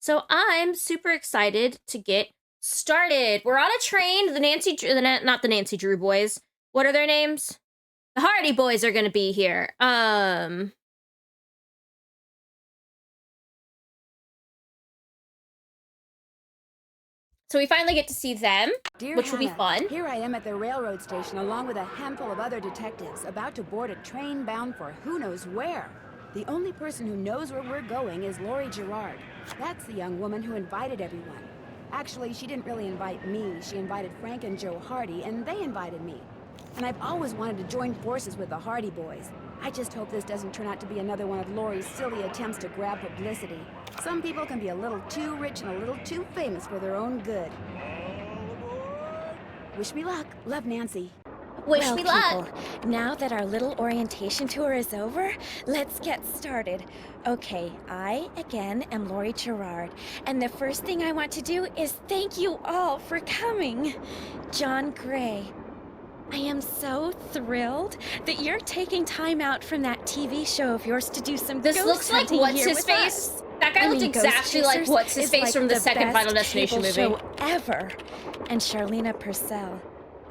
So I'm super excited to get started. We're on a train. Not the Nancy Drew boys. What are their names? The Hardy Boys are going to be here. So we finally get to see them, which will be fun. Here I am at the railroad station along with a handful of other detectives about to board a train bound for who knows where. The only person who knows where we're going is Lori Gerard. That's the young woman who invited everyone. Actually, she didn't really invite me. She invited Frank and Joe Hardy, and they invited me. And I've always wanted to join forces with the Hardy Boys. I just hope this doesn't turn out to be another one of Lori's silly attempts to grab publicity. Some people can be a little too rich and a little too famous for their own good. Wish me luck. Love, Nancy. Wish me luck. Now that our little orientation tour is over, let's get started. Okay, I, again, am Lori Gerard, and the first thing I want to do is thank you all for coming. John Gray, I am so thrilled that you're taking time out from that TV show of yours to do some This ghost looks like hunting what's here his with face. us. That guy looked exactly like what's his face like from the second best Final Destination cable movie. Show ever. And Charlena Purcell.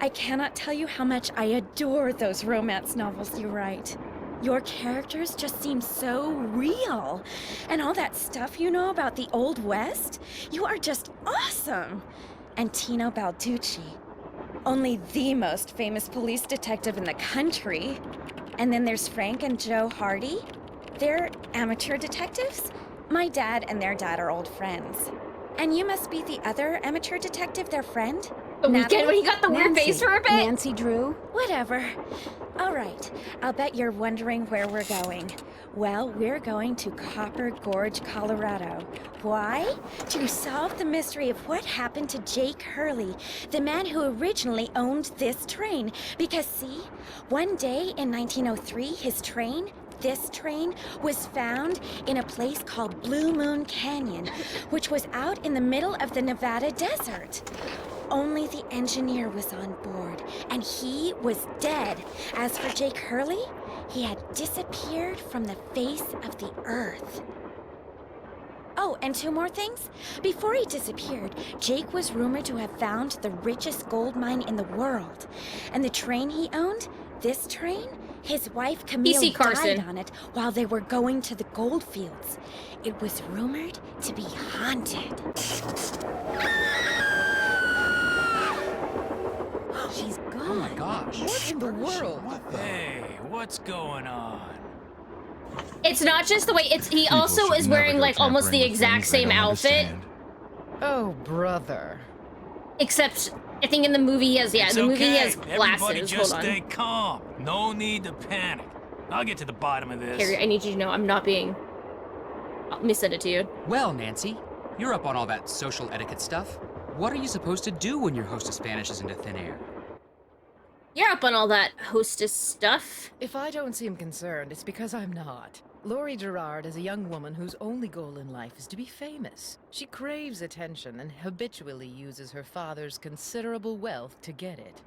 I cannot tell you how much I adore those romance novels you write. Your characters just seem so real. And all that stuff you know about the Old West, you are just awesome. And Tino Balducci, only the most famous police detective in the country. And then there's Frank and Joe Hardy. They're amateur detectives. My dad and their dad are old friends. And you must be the other amateur detective, their friend? The weekend when he got the weird face for a bit? Nancy Drew? Whatever. All right, I'll bet you're wondering where we're going. Well, we're going to Copper Gorge, Colorado. Why? To solve the mystery of what happened to Jake Hurley, the man who originally owned this train. Because see, one day in 1903, this train was found in a place called Blue Moon Canyon, which was out in the middle of the Nevada desert. Only the engineer was on board, and he was dead. As for Jake Hurley, he had disappeared from the face of the earth. Oh, and two more things. Before he disappeared, Jake was rumored to have found the richest gold mine in the world. And the train he owned, this train, his wife Camille died on it while they were going to the gold fields. It was rumored to be haunted. She's gone. Oh my gosh. What in the world? Hey, what's going on? It's not just the way he also is wearing like almost the exact same outfit. Oh, brother. Except I think in the movie he has movie he has glasses. Everybody just Hold on. stay calm. No need to panic. I'll get to the bottom of this. Carrie, I need you to know I'm not being. Let me send it to you. Well, Nancy, you're up on all that social etiquette stuff. What are you supposed to do when your hostess vanishes into thin air? You're up on all that hostess stuff. If I don't seem concerned, it's because I'm not. Lori Gerard is a young woman whose only goal in life is to be famous. She craves attention and habitually uses her father's considerable wealth to get it.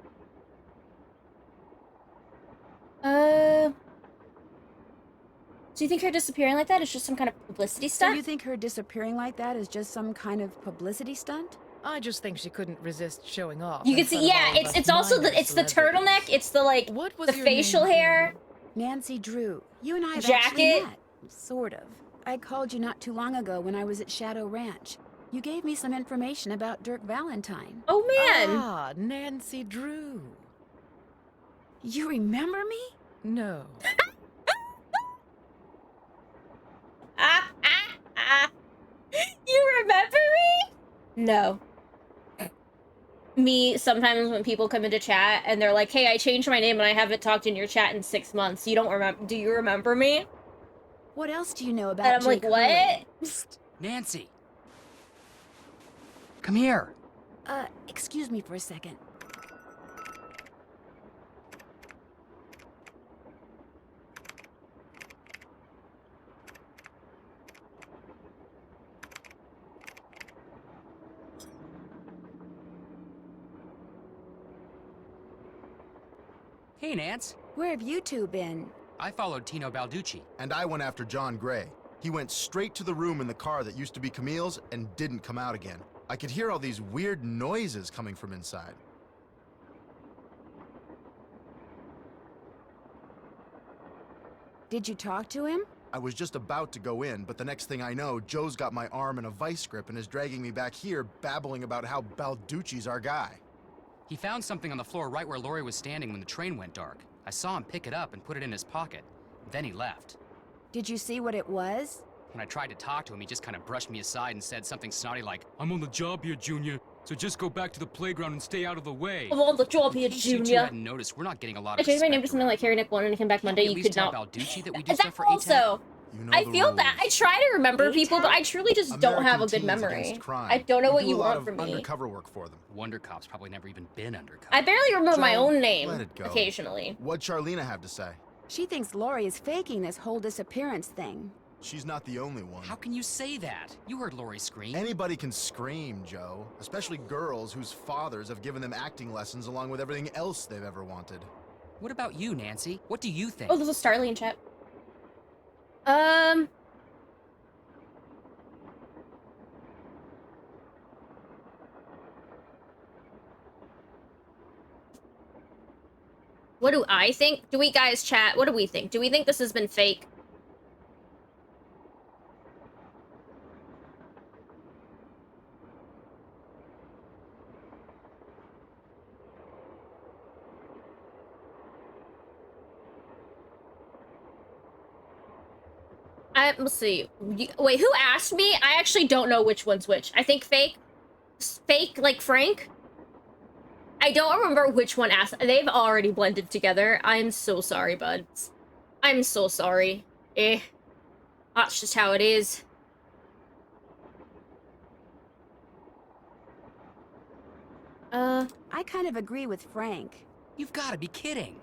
Do you think her disappearing like that is just some kind of publicity stunt? So you think her disappearing like that is just some kind of publicity stunt? I just think she couldn't resist showing off. You can see, yeah, it's also the turtleneck, it's the like the facial hair. Nancy Drew. You and I have Jacket. actually met. Sort of. I called you not too long ago when I was at Shadow Ranch. You gave me some information about Dirk Valentine. Oh man. Ah, Nancy Drew. You remember me? No. You remember me? No. Me, sometimes when people come into chat and they're like, hey, I changed my name and I haven't talked in your chat in 6 months. You don't remember? Do you remember me? What else do you know about And I'm Jake like, what? Hurley? Psst, Nancy. Come here. Excuse me for a second. Hey, Nance. Where have you two been? I followed Tino Balducci. And I went after John Gray. He went straight to the room in the car that used to be Camille's and didn't come out again. I could hear all these weird noises coming from inside. Did you talk to him? I was just about to go in, but the next thing I know, Joe's got my arm in a vice grip and is dragging me back here, babbling about how Balducci's our guy. He found something on the floor right where Laurie was standing when the train went dark. I saw him pick it up and put it in his pocket. Then he left. Did you see what it was? When I tried to talk to him, he just kind of brushed me aside and said something snotty like, "I'm on the job here, Junior, so just go back to the playground and stay out of the way." I'm on the job here, In case you two Junior. hadn't noticed, we're not getting a lot I of changed my name to respect something around like Harry Nick 1 and he came back here. Monday. Can't we You at could least not. tell Balducci that we do That stuff for A-Town? also. You know I the feel rules. that. I try to remember people, but I truly just don't have a American good Teens memory. Against Crime. I don't know We what do you a lot want of from me. undercover work for them. Wonder Cop's probably never even been undercover. I barely remember my Joe, own name let it go. occasionally. What'd Charlena have to say? She thinks Laurie is faking this whole disappearance thing. She's not the only one. How can you say that? You heard Laurie scream. Anybody can scream, Joe. Especially girls whose fathers have given them acting lessons along with everything else they've ever wanted. What about you, Nancy? What do you think? Oh, there's a Starly in chat. What do I think? Do we guys chat? What do we think? Do we think this has been fake? Let's see. Wait, who asked me? I actually don't know which one's which. I think fake. Fake, like Frank? I don't remember which one asked. They've already blended together. I'm so sorry, buds. I'm so sorry. That's just how it is. I kind of agree with Frank. You've got to be kidding.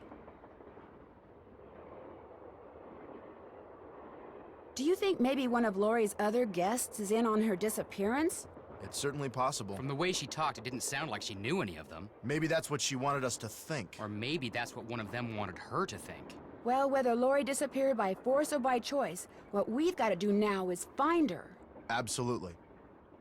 Do you think maybe one of Laurie's other guests is in on her disappearance? It's certainly possible. From the way she talked, it didn't sound like she knew any of them. Maybe that's what she wanted us to think. Or maybe that's what one of them wanted her to think. Well, whether Laurie disappeared by force or by choice, what we've got to do now is find her. Absolutely.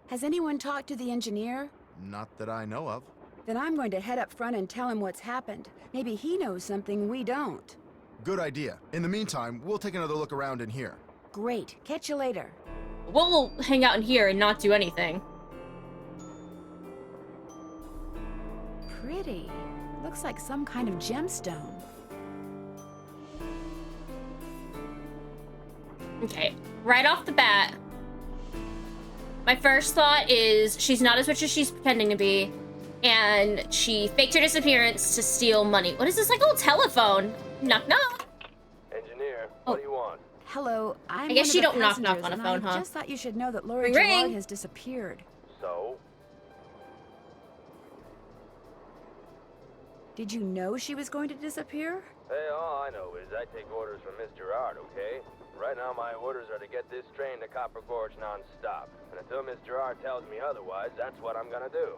Has anyone talked to the engineer? Not that I know of. Then I'm going to head up front and tell him what's happened. Maybe he knows something we don't. Good idea. In the meantime, we'll take another look around in here. Great. Catch you later. We'll hang out in here and not do anything. Pretty. Looks like some kind of gemstone. Okay, right off the bat, my first thought is she's not as rich as she's pretending to be, and she faked her disappearance to steal money. What is this, like, old telephone? Knock, knock. Engineer, Oh. what do you want? Hello, I'm I guess one of you the don't knock knock passengers, on a and phone, I huh? just thought you should know that Laurie Ring, Gerard ring. has disappeared. So? Did you know she was going to disappear? Hey, all I know is I take orders from Miss Gerard, okay? Right now my orders are to get this train to Copper Gorge non-stop. And until Miss Gerard tells me otherwise, that's what I'm gonna do.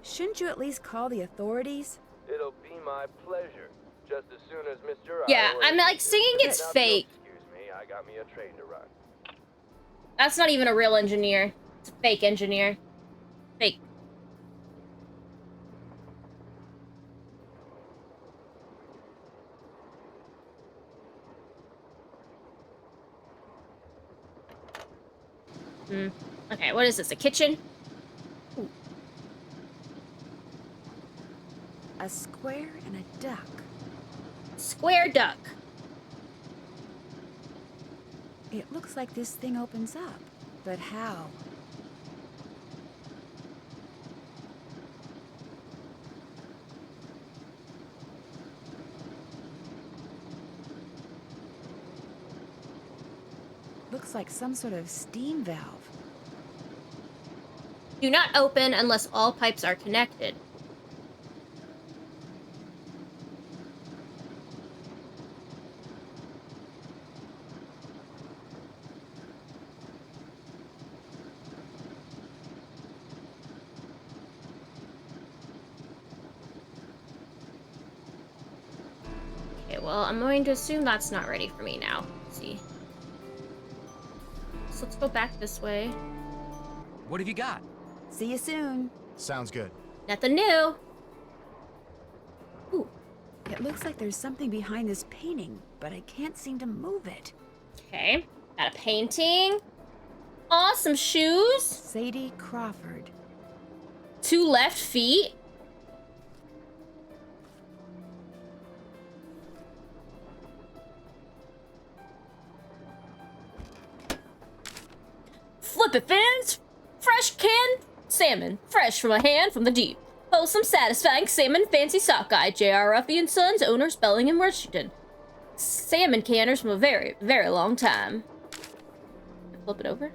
Shouldn't you at least call the authorities? It'll be my pleasure. Just as soon as Miss Gerard... Yeah, orders I'm me like to. singing it's Now, if you'll fake. Excuse me, I got me a train to run. That's not even a real engineer. It's a fake engineer. Fake. Okay, what is this, a kitchen? A square and a duck. Square duck. It looks like this thing opens up. But how? Looks like some sort of steam valve. Do not open unless all pipes are connected. Okay, well, I'm going to assume that's not ready for me now. Let's see. So let's go back this way. What have you got? See you soon. Sounds good. Nothing new. Ooh. It looks like there's something behind this painting, but I can't seem to move it. Okay. Got a painting. Awesome shoes. Sadie Crawford. 2 left feet. Flip it, fins! Fresh canned salmon, fresh from a hand from the deep. Wholesome, satisfying salmon fancy sockeye. J.R. Ruffy and Sons, owners Bellingham, Washington. Salmon canners from a very, very long time. Flip it over.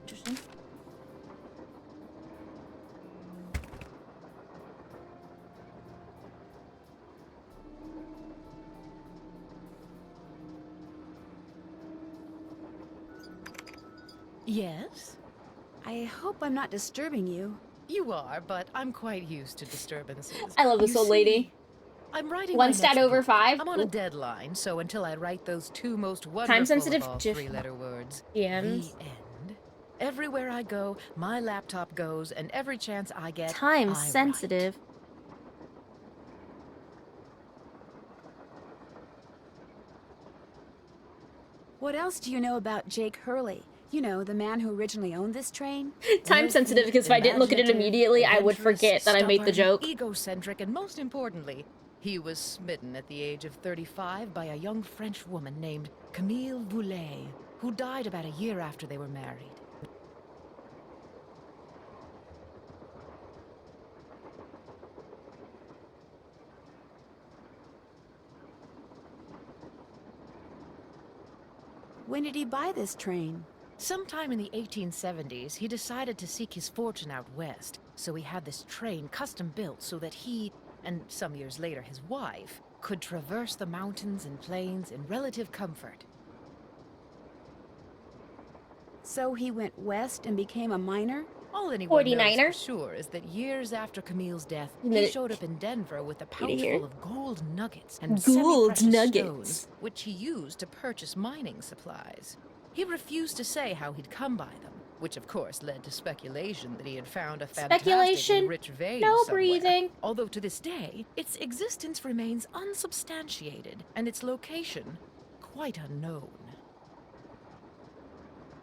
Interesting. Yes? I hope I'm not disturbing you. You are, but I'm quite used to disturbances. I love this You old see, lady. I'm writing One my stat next over book. 5. I'm on a Ooh. deadline, so until I write those 2 most wonderful Time-sensitive of all GIF 3-letter words, DMs. the end. Everywhere I go, my laptop goes, and every chance I get, Time I sensitive. write. What else do you know about Jake Hurley? You know, the man who originally owned this train? Time sensitive because if I didn't look at it Imaginative, immediately, I would adventurous, forget that I made the stubborn, joke. Egocentric, and most importantly, he was smitten at the age of 35 by a young French woman named Camille Boulet, who died about a year after they were married. When did he buy this train? Sometime in the 1870s, he decided to seek his fortune out west, so he had this train custom built so that he, and some years later his wife, could traverse the mountains and plains in relative comfort. So he went west and became a miner? All anyone knows 49er. for sure is that years after Camille's death, And he then showed up in Denver with a pouch here. full of gold nuggets and Gold semi-precious nuggets. stones, which he used to purchase mining supplies. He refused to say how he'd come by them, which of course led to speculation that he had found a fantastically Speculation, rich vein no somewhere. breathing. Although to this day, its existence remains unsubstantiated and its location quite unknown.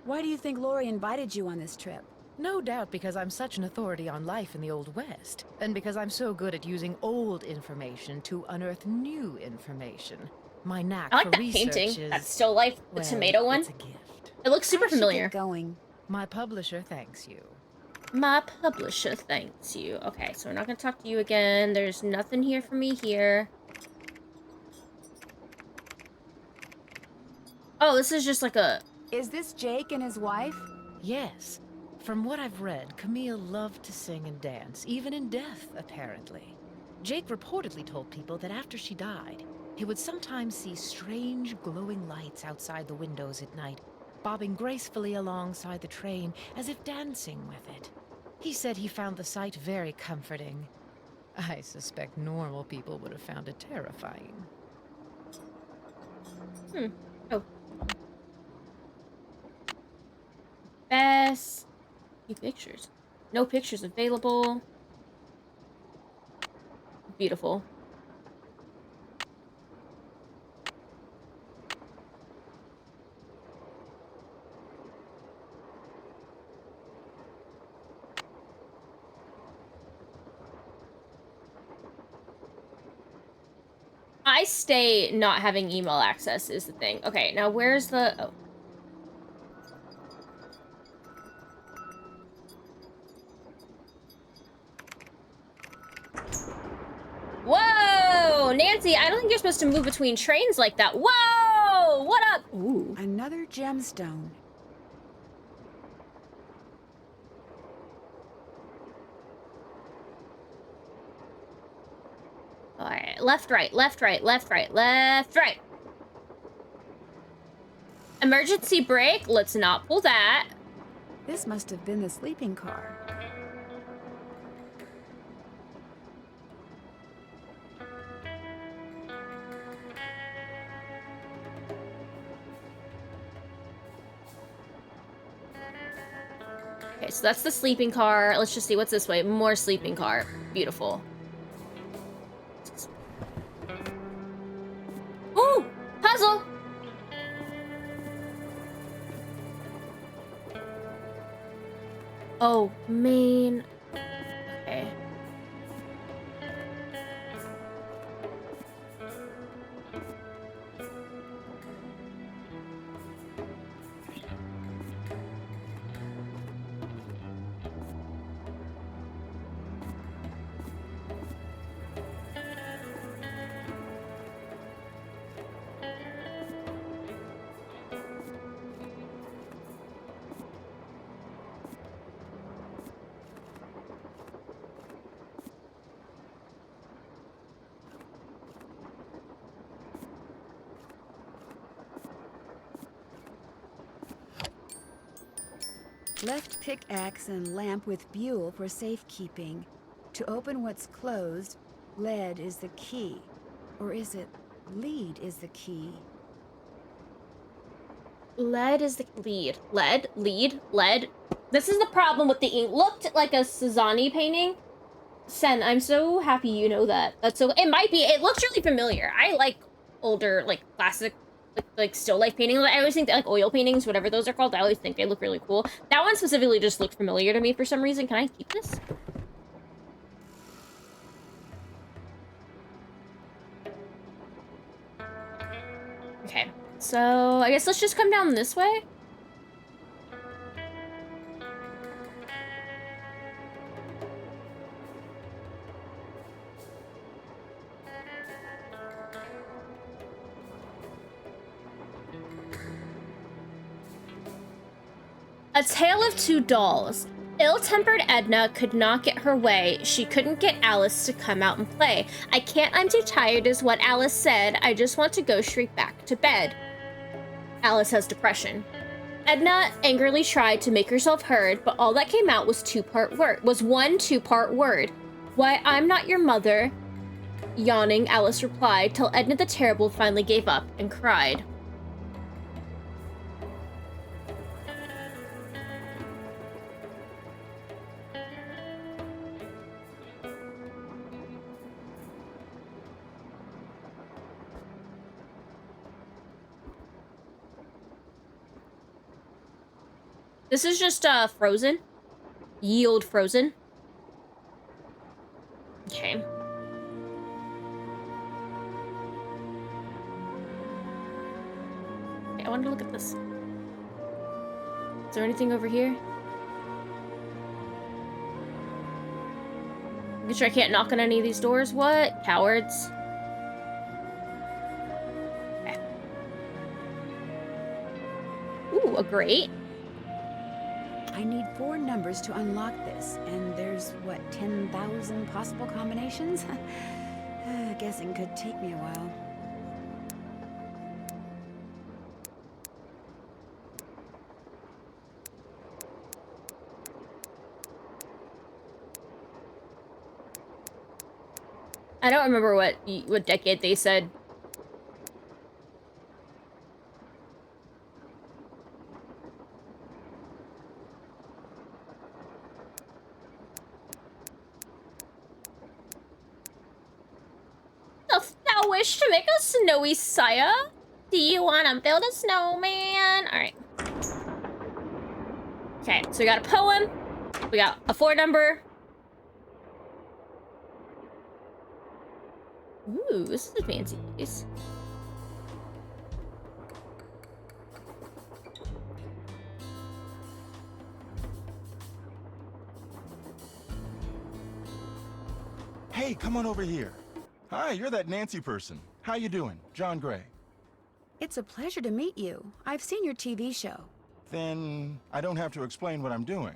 Why do you think Lori invited you on this trip? No doubt because I'm such an authority on life in the Old West, and because I'm so good at using old information to unearth new information. My knack I like for that research painting. is, That still life, the well, tomato one. It's a gift. It looks super I should familiar. get going. My publisher thanks you. My publisher thanks you. Okay, so we're not gonna talk to you again. There's nothing here for me here. Oh, this is just like a... Is this Jake and his wife? Yes. From what I've read, Camille loved to sing and dance, even in death, apparently. Jake reportedly told people that after she died, he would sometimes see strange glowing lights outside the windows at night, bobbing gracefully alongside the train as if dancing with it. He said he found the sight very comforting. I suspect normal people would have found it terrifying. Oh. Best... Few pictures. No pictures available. Beautiful. I stay not having email access is the thing. Okay, now where's the... Oh. Whoa! Nancy, I don't think you're supposed to move between trains like that. Whoa! What up? Ooh. Another gemstone. Alright, left, right, left, right, left, right, left, right. Emergency brake. Let's not pull that. This must have been the sleeping car. Okay, so that's the sleeping car. Let's just see what's this way. More sleeping car. Beautiful. Ooh! Puzzle! Oh, main. Okay. Left pickaxe and lamp with buell for safekeeping. To open what's closed, lead is the key. Or is it lead is the key? Lead is the lead. Lead, lead, lead. This is the problem with the ink. Looked like a Cezanne painting. Sen, I'm so happy you know that. That's so. It might be. It looks really familiar. I like older, like classic, like still life paintings. I always think that like oil paintings, whatever those are called, I always think they look really cool. That one specifically just looked familiar to me for some reason. Can I keep this? Okay, so I guess let's just come down this way. A Tale of Two Dolls. Ill-tempered Edna could not get her way. She couldn't get Alice to come out and play. I can't, I'm too tired is what Alice said. I just want to go straight back to bed. Alice has depression. Edna angrily tried to make herself heard, but all that came out was one two-part word. Why, I'm not your mother. Yawning, Alice replied, till Edna the Terrible finally gave up and cried. This is just, frozen. Yield frozen. Okay. Okay, I wanted to look at this. Is there anything over here? Making sure I can't knock on any of these doors. What? Cowards. Okay. Ooh, a grate. I need 4 numbers to unlock this, and there's, what, 10,000 possible combinations? Guessing could take me a while. I don't remember what decade they said. Thou wish to make a snowy sire? Do you want to build a snowman? All right. Okay, so we got a poem. We got a 4 number. Ooh, this is a fancy piece. Hey, come on over here. Hi, you're that Nancy person. How you doing? John Gray. It's a pleasure to meet you. I've seen your TV show. Then I don't have to explain what I'm doing.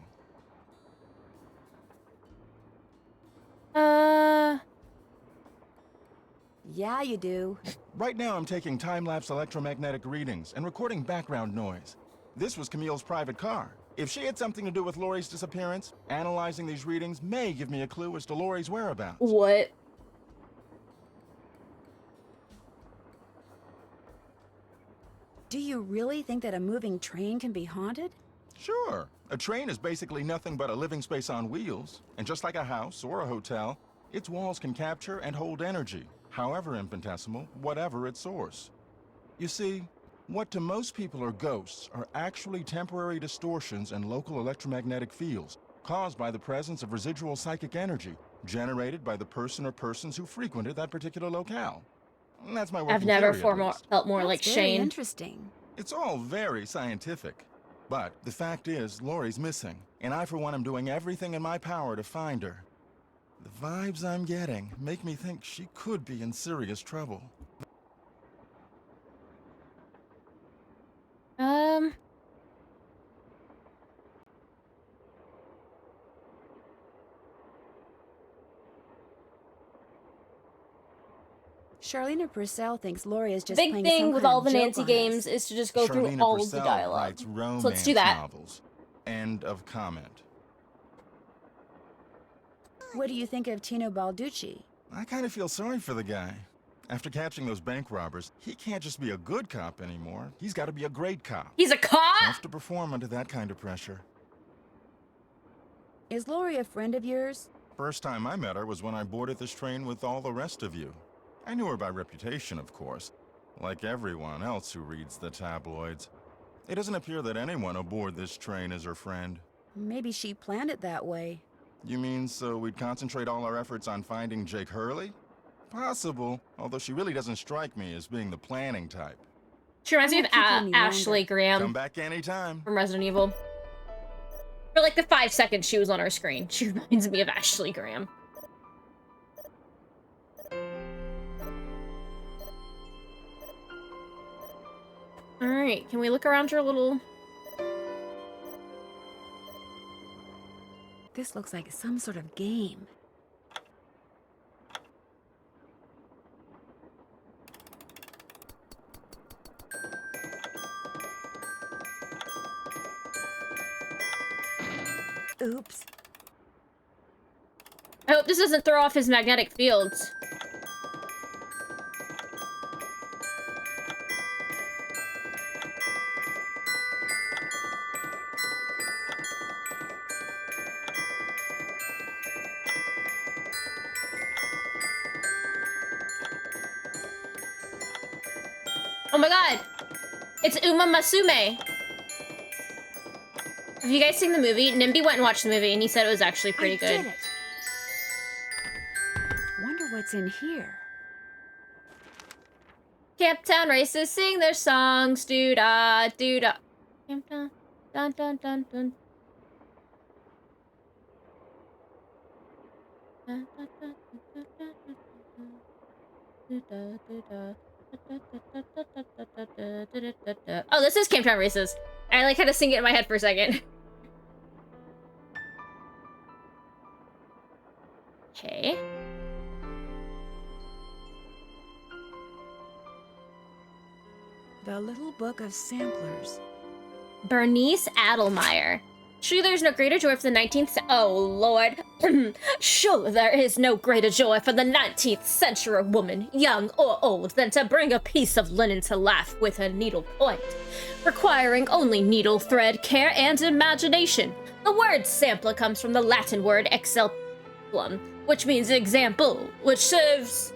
Yeah, you do. Right now I'm taking time-lapse electromagnetic readings and recording background noise. This was Camille's private car. If she had something to do with Laurie's disappearance, analyzing these readings may give me a clue as to Laurie's whereabouts. What? Do you really think that a moving train can be haunted? Sure. A train is basically nothing but a living space on wheels. And just like a house or a hotel, its walls can capture and hold energy, however infinitesimal, whatever its source. You see, what to most people are ghosts are actually temporary distortions in local electromagnetic fields caused by the presence of residual psychic energy generated by the person or persons who frequented that particular locale. That's my working I've never theory, at least. felt more That's like very Shane. interesting. It's all very scientific. But the fact is, Lori's missing, and I for one am doing everything in my power to find her. The vibes I'm getting make me think she could be in serious trouble. Charlene Purcell thinks Lori is just Big playing thing some with kind all of the joke Nancy on us. games is to just go through Charlene all of Purcell the dialogue. writes romance So let's do that. novels. End of comment. What do you think of Tino Balducci? I kind of feel sorry for the guy. After catching those bank robbers, he can't just be a good cop anymore. He's got to be a great cop. He's a cop? Tough to perform under that kind of pressure. Is Lori a friend of yours? First time I met her was when I boarded this train with all the rest of you. I knew her by reputation, of course, like everyone else who reads the tabloids. It doesn't appear that anyone aboard this train is her friend. Maybe she planned it that way. You mean so we'd concentrate all our efforts on finding Jake Hurley? Possible, although she really doesn't strike me as being the planning type. She reminds me of I won't keep you any Ashley longer. Graham Come back anytime. from Resident Evil. For like the 5 seconds she was on our screen, she reminds me of Ashley Graham. Alright, can we look around your little... This looks like some sort of game. Oops. I hope this doesn't throw off his magnetic fields. Oh my god! It's Uma Masume! Have you guys seen the movie? Nimby went and watched the movie and he said it was actually pretty good. I did it. Wonder what's in here. Camptown races sing their songs, doo-da, doo-da. Camptown, dun dun dun dun. Dun, dun, dun, dun, dun, dun, dun. Doo-da, doo-da. Oh, this is Camptown Races. I like had to sing it in my head for a second. Okay. The Little Book of Samplers. Bernice Adelmeyer. Surely there's no greater joy for the 19th Oh, Lord. Surely there is no greater joy for the 19th century woman, young or old, than to bring a piece of linen to life with a needle point, requiring only needle thread, care, and imagination. The word sampler comes from the Latin word exemplum, which means example, which serves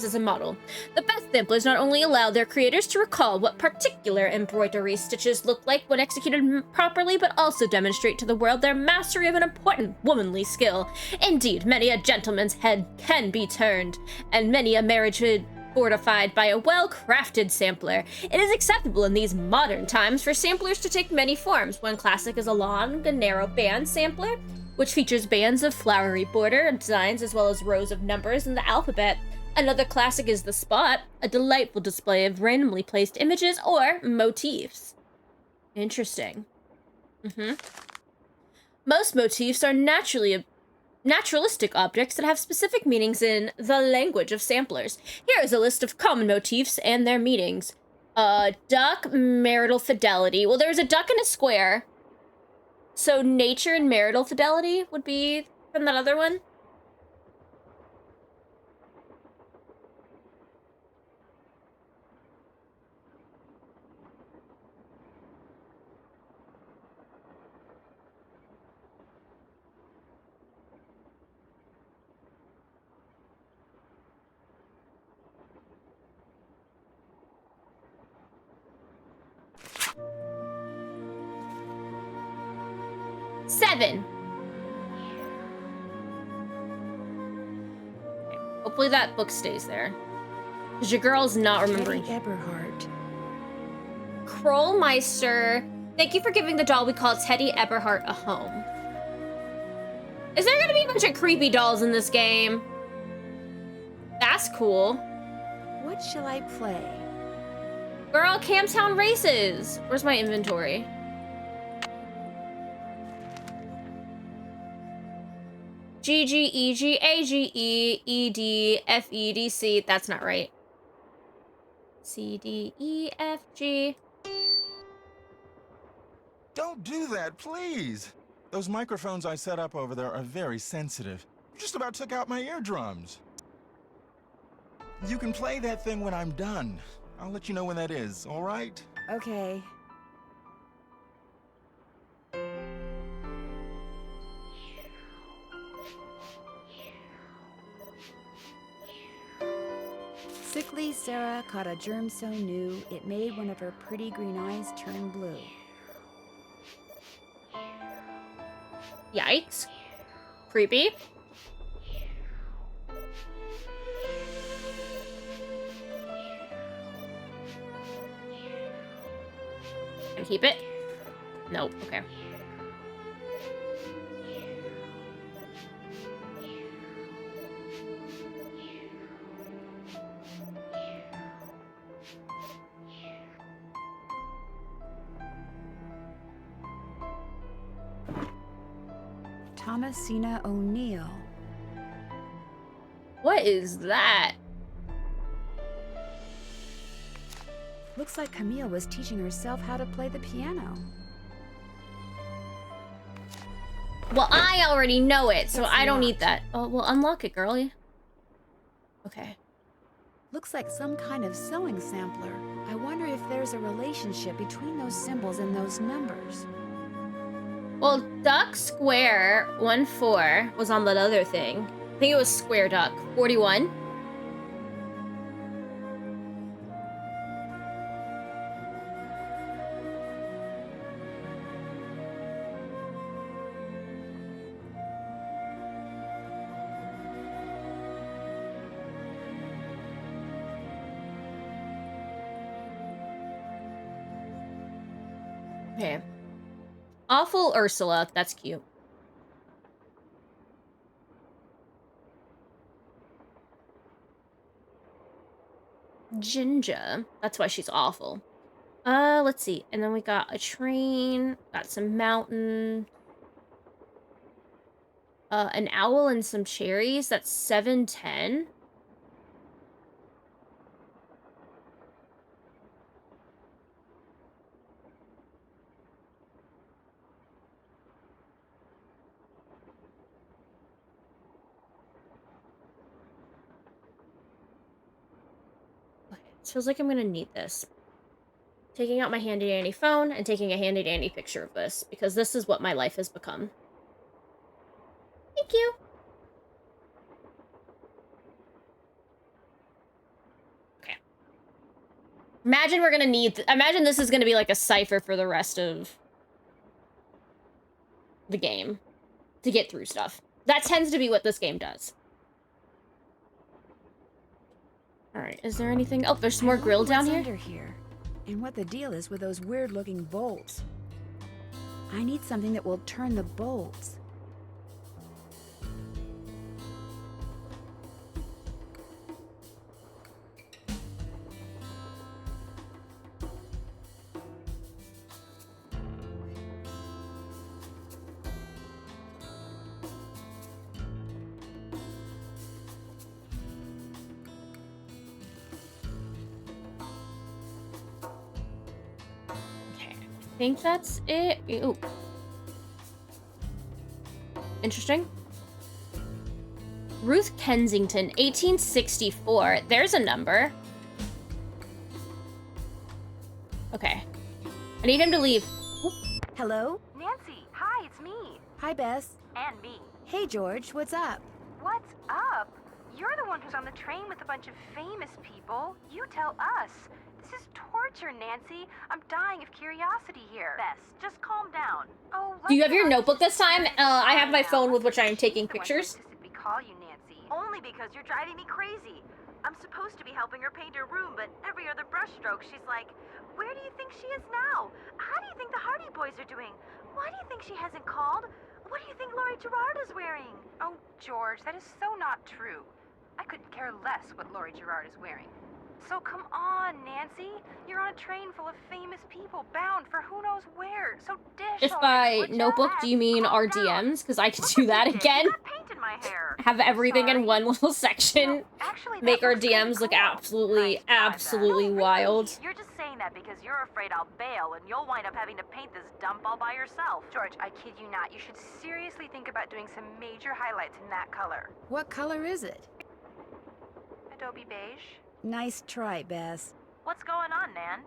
as a model. The best samplers not only allow their creators to recall what particular embroidery stitches look like when executed properly, but also demonstrate to the world their mastery of an important womanly skill. Indeed, many a gentleman's head can be turned, and many a marriage fortified by a well-crafted sampler. It is acceptable in these modern times for samplers to take many forms. One classic is a long and narrow band sampler, which features bands of flowery border and designs as well as rows of numbers in the alphabet. Another classic is the spot, a delightful display of randomly placed images or motifs. Interesting. Most motifs are naturalistic objects that have specific meanings in the language of samplers. Here is a list of common motifs and their meanings. Duck, marital fidelity. Well, there's a duck and a square. So nature and marital fidelity would be from that other one. 7. Okay. Hopefully that book stays there. Because your girl's not remembering. Teddy Eberhardt. Krollmeister, thank you for giving the doll we call Teddy Eberhardt a home. Is there gonna be a bunch of creepy dolls in this game? That's cool. What shall I play? Girl, Camptown Races. Where's my inventory? G G E G A G E E D F E D C. That's not right. C D E F G. Don't do that, please. Those microphones I set up over there are very sensitive. Just about took out my eardrums. You can play that thing when I'm done. I'll let you know when that is, all right? Okay. Sickly Sarah caught a germ so new, it made one of her pretty green eyes turn blue. Yikes. Creepy. Can I keep it? Nope, okay. Thomasina O'Neill. What is that? Looks like Camille was teaching herself how to play the piano. Well, I already know it, so It's I don't locked. need that. Oh, well, unlock it, girlie. Okay. Looks like some kind of sewing sampler. I wonder if there's a relationship between those symbols and those numbers. Well, duck square 1-4 was on that other thing. I think it was square duck 41. Okay. Awful Ursula. That's cute. Ginger. That's why she's awful. Let's see. And then we got a train. Got some mountain. An owl and some cherries. That's 710. It feels like I'm gonna need this. Taking out my handy-dandy phone and taking a handy-dandy picture of this, because this is what my life has become. Thank you. Okay. Imagine we're gonna need... imagine this is gonna be like a cipher for the rest of the game to get through stuff. That tends to be what this game does. Alright, is there anything... oh, there's some more grill down here? Under here, and what the deal is with those weird-looking bolts. I need something that will turn the bolts. I think that's it. Ooh. Interesting. Ruth Kensington, 1864. There's a number. Okay. I need him to leave. Oop. Hello? Nancy, hi, it's me. Hi, Bess. And me. Hey, George, what's up? What's up? You're the one who's on the train with a bunch of famous people. You tell us. This is adventure, Nancy. I'm dying of curiosity here. Bess, just calm down. Oh, Do you have your let's notebook this time? I have my now. phone with which I am She's taking the one who pictures. insisted we call you Nancy. Only because you're driving me crazy. I'm supposed to be helping her paint her room, but every other brushstroke, she's like, where do you think she is now? How do you think the Hardy Boys are doing? Why do you think she hasn't called? What do you think Laurie Gerard is wearing? Oh, George, that is so not true. I couldn't care less what Laurie Gerard is wearing. So come on, Nancy. You're on a train full of famous people bound for who knows where. So dish If already, by would ya? notebook, do you mean our DMs? Because I could do that again. You got paint in my hair. Have everything in Sorry. one little section. No, actually, that Make our looks kinda DMs look cool. absolutely, Nice try, Beth. absolutely No, really. wild. You're just saying that because you're afraid I'll bail and you'll wind up having to paint this dump all by yourself. George, I kid you not. You should seriously think about doing some major highlights in that color. What color is it? Adobe beige. Nice try, Bess. What's going on, Nan?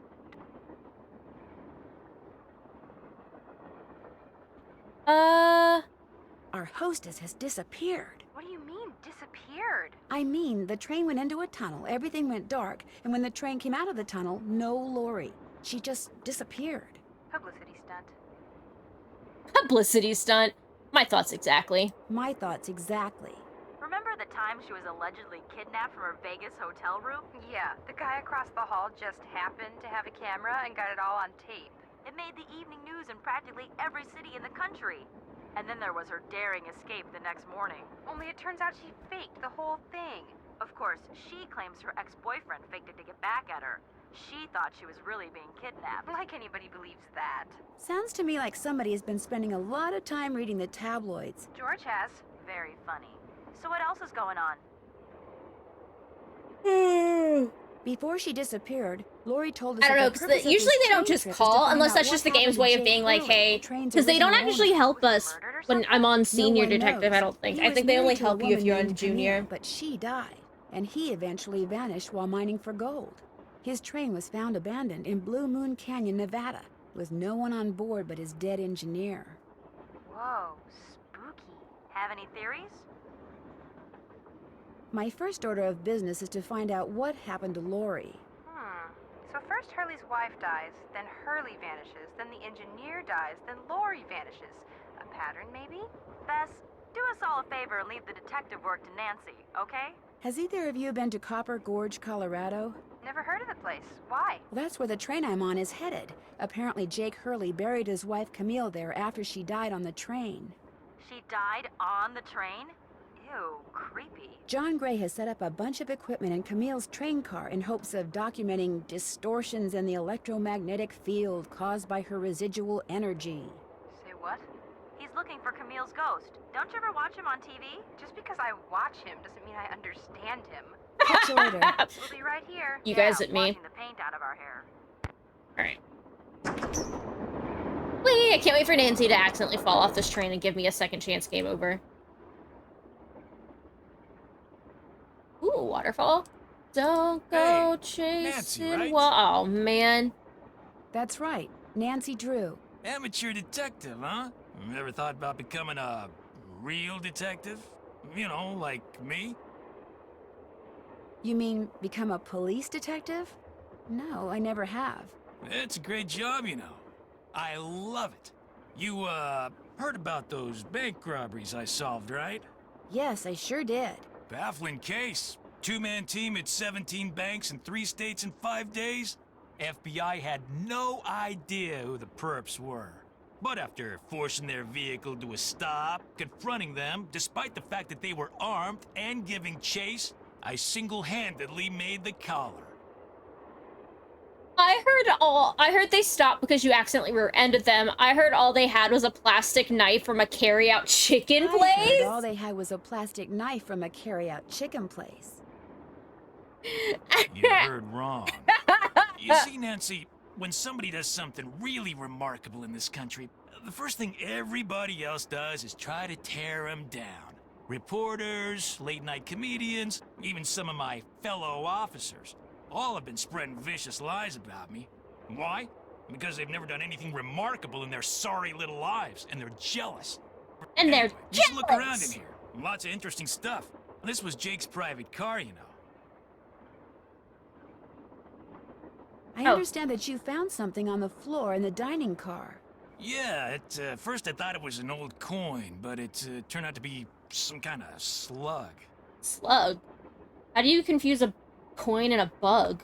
Our hostess has disappeared. What do you mean, disappeared? I mean, the train went into a tunnel, everything went dark, and when the train came out of the tunnel, no Lori. She just disappeared. Publicity stunt. Publicity stunt. My thoughts exactly. My thoughts exactly. Remember the time she was allegedly kidnapped from her Vegas hotel room? Yeah, the guy across the hall just happened to have a camera and got it all on tape. It made the evening news in practically every city in the country. And then there was her daring escape the next morning. Only it turns out she faked the whole thing. Of course, she claims her ex-boyfriend faked it to get back at her. She thought she was really being kidnapped. Like anybody believes that. Sounds to me like somebody has been spending a lot of time reading the tabloids. George has. Very funny. So what else is going on? Before she disappeared, Lori told us I don't that know, the because purpose of usually this they don't train just trip is to call, find unless out that's what just the game's happened way to of being Jake like, Hurley, hey, the train's because they don't original actually owner. help us when I'm on senior one detective, knows. I don't think. He I was think they only married to a help you if woman you're on named junior. Camille, but she died, and he eventually vanished while mining for gold. His train was found abandoned in Blue Moon Canyon, Nevada, with no one on board but his dead engineer. Whoa, spooky. Have any theories? My first order of business is to find out what happened to Lori. So first Hurley's wife dies, then Hurley vanishes, then the engineer dies, then Laurie vanishes. A pattern, maybe? Bess, do us all a favor and leave the detective work to Nancy, okay? Has either of you been to Copper Gorge, Colorado? Never heard of the place. Why? Well, that's where the train I'm on is headed. Apparently Jake Hurley buried his wife Camille there after she died on the train. She died on the train? Ew, creepy. John Gray has set up a bunch of equipment in Camille's train car in hopes of documenting distortions in the electromagnetic field caused by her residual energy. Say what? He's looking for Camille's ghost. Don't you ever watch him on TV? Just because I watch him doesn't mean I understand him. Catch you later. We'll be right here. You Yeah, guys at me. washing the paint out of our hair. Alright. Whee! I can't wait for Nancy to accidentally fall off this train and give me a second chance game over. Ooh, waterfall. Don't go Hey, chasing Nancy, right? Oh, man. That's right, Nancy Drew. Amateur detective, huh? Ever thought about becoming a real detective? You know, like me? You mean become a police detective? No, I never have. It's a great job, you know. I love it. You, heard about those bank robberies I solved, right? Yes, I sure did. Baffling case. Two-man team at 17 banks in 3 states in 5 days. FBI had no idea who the perps were. But after forcing their vehicle to a stop, confronting them, despite the fact that they were armed and giving chase, I single-handedly made the collar. I heard they stopped because you accidentally rear-ended them. I heard all they had was a plastic knife from a carry-out chicken I place. heard all they had was a plastic knife from a carry-out chicken place. You heard wrong. You see, Nancy, when somebody does something really remarkable in this country, the first thing everybody else does is try to tear them down. Reporters, late-night comedians, even some of my fellow officers, all have been spreading vicious lies about me. Why? Because they've never done anything remarkable in their sorry little lives, and they're jealous. And they're Anyway, just look around in jealous. here. Lots of interesting stuff. This was Jake's private car, you know. I Oh. understand that you found something on the floor in the dining car. Yeah, at first I thought it was an old coin, but it turned out to be some kind of slug. Slug. How do you confuse a coin and a bug?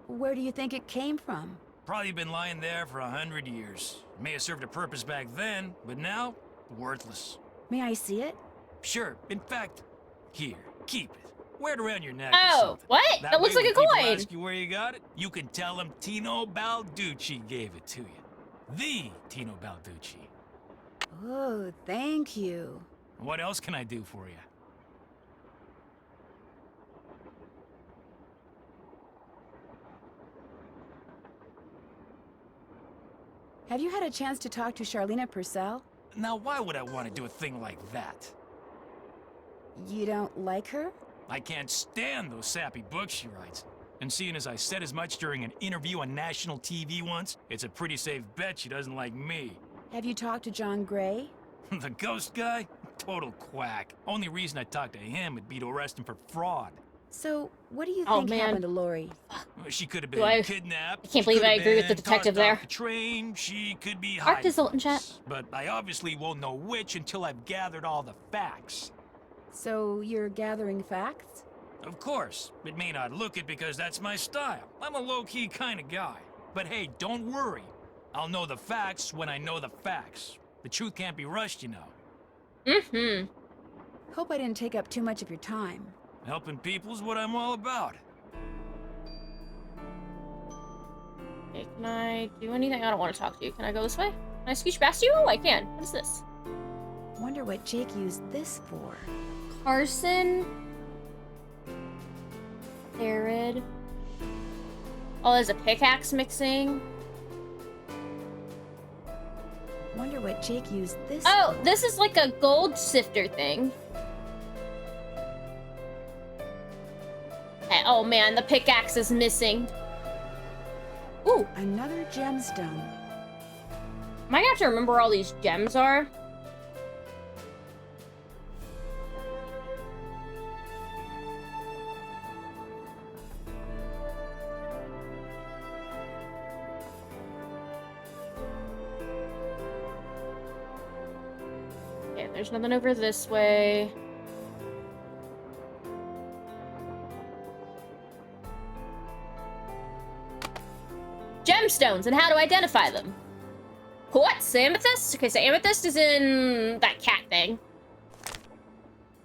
Where do you think it came from? Probably been lying there for 100 years. May have served a purpose back then, but now, worthless. May I see it? Sure, in fact, here, keep it. Wear it around your neck or Oh, something. what? That looks way like a when people coin. ask you where you got it, you can tell them Tino Balducci gave it to you. The Tino Balducci. Oh, thank you. What else can I do for you? Have you had a chance to talk to Charlena Purcell? Now, why would I want to do a thing like that? You don't like her? I can't stand those sappy books she writes. And seeing as I said as much during an interview on national TV once, it's a pretty safe bet she doesn't like me. Have you talked to John Gray? The ghost guy? Total quack. Only reason I talked to him would be to arrest him for fraud. So, what do you Oh, think man. happened to Lori? She could have Do been I- kidnapped. I can't she believe could I have agree with the been detective tossed there. off the train. She could be Art hiding does from in chat. us. But I obviously won't know which until I've gathered all the facts. So, you're gathering facts? Of course, it may not look it because that's my style. I'm a low-key kind of guy. But hey, don't worry. I'll know the facts when I know the facts. The truth can't be rushed, you know. Mm-hmm. Hope I didn't take up too much of your time. Helping people's what I'm all about. Okay, can I do anything? I don't want to talk to you. Can I go this way? Can I scooch past you? Oh, I can. What is this? Wonder what Jake used this for. Carson. Jared. Oh, there's a pickaxe mixing. Wonder what Jake used this Oh, for. this is like a gold sifter thing. Oh man, the pickaxe is missing. Ooh, Another gemstone. am I gonna have to remember where all these gems are? Okay, there's nothing over this way. Gemstones and how to identify them. What? Amethyst? Okay, so amethyst is in that cat thing.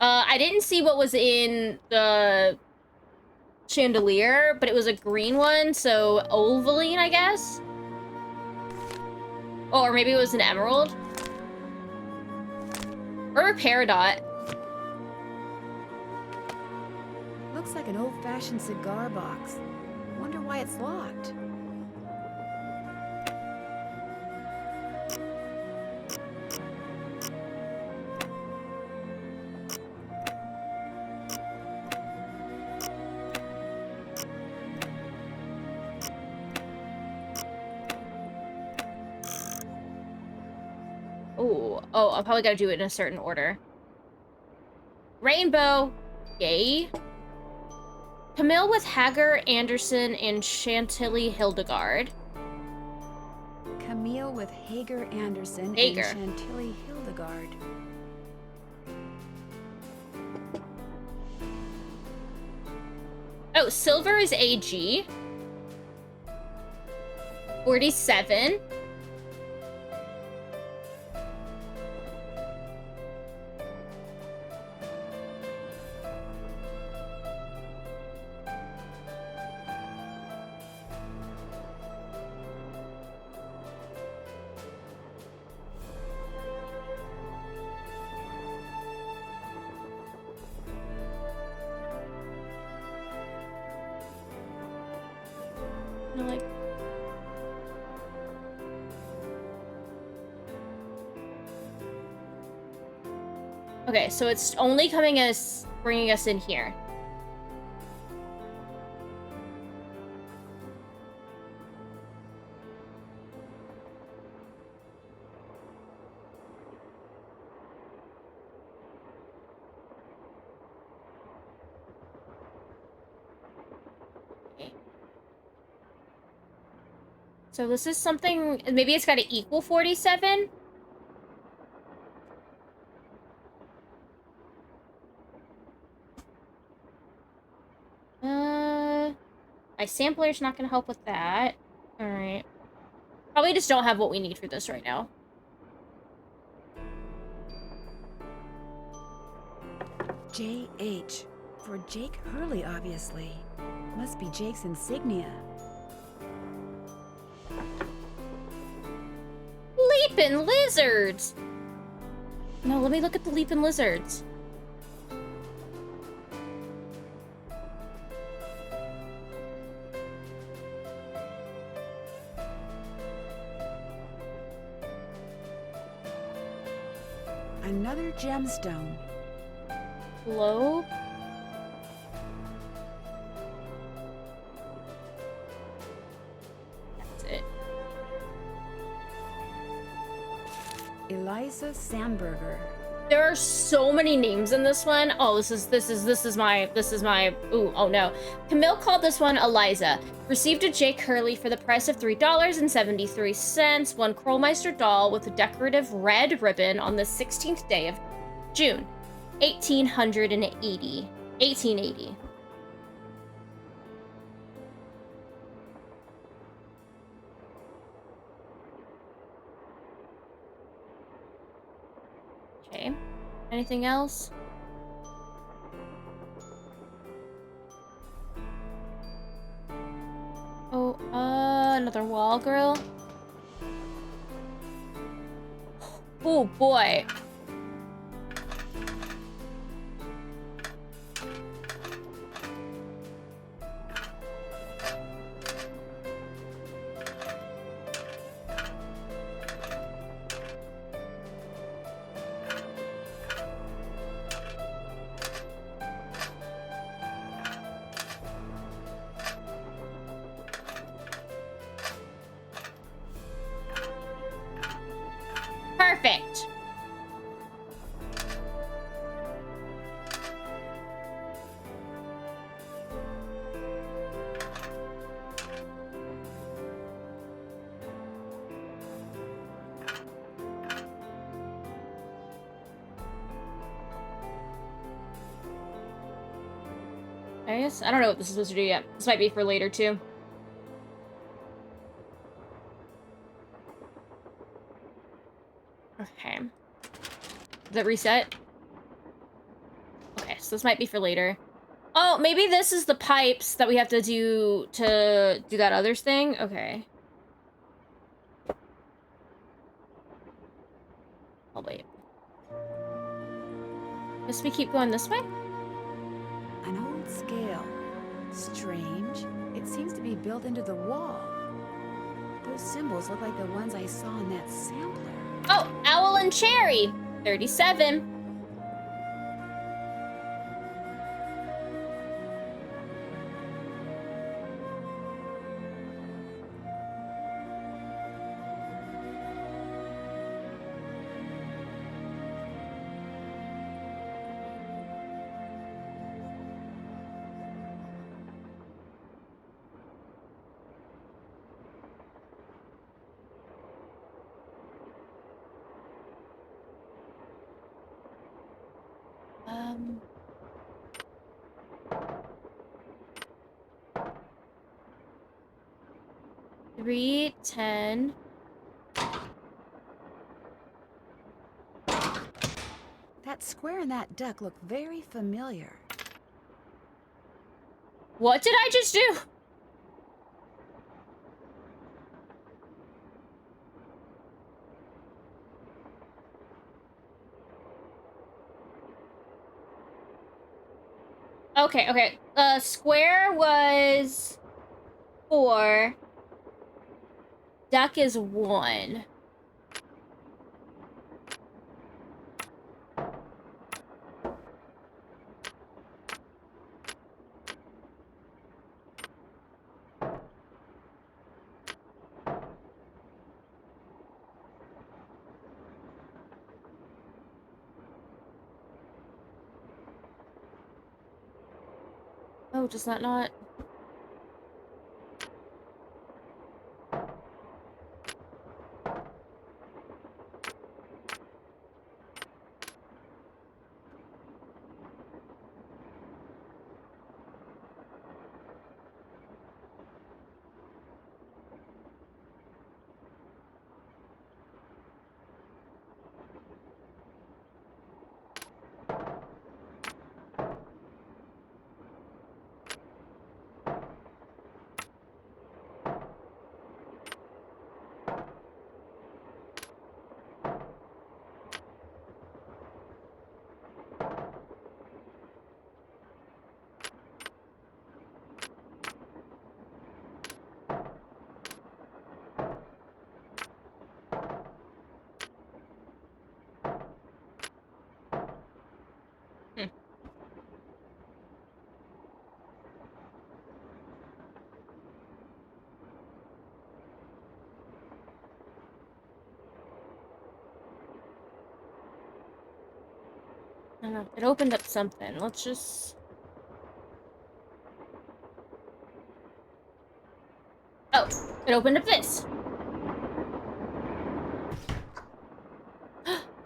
I didn't see what was in the chandelier, but it was a green one, so Ovaline, I guess? Oh, or maybe it was an emerald? Or a peridot. Looks like an old-fashioned cigar box. Wonder why it's locked. Oh, I probably gotta do it in a certain order. Rainbow. Yay. Camille with Hager, Anderson, and Chantilly Hildegard. Camille with Hager Anderson Hager. and Chantilly Hildegard. Oh, silver is AG. 47. No, like... Okay, so it's only bringing us in here. So this is something, maybe it's got to equal 47? My sampler's not gonna help with that. Alright. Probably just don't have what we need for this right now. JH. For Jake Hurley, obviously. Must be Jake's insignia. Leaping lizards! No, let me look at the leaping lizards. Another gemstone. Globe? That's it. Eliza Sandberger. There are so many names in this one. Oh, this is my, ooh, oh no. Camille called this one Eliza. Received a Jake Hurley for the price of $3.73. One Krollmeister doll with a decorative red ribbon on the 16th day of June, 1880. Okay. Anything else? Oh, another wall grill. Oh boy. Perfect. I don't know what this is supposed to do yet. This might be for later too. Okay. Did it reset? Okay, so this might be for later. Oh, maybe this is the pipes that we have to do that other thing? Okay. I'll wait. Guess we keep going this way? An old scale. Strange. It seems to be built into the wall. Those symbols look like the ones I saw in that sampler. Oh, owl and cherry. 37. Three, 10. That square and that duck look very familiar. What did I just do? Okay. Square was 4. Duck is 1. Oh, does that not? don't know. It opened up something. Let's just... Oh, it opened up this.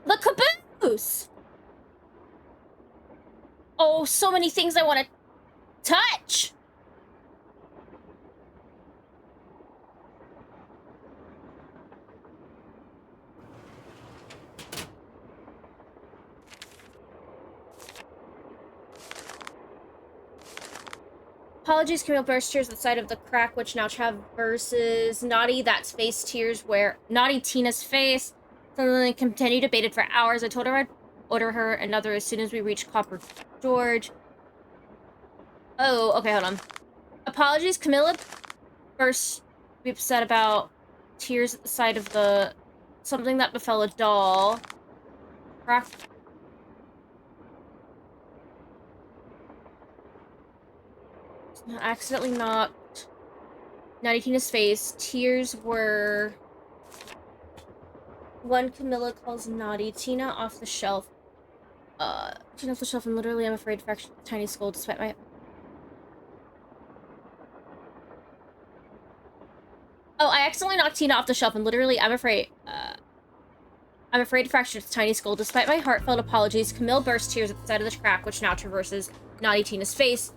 The caboose! Oh, so many things I want to touch! Apologies, Camille burst tears at the side of the crack, which now traverses Naughty. That's face tears where Naughty Tina's face. Something continued debated for hours. I told her I'd order her another as soon as we reach Copper George. Oh, okay, hold on. Apologies, Camilla burst to be upset about tears at the side of the something that befell a doll. Crack. Accidentally knocked Naughty Tina's face. Tears were... One Camilla calls Naughty Tina off the shelf. Tina off the shelf, and literally I'm afraid to fracture the tiny skull despite my... Oh, I accidentally knocked Tina off the shelf, and literally I'm afraid to fracture its tiny skull. Despite my heartfelt apologies, Camille burst tears at the side of the crack, which now traverses Naughty Tina's face.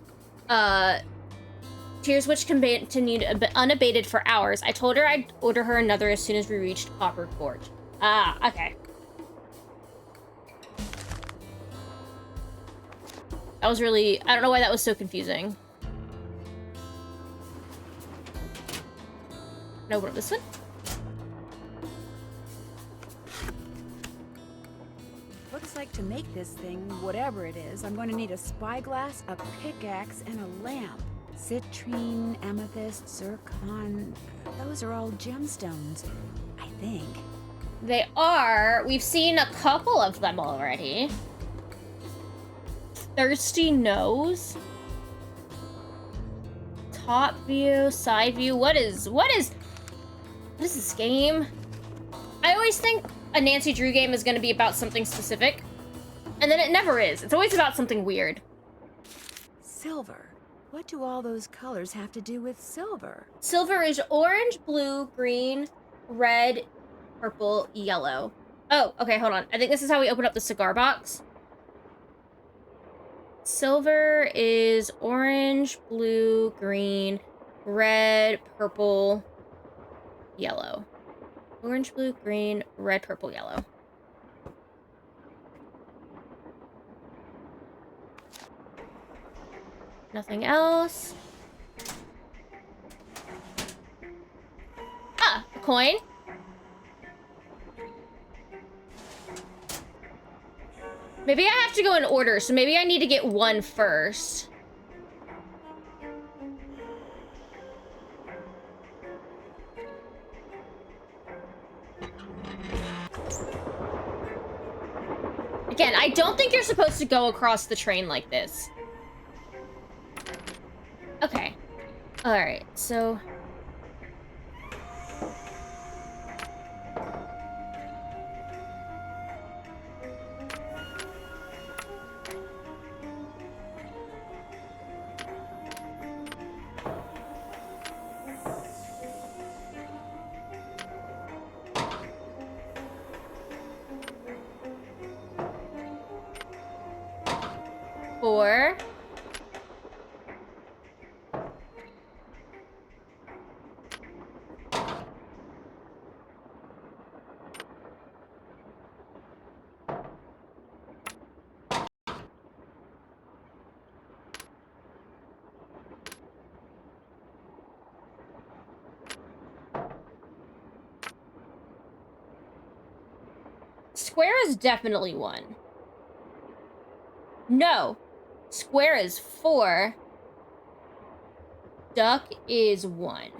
Tears which continued unabated for hours. I told her I'd order her another as soon as we reached Copper Gorge. Ah, okay. That was really... I don't know why that was so confusing. Can I open up this one? Looks like to make this thing, whatever it is, I'm going to need a spyglass, a pickaxe, and a lamp. Citrine, amethyst, zircon... Those are all gemstones, I think. They are. We've seen a couple of them already. Thirsty nose. Top view, side view. What is this game? I always think a Nancy Drew game is going to be about something specific, and then it never is. It's always about something weird. Silver. What do all those colors have to do with silver? Silver is orange, blue, green, red, purple, yellow. Oh, okay, hold on. I think this is how we open up the cigar box. Silver is orange, blue, green, red, purple, yellow. Orange, blue, green, red, purple, yellow. Nothing else. Ah, a coin. Maybe I have to go in order, so maybe I need to get one first. Again, I don't think you're supposed to go across the train like this. Okay. Alright, so... Four. Square is definitely one. No. Square is 4. Duck is 1.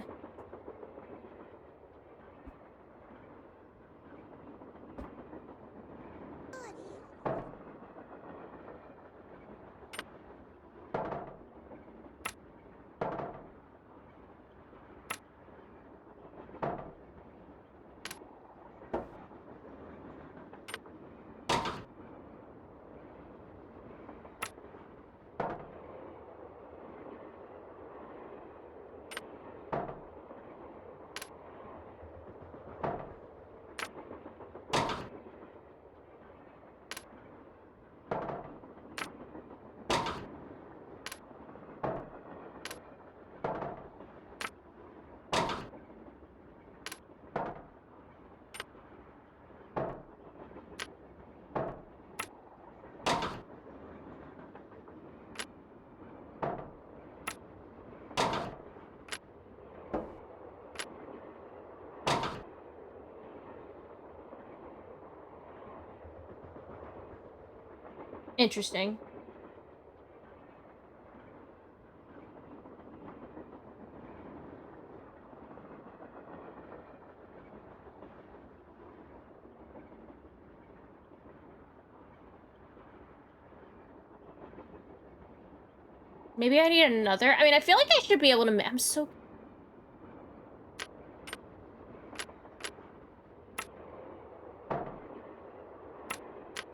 Interesting. Maybe I need another. I mean, I feel like I should be able to. I'm so.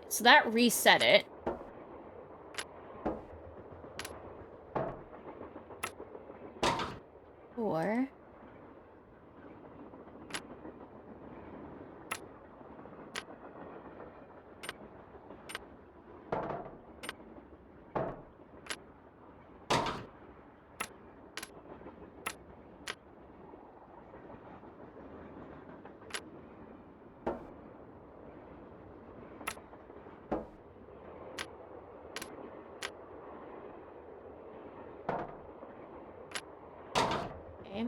So that reset it. Four. Okay.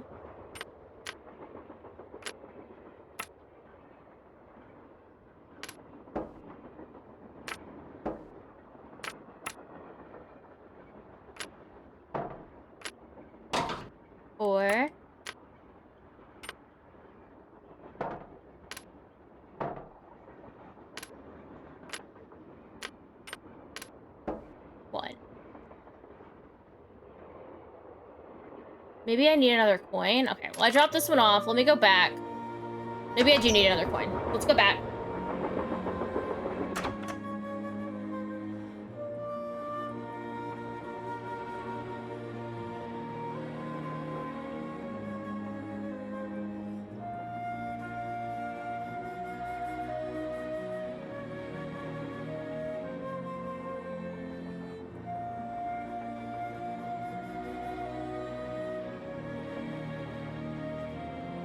Four. One. Maybe I need another coin. Okay, well, I dropped this one off. Let me go back. Maybe I do need another coin. Let's go back.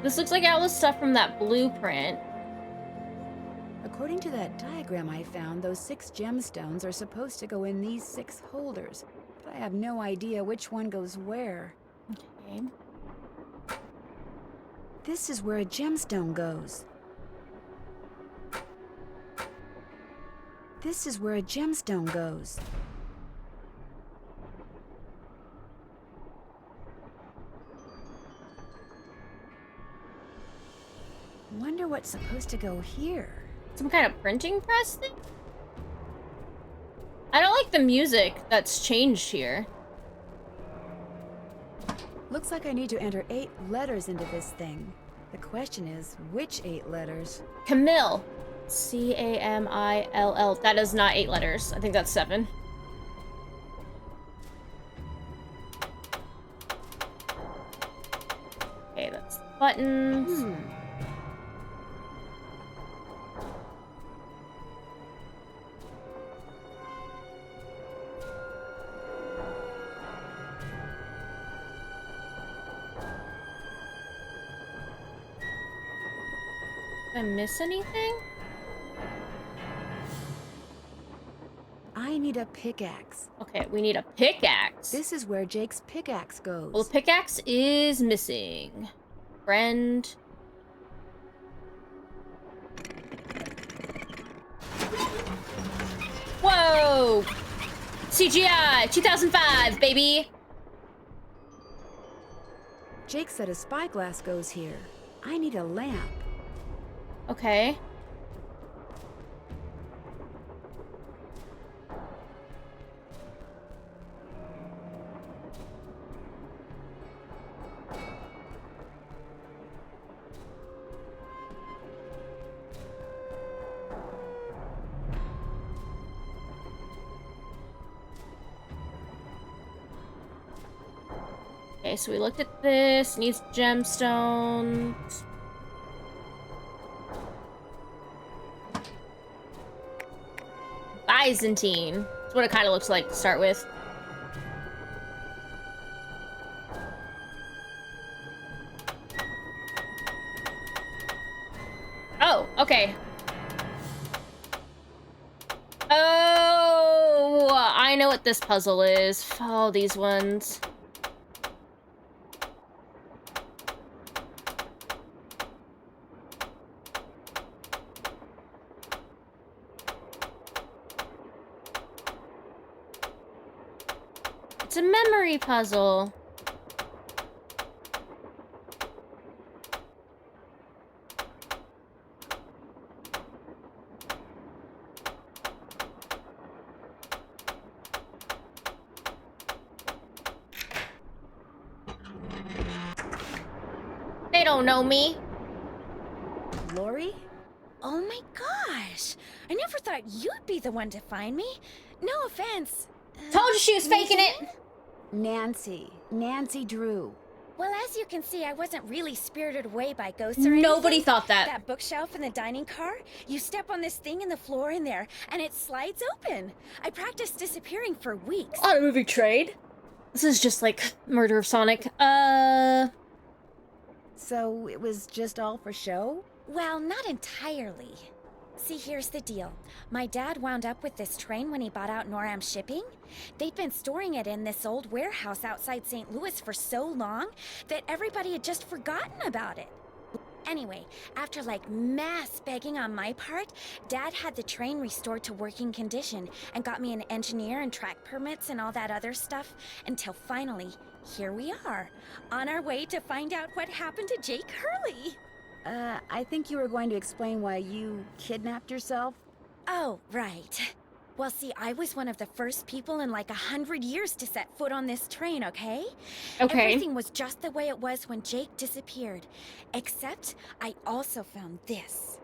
This looks like all the stuff from that blueprint. According to that diagram I found, those 6 gemstones are supposed to go in these 6 holders, but I have no idea which one goes where. Okay. This is where a gemstone goes. This is where a gemstone goes. Wonder what's supposed to go here. Some kind of printing press thing? I don't like the music that's changed here. Looks like I need to enter 8 letters into this thing. The question is, which 8 letters? Camille. C-A-M-I-L-L. That is not 8 letters. I think that's 7. Okay, that's buttons. Did I miss anything? I need a pickaxe. Okay, we need a pickaxe. This is where Jake's pickaxe goes. Well, the pickaxe is missing. Friend. Whoa! CGI 2005, baby! Jake said a spyglass goes here. I need a lamp. Okay. Okay, so we looked at this. Needs gemstones. Byzantine. That's what it kind of looks like to start with. Oh, okay. Oh, I know what this puzzle is. Oh, these ones. It's a memory puzzle. They don't know me. Lori? Oh my gosh! I never thought you'd be the one to find me. No offense. Told you she was faking it. Nancy Drew. Well, as you can see, I wasn't really spirited away by ghosts or Nobody anything. thought that. That bookshelf in the dining car, you step on this thing in the floor in there, and it slides open. I practiced disappearing for weeks. On a movie trade. This is just like Murder of Sonic. So it was just all for show? Well, not entirely. See, here's the deal. My dad wound up with this train when he bought out Noram Shipping. They'd been storing it in this old warehouse outside St. Louis for so long that everybody had just forgotten about it. Anyway, after like mass begging on my part, Dad had the train restored to working condition and got me an engineer and track permits and all that other stuff until finally, here we are, on our way to find out what happened to Jake Hurley. I think you were going to explain why you kidnapped yourself. Oh, right. Well, see, I was one of the first people in like 100 years to set foot on this train, okay? Okay. Everything was just the way it was when Jake disappeared. Except, I also found this.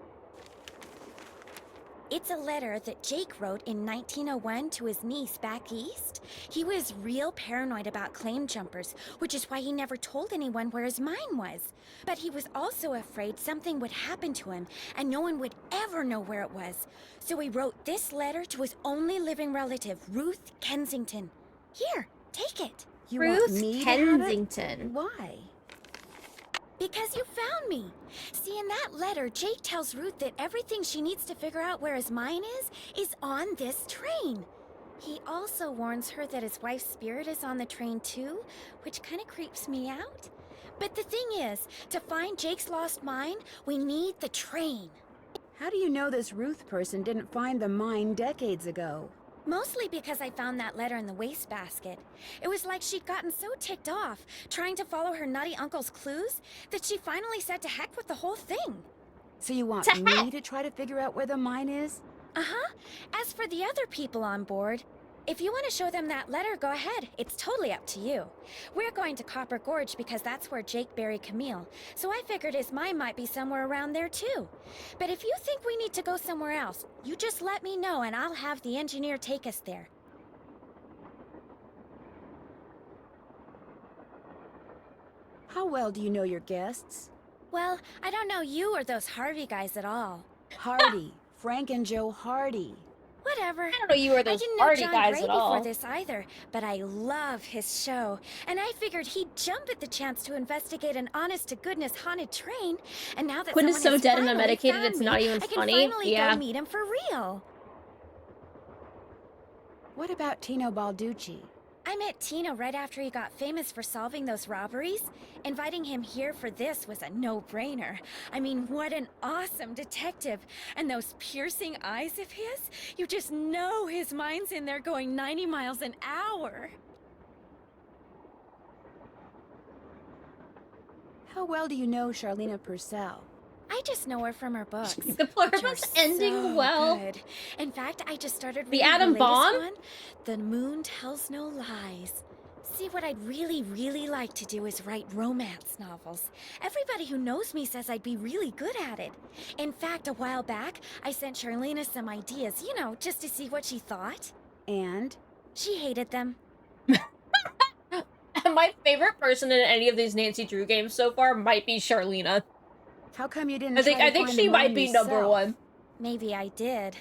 It's a letter that Jake wrote in 1901 to his niece back east. He was real paranoid about claim jumpers, which is why he never told anyone where his mine was. But he was also afraid something would happen to him, and no one would ever know where it was. So he wrote this letter to his only living relative, Ruth Kensington. Here, take it. You want Ruth me to have it? Kensington. Why? Because you found me. See, in that letter, Jake tells Ruth that everything she needs to figure out where his mine is on this train. He also warns her that his wife's spirit is on the train too, which kind of creeps me out. But the thing is, to find Jake's lost mine, we need the train. How do you know this Ruth person didn't find the mine decades ago? Mostly because I found that letter in the wastebasket. It was like she'd gotten so ticked off, trying to follow her nutty uncle's clues, that she finally said to heck with the whole thing. So you want To me heck. to try to figure out where the mine is? Uh-huh. As for the other people on board, if you want to show them that letter, go ahead. It's totally up to you. We're going to Copper Gorge because that's where Jake buried Camille, so I figured his mine might be somewhere around there too. But if you think we need to go somewhere else, you just let me know and I'll have the engineer take us there. How well do you know your guests? Well, I don't know you or those Harvey guys at all. Hardy. Frank and Joe Hardy. Whatever. I don't know you or I those didn't know party John guys Gray at before all. this either, but I love his show, and I figured he'd jump at the chance to investigate an honest-to-goodness haunted train. And now that Quinn is someone so has dead and finally unmedicated, found it's me, not even I can funny. finally Yeah. go meet him for real. What about Tino Balducci? I met Tino right after he got famous for solving those robberies. Inviting him here for this was a no-brainer. I mean, what an awesome detective. And those piercing eyes of his, you just know his mind's in there going 90 miles an hour. How well do you know Charlena Purcell? I just know her from her books. The poor which are one's ending so well. good. In fact, I just started The reading Atom her latest Bomb? one, The Moon Tells No Lies. See, what I'd really like to do is write romance novels. Everybody who knows me says I'd be really good at it. In fact, a while back, I sent Charlena some ideas, you know, just to see what she thought. And? She hated them. My favorite person in any of these Nancy Drew games so far might be Charlena. How come you didn't I think find she the might mine be number yourself? one. Maybe I did.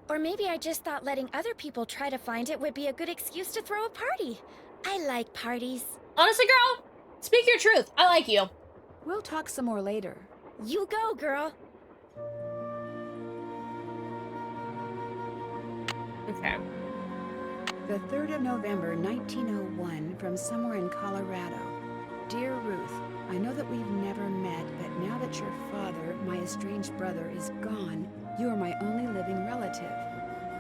Or maybe I just thought letting other people try to find it would be a good excuse to throw a party. I like parties. Honestly, girl, speak your truth. I like you. We'll talk some more later. You go, girl. Okay. The 3rd of November, 1901, from somewhere in Colorado. Dear Ruth, I know that we've never met, but now that your father, my estranged brother, is gone, you are my only living relative.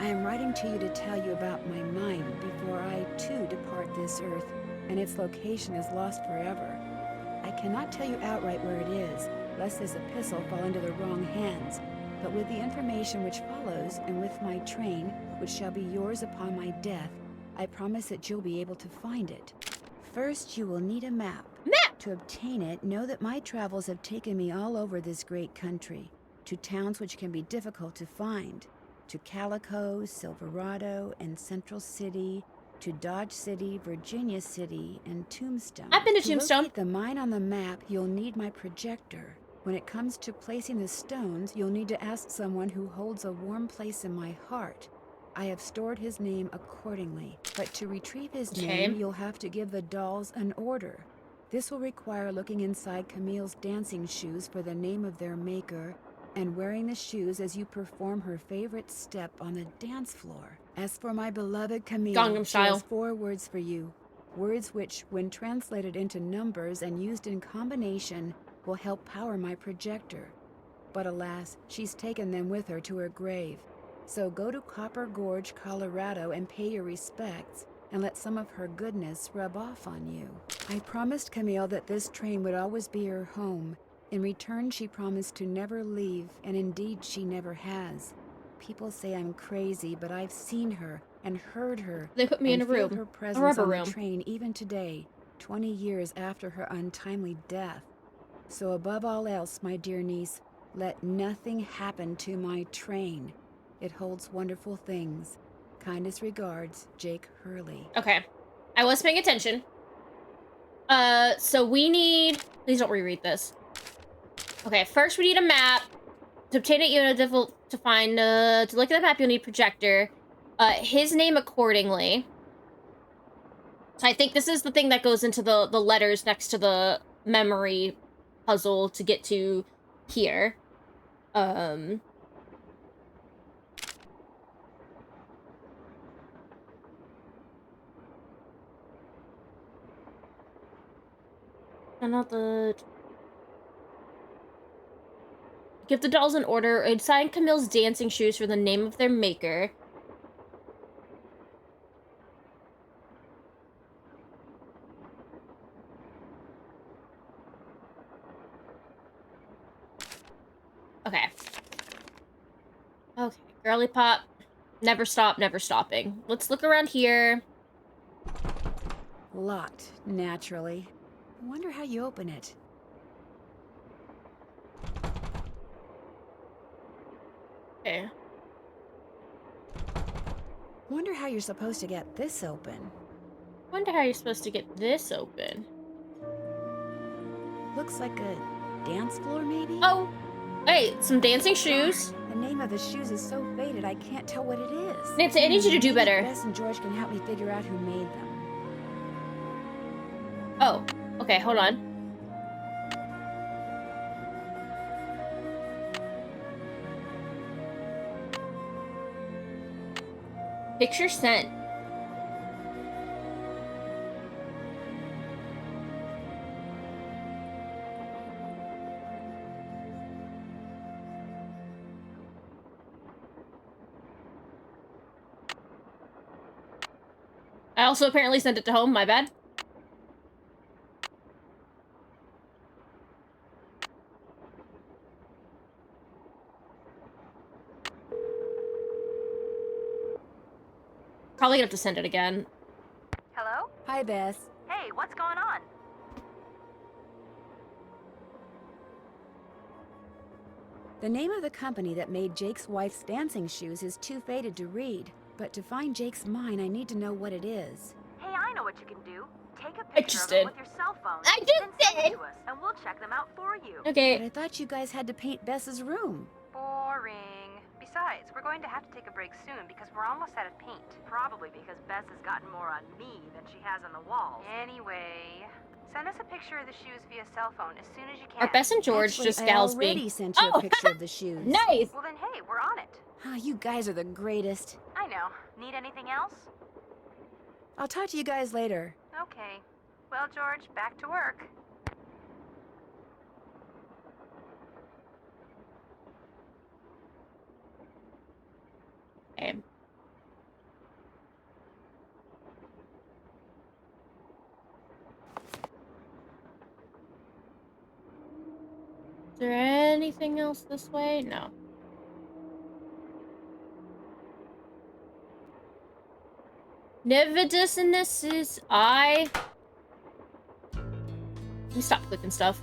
I am writing to you to tell you about my mine before I, too, depart this earth, and its location is lost forever. I cannot tell you outright where it is, lest this epistle fall into the wrong hands, but with the information which follows, and with my train, which shall be yours upon my death, I promise that you'll be able to find it. First, you will need a map. To obtain it, know that my travels have taken me all over this great country, to towns which can be difficult to find, to Calico, Silverado, and Central City, to Dodge City, Virginia City, and Tombstone. I've been to Tombstone. To locate the mine on the map, you'll need my projector. When it comes to placing the stones, you'll need to ask someone who holds a warm place in my heart. I have stored his name accordingly, but to retrieve his name, you'll have to give the dolls an order. This will require looking inside Camille's dancing shoes for the name of their maker, and wearing the shoes as you perform her favorite step on the dance floor. As for my beloved Camille, Gangnam she Style. has 4 words for you. Words which, when translated into numbers and used in combination, will help power my projector. But alas, she's taken them with her to her grave. So go to Copper Gorge, Colorado, and pay your respects, and let some of her goodness rub off on you. I promised Camille that this train would always be her home. In return, she promised to never leave, and indeed she never has. People say I'm crazy, but I've seen her and heard her. They put me in a feel room, her a presence rubber on room. the train even today, 20 years after her untimely death. So above all else, my dear niece, let nothing happen to my train. It holds wonderful things. Kindest regards, Jake Hurley. Okay. I was paying attention. So we need... Please don't reread this. Okay, first we need a map. To obtain it, you know, difficult to find. To look at the map, you'll need projector. His name accordingly. So I think this is the thing that goes into the letters next to the memory puzzle to get to here. Another... Give the dolls an order. Assign Camille's dancing shoes for the name of their maker. Okay. Okay, girly pop. Never stop, never stopping. Let's look around here. Locked, naturally. I wonder how you open it. Okay. Wonder how you're supposed to get this open. Wonder how you're supposed to get this open. Looks like a dance floor, maybe? Oh! Hey, some dancing shoes. The name of the shoes is so faded I can't tell what it is. Nancy, I need you to do Maybe better. Bess and George can help me figure out who made them. Oh, okay, hold on. Picture sent. I also apparently sent it to home, my bad. Probably gonna have to send it again. Hello? Hi, Bess. Hey, what's going on? The name of the company that made Jake's wife's dancing shoes is too faded to read. But to find Jake's mine, I need to know what it is. Hey, I know what you can do. Take a I picture just of them did. with your cell phone. I then just send it did. to us, and we'll check them out for you. But Okay. I thought you guys had to paint Bess's room. Boring. Besides, we're going to have to take a break soon because we're almost out of paint. Probably because Bess has gotten more on me than she has on the walls. Anyway, send us a picture of the shoes via cell phone as soon as you can. Are Bess and George Actually, just I gals already being... sent you a picture of the shoes. Nice! Well then, hey, we're on it. Ah, you guys are the greatest. I know. Need anything else? I'll talk to you guys later. Okay. Well, George, back to work. Okay. there anything else this way? No. Nividus in this is Let me stop clicking stuff.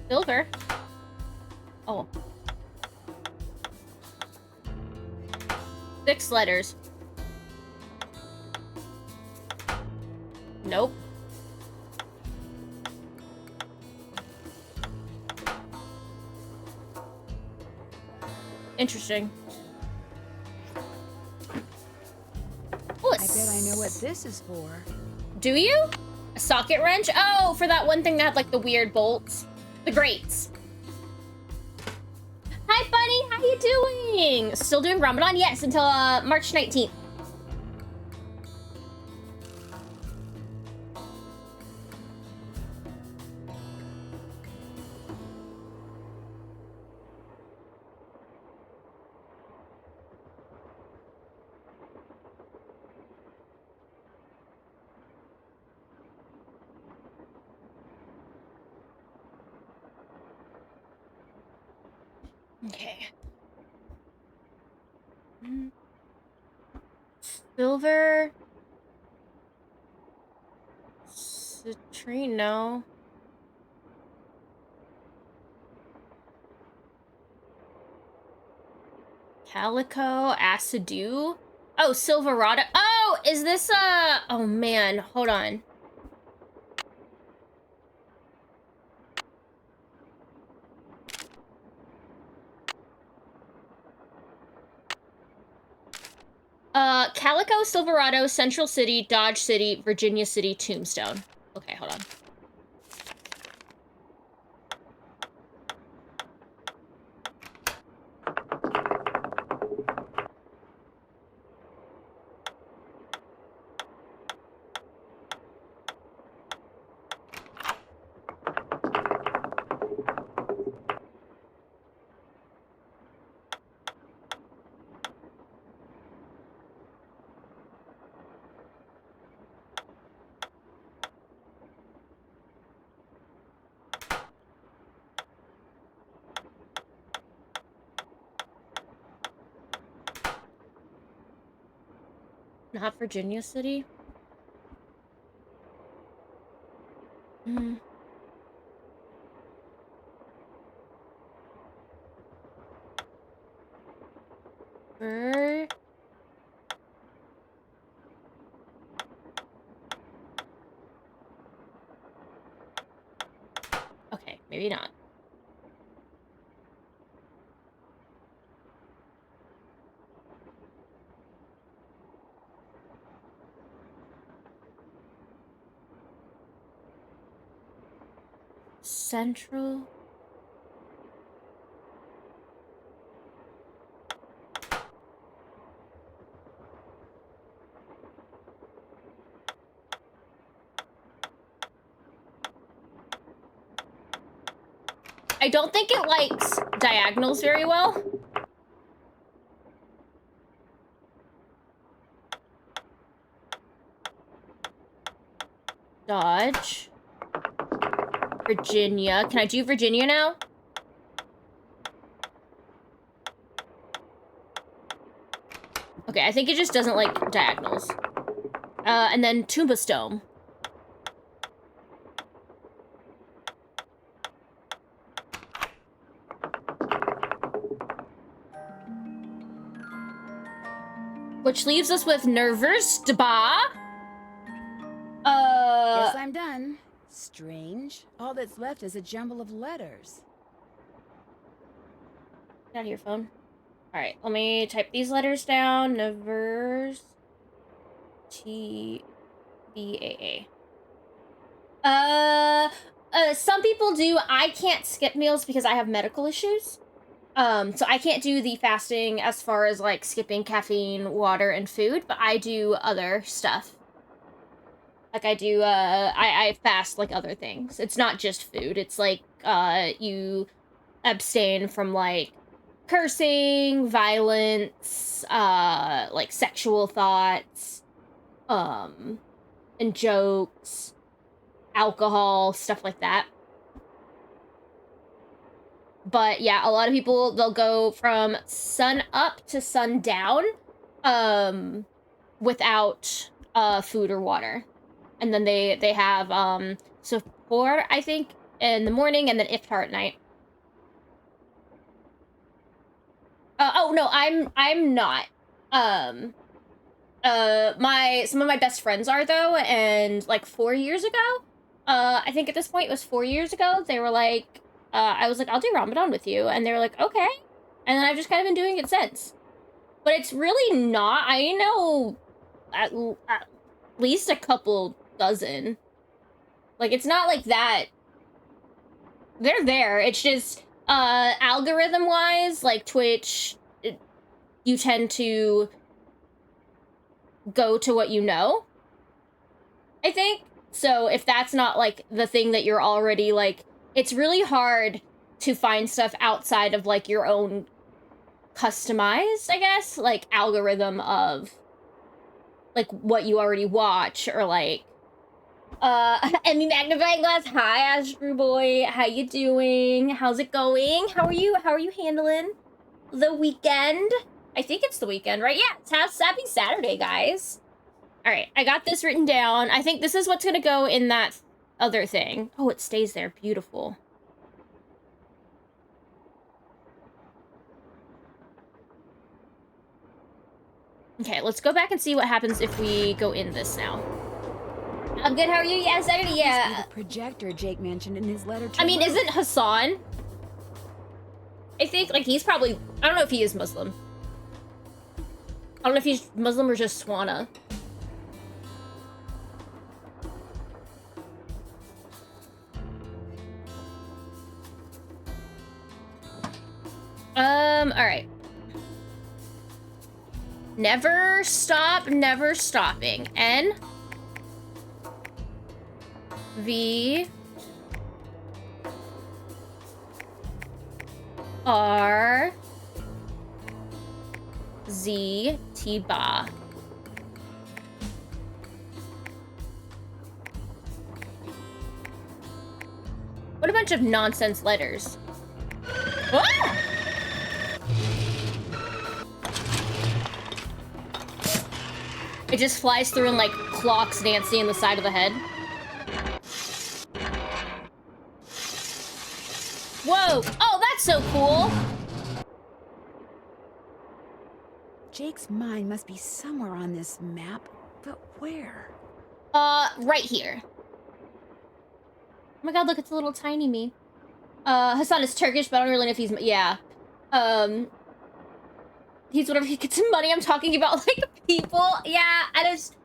Silver. Oh. 6 letters. Nope. Interesting. Oh, I bet I know what this is for. Do you? A socket wrench? Oh, for that one thing that had like the weird bolts. The grates. Hi, Bunny. How you doing? Still doing Ramadan? Yes, until March 19th. Okay. Silver. Citrine, no. Calico, Acidu. Oh, Silverado. Oh, is this oh man, hold on. Calico, Silverado, Central City, Dodge City, Virginia City, Tombstone. Okay, hold on. Not Virginia City? Hmm. Okay, maybe not. Central. I don't think it likes diagonals very well. Dodge. Virginia. Can I do Virginia now? Okay, I think it just doesn't like diagonals. And then Tombstone. Which leaves us with Nerversba. Guess I'm done. Strange. All that's left is a jumble of letters. Get out of your phone. Alright, let me type these letters down. Nevers. T-B-A-A. Some people do. I can't skip meals because I have medical issues. So I can't do the fasting as far as, like, skipping caffeine, water, and food, but I do other stuff. Like, I do, I fast, like, other things. It's not just food. It's, like, you abstain from, like, cursing, violence, like sexual thoughts, and jokes, alcohol, stuff like that. But yeah, a lot of people, they'll go from sun up to sundown, without food or water. And then they have suhoor, I think, in the morning, and then iftar at night. Oh no, I'm not. Some of my best friends are though, and like 4 years ago, I think at this point it was 4 years ago, they were like, I was like, I'll do Ramadan with you, and they were like, okay, and then I've just kind of been doing it since. But it's really not. I know at least a couple dozen. Like, it's not like that. They're there. It's just algorithm wise, like Twitch, you tend to go to what you know, I think. So if that's not like the thing that you're already like, it's really hard to find stuff outside of like your own customized, I guess, like algorithm of like what you already watch, or like and the magnifying glass. Hi, Astro Boy, how you doing? How's it going? How are you handling the weekend? I think it's the weekend, right? Yeah, it's happy Saturday, guys. All right, I got this written down. I think this is what's gonna go in that other thing. Oh, it stays there. Beautiful. Okay, let's go back and see what happens if we go in this now. I'm good, how are you? Yeah, Saturday, yeah. The projector Jake mentioned in his letter to I mean, Ruth. isn't Hassan? I think, like, he's probably... I don't know if he is Muslim. I don't know if he's Muslim or just Swana. Alright. Never stop, never stopping. N V R Z T ba. What a bunch of nonsense letters. Ah! It just flies through and like clocks Nancy in the side of the head. Whoa! Oh, that's so cool! Jake's mind must be somewhere on this map, but where? Right here. Oh my god, look, it's a little tiny me. Hassan is Turkish, but I don't really know if he's... Yeah. He's whatever he gets some money. I'm talking about, like, people. Yeah, I just...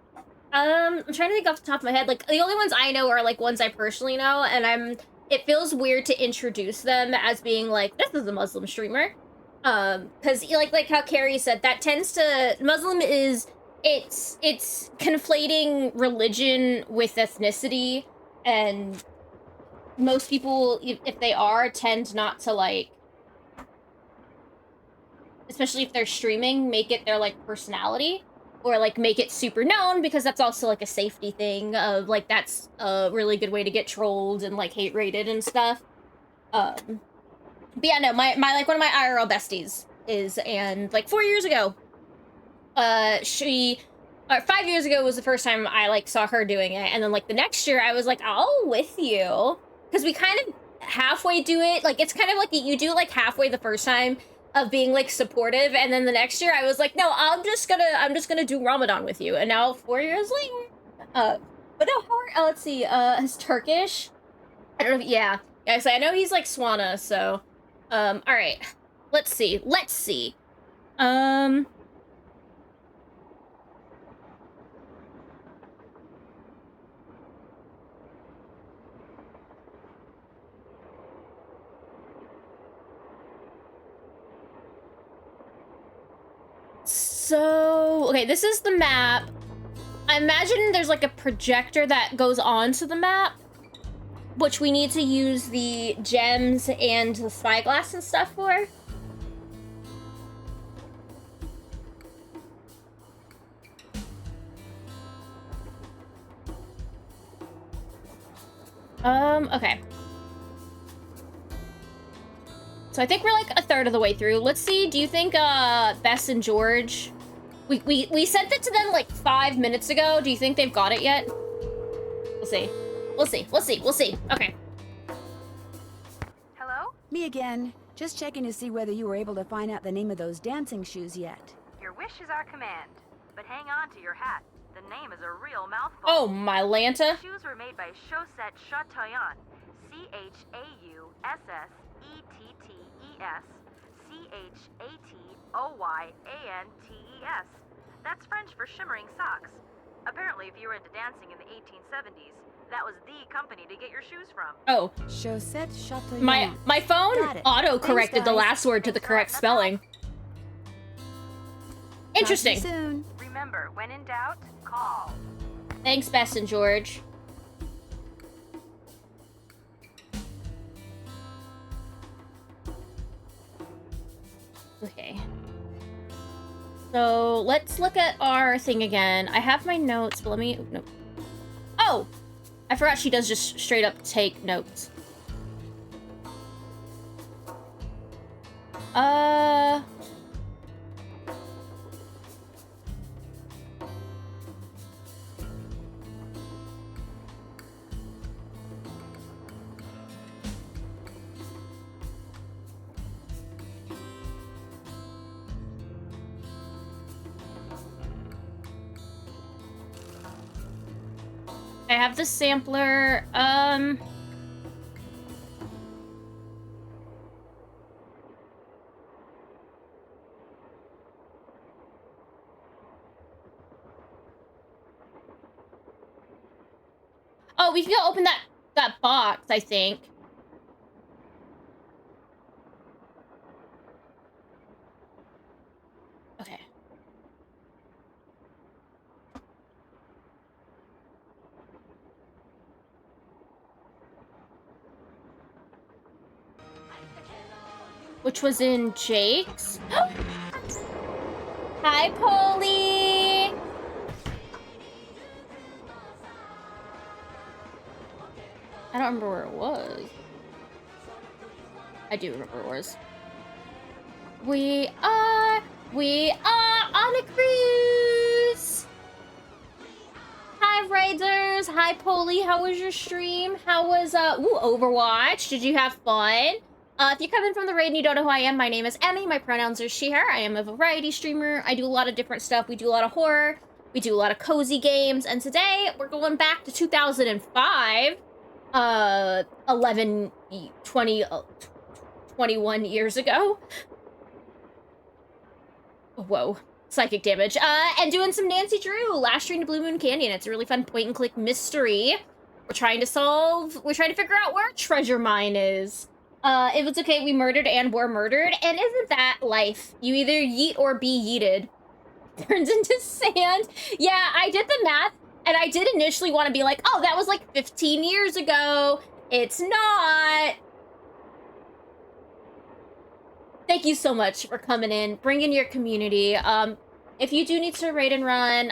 I'm trying to think off the top of my head. Like, the only ones I know are, like, ones I personally know, and it feels weird to introduce them as being, like, this is a Muslim streamer. Because, like how Carrie said, that tends to... Muslim is... It's conflating religion with ethnicity, and most people, if they are, tend not to, like... Especially if they're streaming, make it their, like, personality. Or, like, make it super known, because that's also, like, a safety thing of, like, that's a really good way to get trolled and, like, hate rated and stuff. But yeah, no, my like, one of my IRL besties is, and, like, 4 years ago, 5 years ago was the first time I, like, saw her doing it, and then, like, the next year I was like, oh, with you. Because we kind of halfway do it, like, it's kind of like, you do, like, halfway the first time, of being like supportive, and then the next year I was like, no, I'm just gonna do Ramadan with you, and now 4 years later, but no, let's see, he's Turkish. I don't know. Yeah, so I know he's like Swana. So, all right, let's see. So, okay, this is the map. I imagine there's like a projector that goes onto the map, which we need to use the gems and the spyglass and stuff for. Okay. So I think we're like a third of the way through. Let's see, do you think, Bess and George... We sent it to them like 5 minutes ago. Do you think they've got it yet? We'll see. We'll see. We'll see. We'll see. Okay. Hello? Me again. Just checking to see whether you were able to find out the name of those dancing shoes yet. Your wish is our command. But hang on to your hat. The name is a real mouthful. Oh, my Lanta. Shoes were made by Chaussette Chateauyan. C-H-A-U-S-S-E-T-T-E-S. C-H-A-T-O-Y-A-N-T-E-S. That's French for shimmering socks. Apparently, if you were into dancing in the 1870s, that was the company to get your shoes from. Oh. Chaussette Chateauyan. My phone auto-corrected the guys. last word to the correct spelling. Interesting. Talk to you soon. Remember, when in doubt, call. Thanks, Bess and George. Okay. So let's look at our thing again. I have my notes, but let me... No. Oh! I forgot she does just straight up take notes. I have the sampler, Oh, we can go open that box, I think. Okay. Which was in Jake's. Hi, Polly. I don't remember where it was. I do remember where it was. We are on a cruise. Hi, Raiders. Hi, Polly. How was your stream? How was, Overwatch? Did you have fun? If you're coming from the raid and you don't know who I am, my name is Emmy. My pronouns are she, her. I am a variety streamer. I do a lot of different stuff. We do a lot of horror. We do a lot of cozy games. And today, we're going back to 2005. 21 years ago. Whoa. Psychic damage. And doing some Nancy Drew. Last Stream to Blue Moon Canyon. It's a really fun point-and-click mystery. We're trying to figure out where Treasure Mine is. If it's okay, we murdered and were murdered. And isn't that life? You either yeet or be yeeted. Turns into sand. Yeah, I did the math, and I did initially want to be like, oh, that was like 15 years ago. It's not. Thank you so much for coming in, bringing your community. If you do need to raid and run,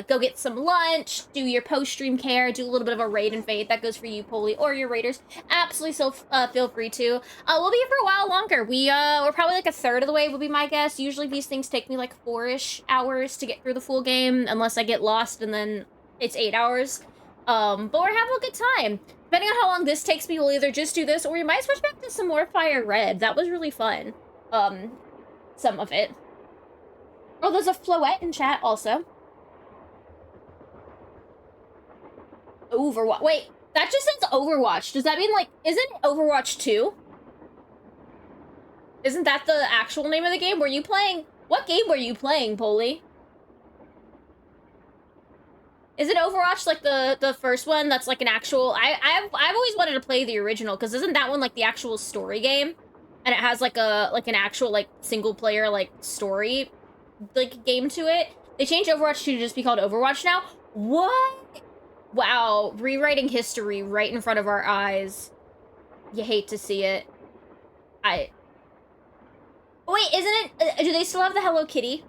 go get some lunch, do your post-stream care, do a little bit of a raid and fade. That goes for you, Polly, or your raiders. Absolutely, so feel free to. We'll be here for a while longer. We're probably like a third of the way, would be my guess. Usually these things take me like 4-ish hours to get through the full game, unless I get lost and then it's 8 hours. But we're having a good time. Depending on how long this takes me, we'll either just do this, or we might switch back to some more Fire Red. That was really fun. Some of it. Oh, there's a Floette in chat also. Overwatch. Wait, that just says Overwatch. Does that mean, like, isn't it Overwatch 2? Isn't that the actual name of the game? Were you playing... What game were you playing, Polly? Is it Overwatch, like, the first one that's, like, an actual... I've always wanted to play the original, because isn't that one, like, the actual story game? And it has, like, an actual, like, single-player, like, story... like game to it. They changed Overwatch 2 to just be called Overwatch now. What? Wow, rewriting history right in front of our eyes. You hate to see it. Wait, isn't it? Do they still have the Hello Kitty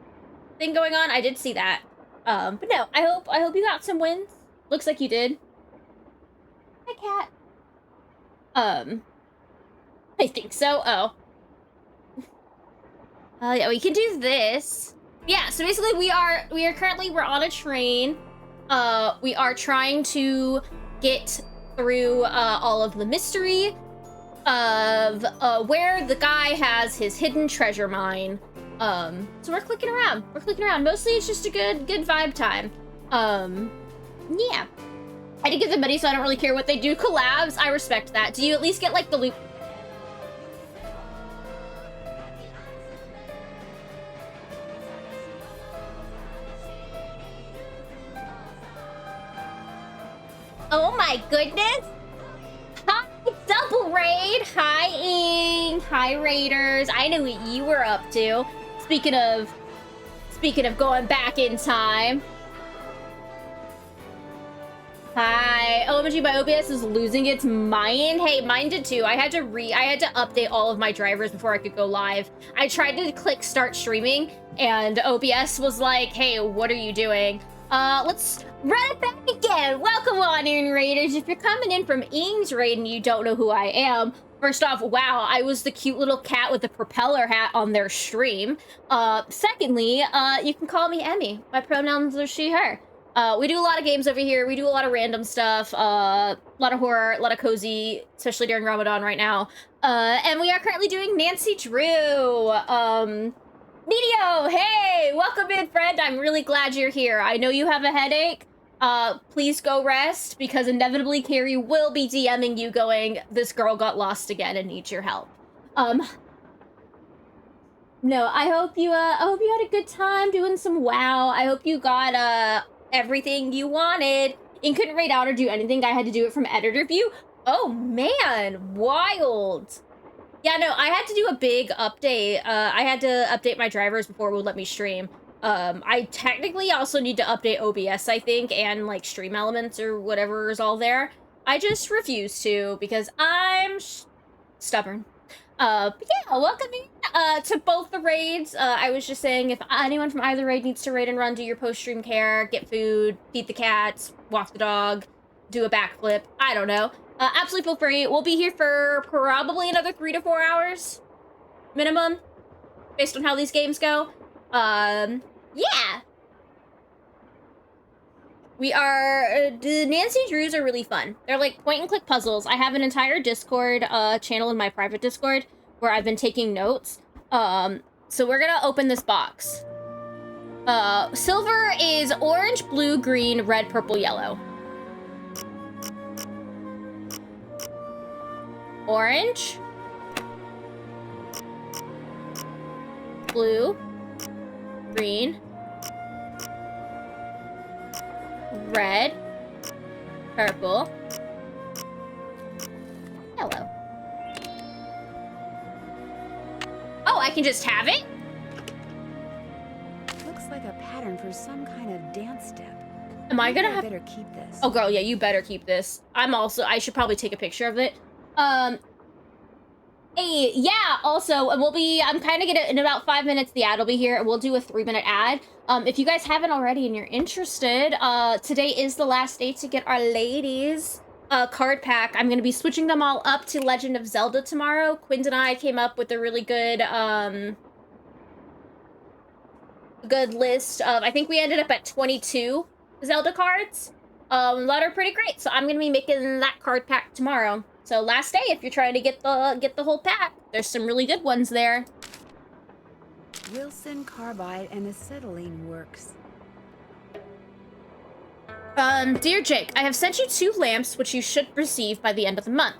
thing going on? I did see that. But no, I hope you got some wins. Looks like you did. Hi, cat. I think so. Oh. Yeah, we can do this. Yeah, so basically we're on a train. We are trying to get through all of the mystery of where the guy has his hidden treasure mine. So we're clicking around. Mostly it's just a good vibe time. Yeah. I didn't give them money, so I don't really care what they do. Collabs, I respect that. Do you at least get like the loop? Oh my goodness! Hi, Double Raid! Hi, Ing! Hi, Raiders! I knew what you were up to. Speaking of going back in time. Hi. OMG, my OBS is losing its mind. Hey, mine did too. I had to update all of my drivers before I could go live. I tried to click start streaming, and OBS was like, hey, what are you doing? Let's run it back again. Welcome on in, Raiders. If you're coming in from Ing's Raid and you don't know who I am, first off, wow, I was the cute little cat with the propeller hat on their stream. Secondly, you can call me Emmy. My pronouns are she, her. We do a lot of games over here. We do a lot of random stuff, a lot of horror, a lot of cozy, especially during Ramadan right now. And we are currently doing Nancy Drew. Medio, hey, welcome in, friend. I'm really glad you're here. I know you have a headache. Please go rest, because inevitably Carrie will be DMing you going, this girl got lost again and needs your help. No, I hope you had a good time doing some WoW. I hope you got, everything you wanted. And couldn't raid out or do anything. I had to do it from editor view. Oh man, wild. Yeah, no, I had to do a big update. I had to update my drivers before it would let me stream. I technically also need to update OBS, I think, and like stream elements or whatever is all there. I just refuse to because I'm stubborn. But yeah, welcome in to both the raids. I was just saying, if anyone from either raid needs to raid and run, do your post-stream care, get food, feed the cats, walk the dog, do a backflip, I don't know. Absolutely feel free. We'll be here for probably another 3 to 4 hours minimum, based on how these games go. Yeah. We are, the Nancy Drews are really fun. They're like point and click puzzles. I have an entire Discord channel in my private Discord where I've been taking notes. So we're gonna open this box. Silver is orange, blue, green, red, purple, yellow. Orange. Blue. Green. Red. Purple. Yellow. Oh, I can just have it? Looks like a pattern for some kind of dance step. Am I gonna have... better keep this. Oh, girl, yeah, you better keep this. I should probably take a picture of it. Hey, yeah, also, I'm kind of gonna, in about 5 minutes, the ad will be here. We'll do a 3-minute ad. If you guys haven't already and you're interested, today is the last day to get our ladies card pack. I'm gonna be switching them all up to Legend of Zelda tomorrow. Quinn and I came up with a really good, good list of, I think we ended up at 22 Zelda cards. That are pretty great, so I'm gonna be making that card pack tomorrow. So last day, if you're trying to get the whole pack, there's some really good ones there. Wilson carbide and acetylene works. Dear Jake, I have sent you 2 lamps, which you should receive by the end of the month.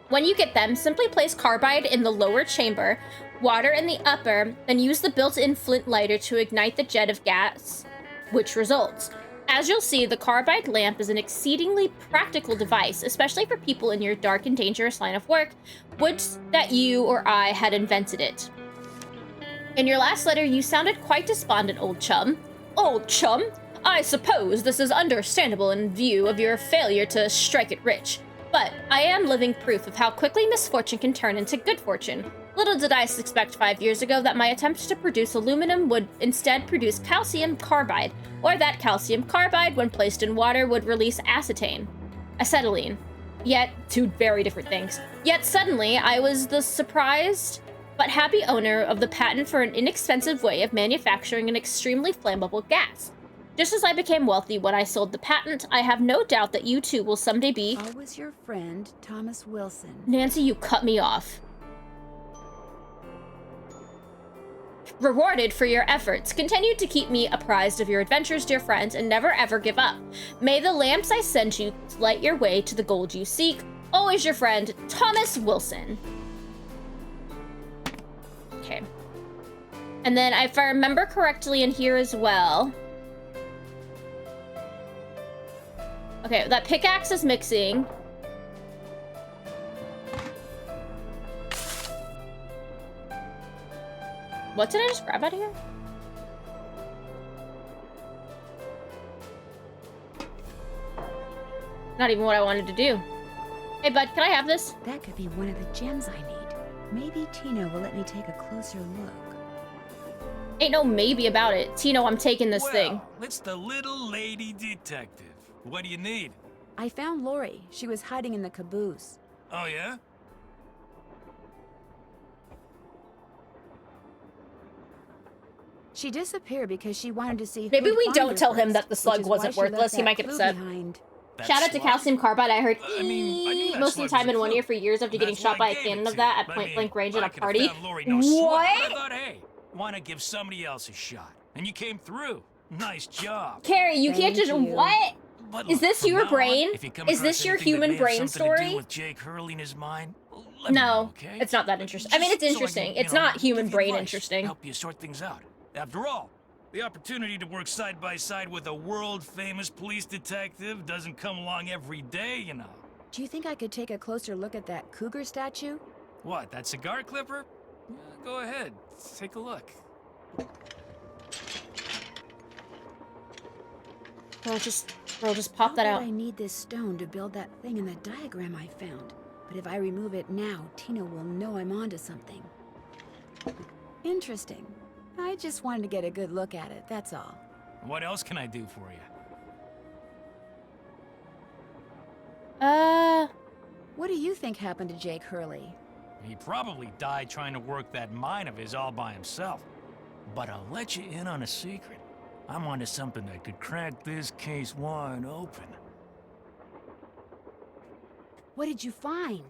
When you get them, simply place carbide in the lower chamber, water in the upper, then use the built-in flint lighter to ignite the jet of gas, which results. As you'll see, the carbide lamp is an exceedingly practical device, especially for people in your dark and dangerous line of work. Would that you or I had invented it. In your last letter, you sounded quite despondent, old chum. Old chum? I suppose this is understandable in view of your failure to strike it rich. But I am living proof of how quickly misfortune can turn into good fortune. Little did I suspect 5 years ago that my attempt to produce aluminum would instead produce calcium carbide, or that calcium carbide, when placed in water, would release acetylene. Yet, two very different things. Yet suddenly, I was the surprised but happy owner of the patent for an inexpensive way of manufacturing an extremely flammable gas. Just as I became wealthy when I sold the patent, I have no doubt that you too will someday be... Always your friend, Thomas Wilson. Nancy, you cut me off. Rewarded for your efforts. Continue to keep me apprised of your adventures, dear friends, and never ever give up. May the lamps I send you light your way to the gold you seek. Always your friend, Thomas Wilson. Okay. And then, if I remember correctly in here as well... Okay, that pickaxe is mixing. What did I just grab out of here? Not even what I wanted to do. Hey, bud, can I have this? That could be one of the gems I need. Maybe Tino will let me take a closer look. Ain't no maybe about it. Tino, I'm taking this thing. Well, it's the little lady detective. What do you need? I found Lori. She was hiding in the caboose. Oh, yeah? She disappeared because she wanted to see. Maybe we don't tell him first, that the slug which is wasn't why she worthless. left He might that get clue upset. behind. Shout out to calcium carbide. I heard I knew that most of the slug time was in a 1 clue. year for years after getting That's shot why by I a gave cannon it of to that you. at point blank range at I a could've party. found Lori no sweat, but I What? thought, hey, want to give somebody else a shot, and you came through. Nice job. Carrie, you can't just what? But Is look, this from your now brain? On, if you come Is across this your anything that human may have brain something to story? do with Jake Hurley and his mind, let me know, No, okay? it's not that interesting. I mean, it's Just so I interesting. can, you It's know, not human give you brain advice, interesting. Help you sort things out. After all, the opportunity to work side by side with a world-famous police detective doesn't come along every day, you know. Do you think I could take a closer look at that cougar statue? What, that cigar clipper? Yeah, go ahead, take a look. Bro, just pop that out. I need this stone to build that thing in the diagram I found. But if I remove it now, Tino will know I'm onto something. Interesting. I just wanted to get a good look at it, that's all. What else can I do for you? What do you think happened to Jake Hurley? He probably died trying to work that mine of his all by himself. But I'll let you in on a secret. I'm onto something that could crack this case wide open. What did you find?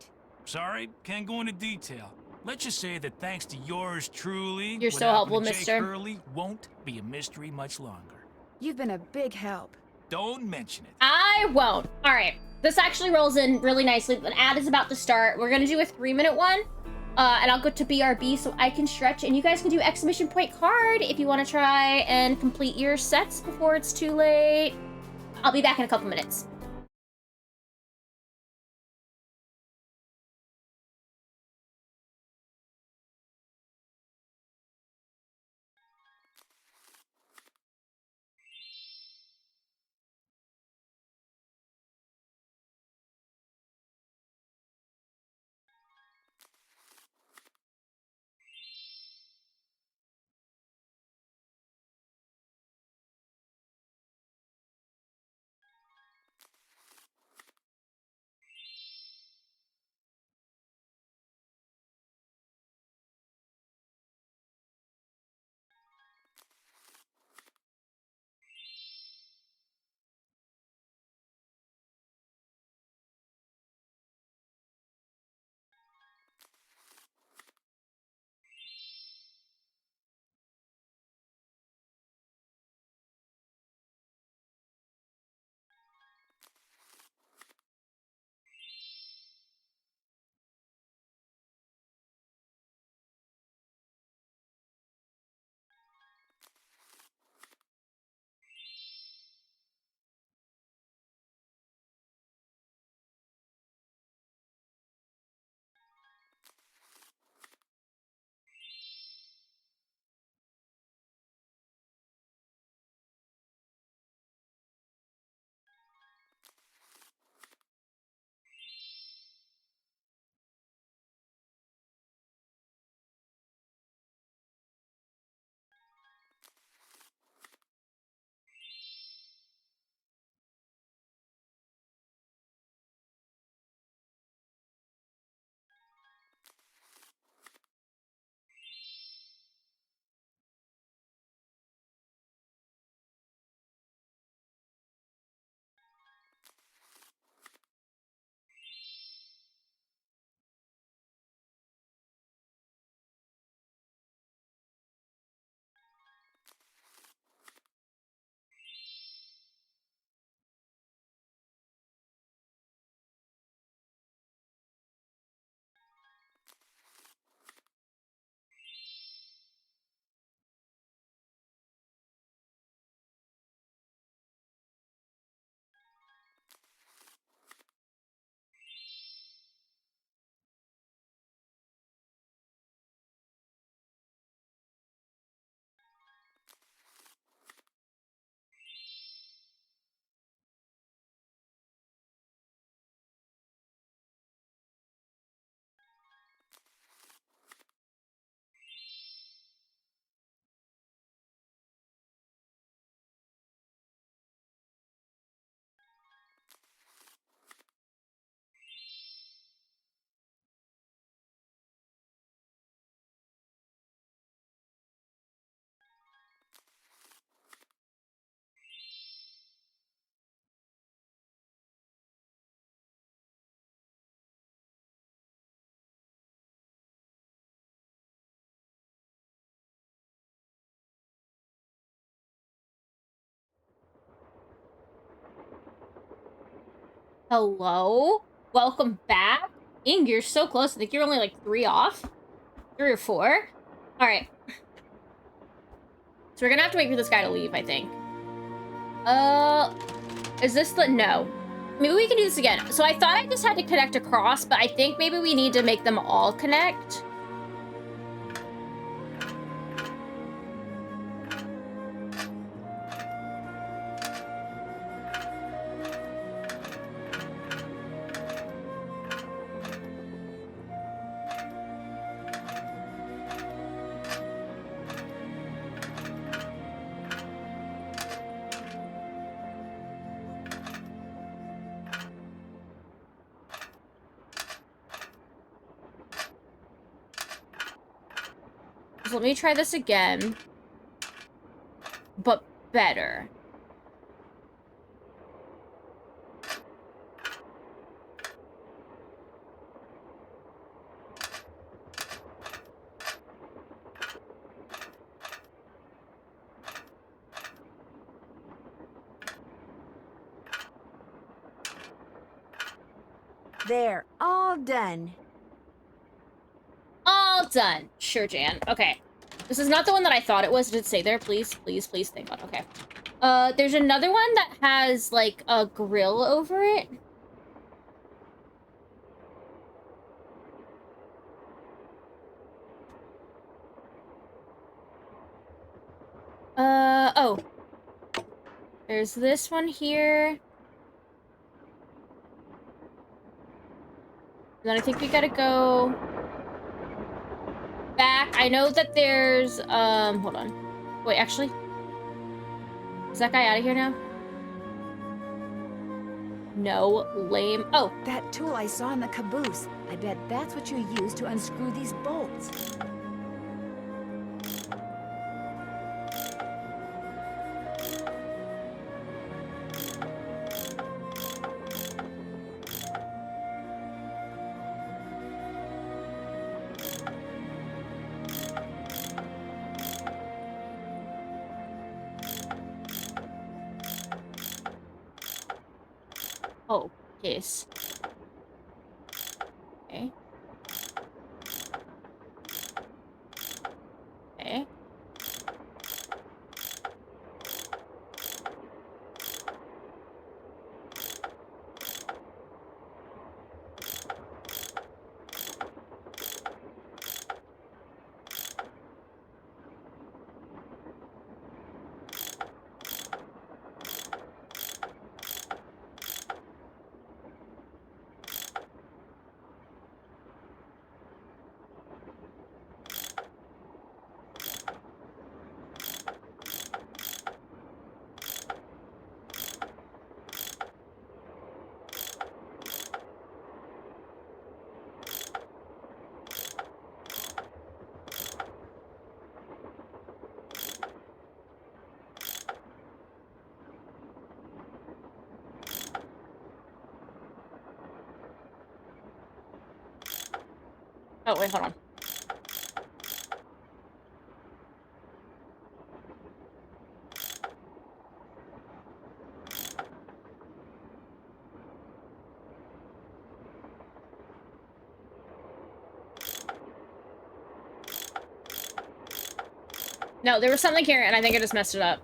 Sorry, can't go into detail. Let's just say that thanks to yours truly, You're what so helpful, happened to mister. Jake Hurley won't be a mystery much longer. You've been a big help. Don't mention it. I won't. All right. This actually rolls in really nicely. An ad is about to start. We're going to do a 3-minute one. And I'll go to BRB so I can stretch. And you guys can do exclamation point card if you want to try and complete your sets before it's too late. I'll be back in a couple minutes. Hello? Welcome back? Ing, you're so close. I think you're only like 3 off. 3 or 4. Alright. So we're gonna have to wait for this guy to leave, I think. Is this the... No. Maybe we can do this again. So I thought I just had to connect across, but I think maybe we need to make them all connect. So let me try this again. But better. There, all done. All done. Sure, Jan. Okay. This is not the one that I thought it was. Did it say there? Please, please, please. Thank God. Okay. There's another one that has, like, a grill over it. Oh. There's this one here. And then I think we gotta go back. I know that there's, hold on. Wait, actually. Is that guy out of here now? No, lame. Oh. That tool I saw in the caboose. I bet that's what you use to unscrew these bolts. Oh, yes. Okay. Okay. Oh, wait, hold on. No, there was something here, and I think I just messed it up.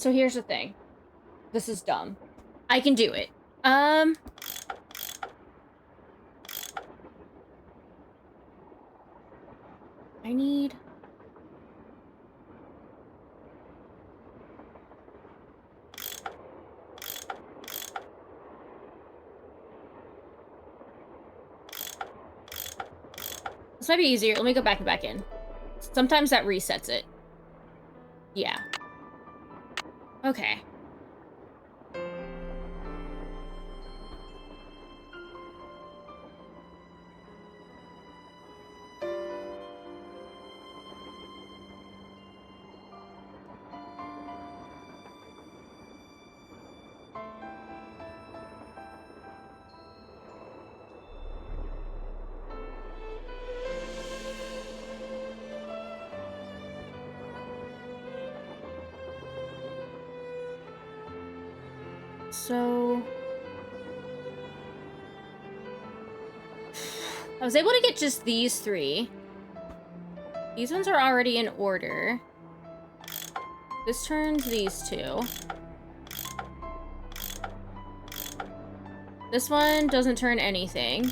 so here's the thing. This is dumb. I can do it. I need... This might be easier. Let me go back and back in. Sometimes that resets it. Yeah. Okay. So... I was able to get just these 3. These ones are already in order. This turns these 2. This one doesn't turn anything.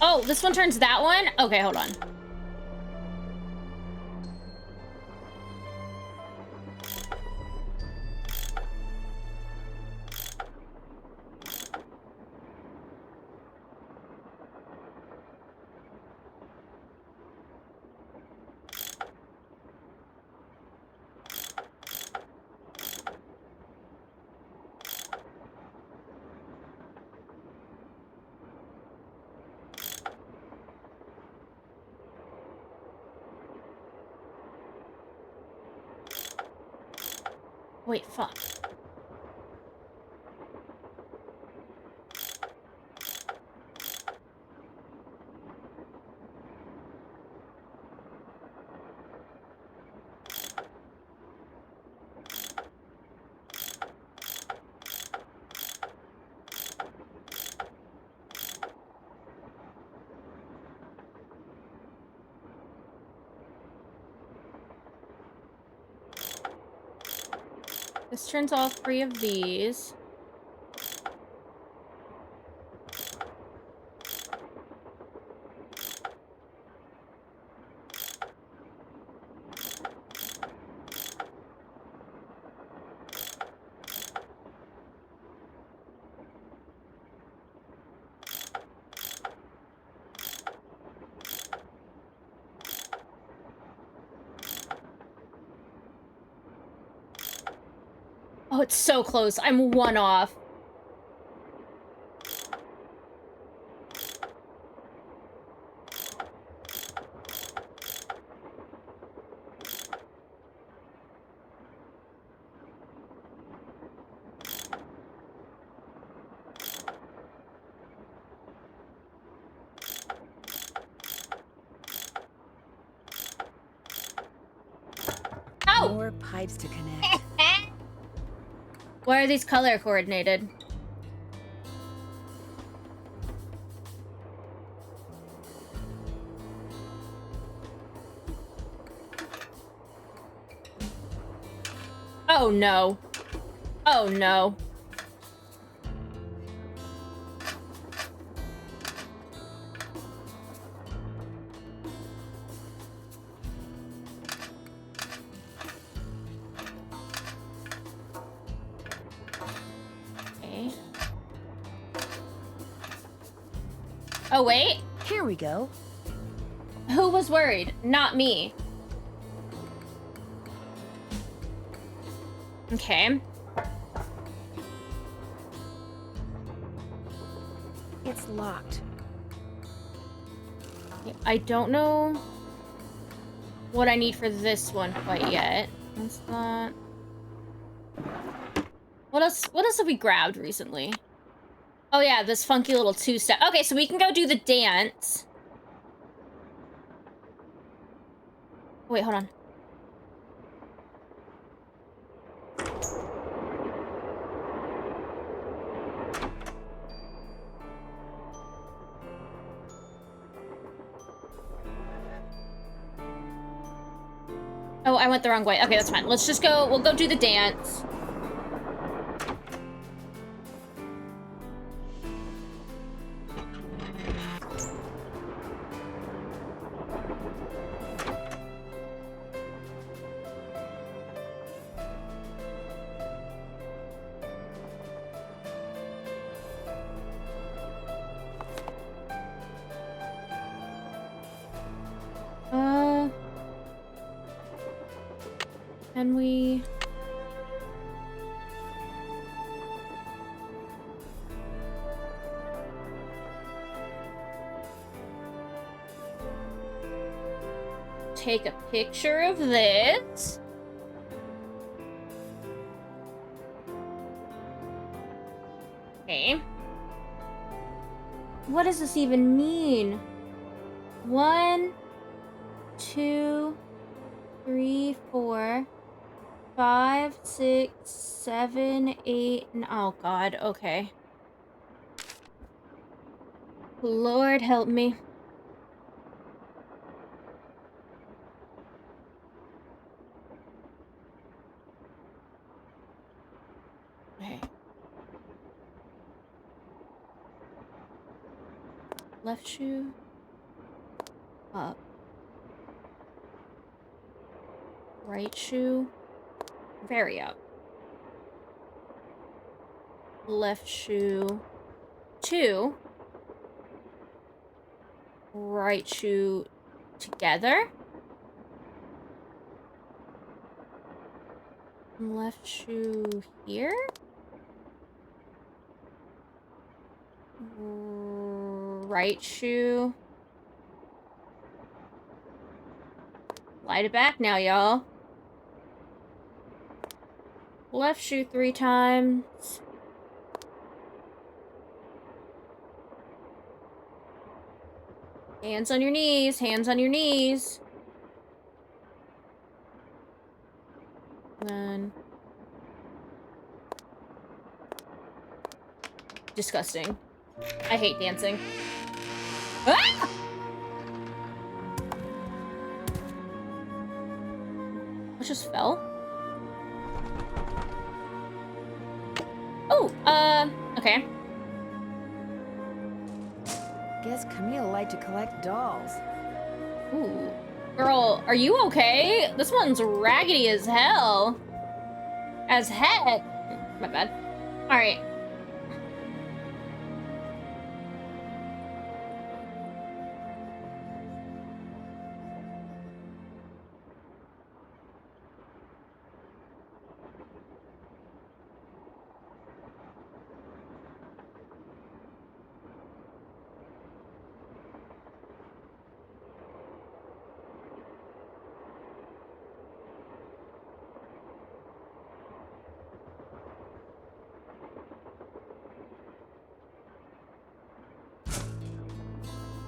Oh, this one turns that one? Okay, hold on. Wait, fuck. This turns all 3 of these. Oh, it's so close. I'm 1 off. Ow! More pipes to connect. Why are these color coordinated? Oh no. Oh no. Okay. Oh wait. Here we go. Who was worried? Not me. Okay. It's locked. I don't know what I need for this one quite yet. That's not... What else have we grabbed recently? Oh yeah, this funky little 2-step. Okay, so we can go do the dance. Wait, hold on. Oh, I went the wrong way. Okay, that's fine. Let's just go. We'll go do the dance. Can we... take a picture of this? Okay. What does this even mean? 1, 2, 3, 4, 5, 6, 7, 8, oh god, okay. Lord help me. Okay. Left shoe. Up. Right shoe. Very up. Left shoe. 2. Right shoe together. Left shoe here. Right shoe. Light it back now, y'all. Left shoe 3 times. Hands on your knees. Hands on your knees. Then... disgusting. I hate dancing. Ah! It just fell. Oh, okay. Guess Camille liked to collect dolls. Ooh. Girl, are you okay? This one's raggedy as hell. As heck. My bad. Alright.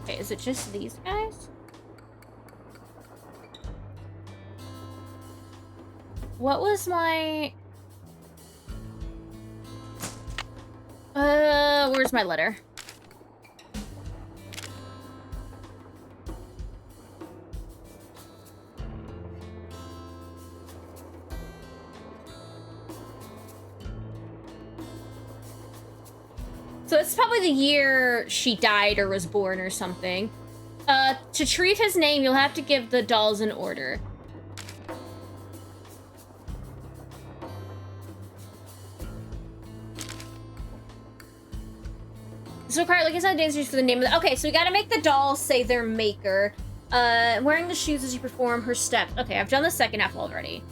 Okay, is it just these guys? What was my... where's my letter? So it's probably the year she died or was born or something. To treat his name, you'll have to give the dolls an order. So require looking at dancers for the name of the... Okay, so we gotta make the dolls say their maker. Wearing the shoes as you perform her steps. Okay, I've done the second half already.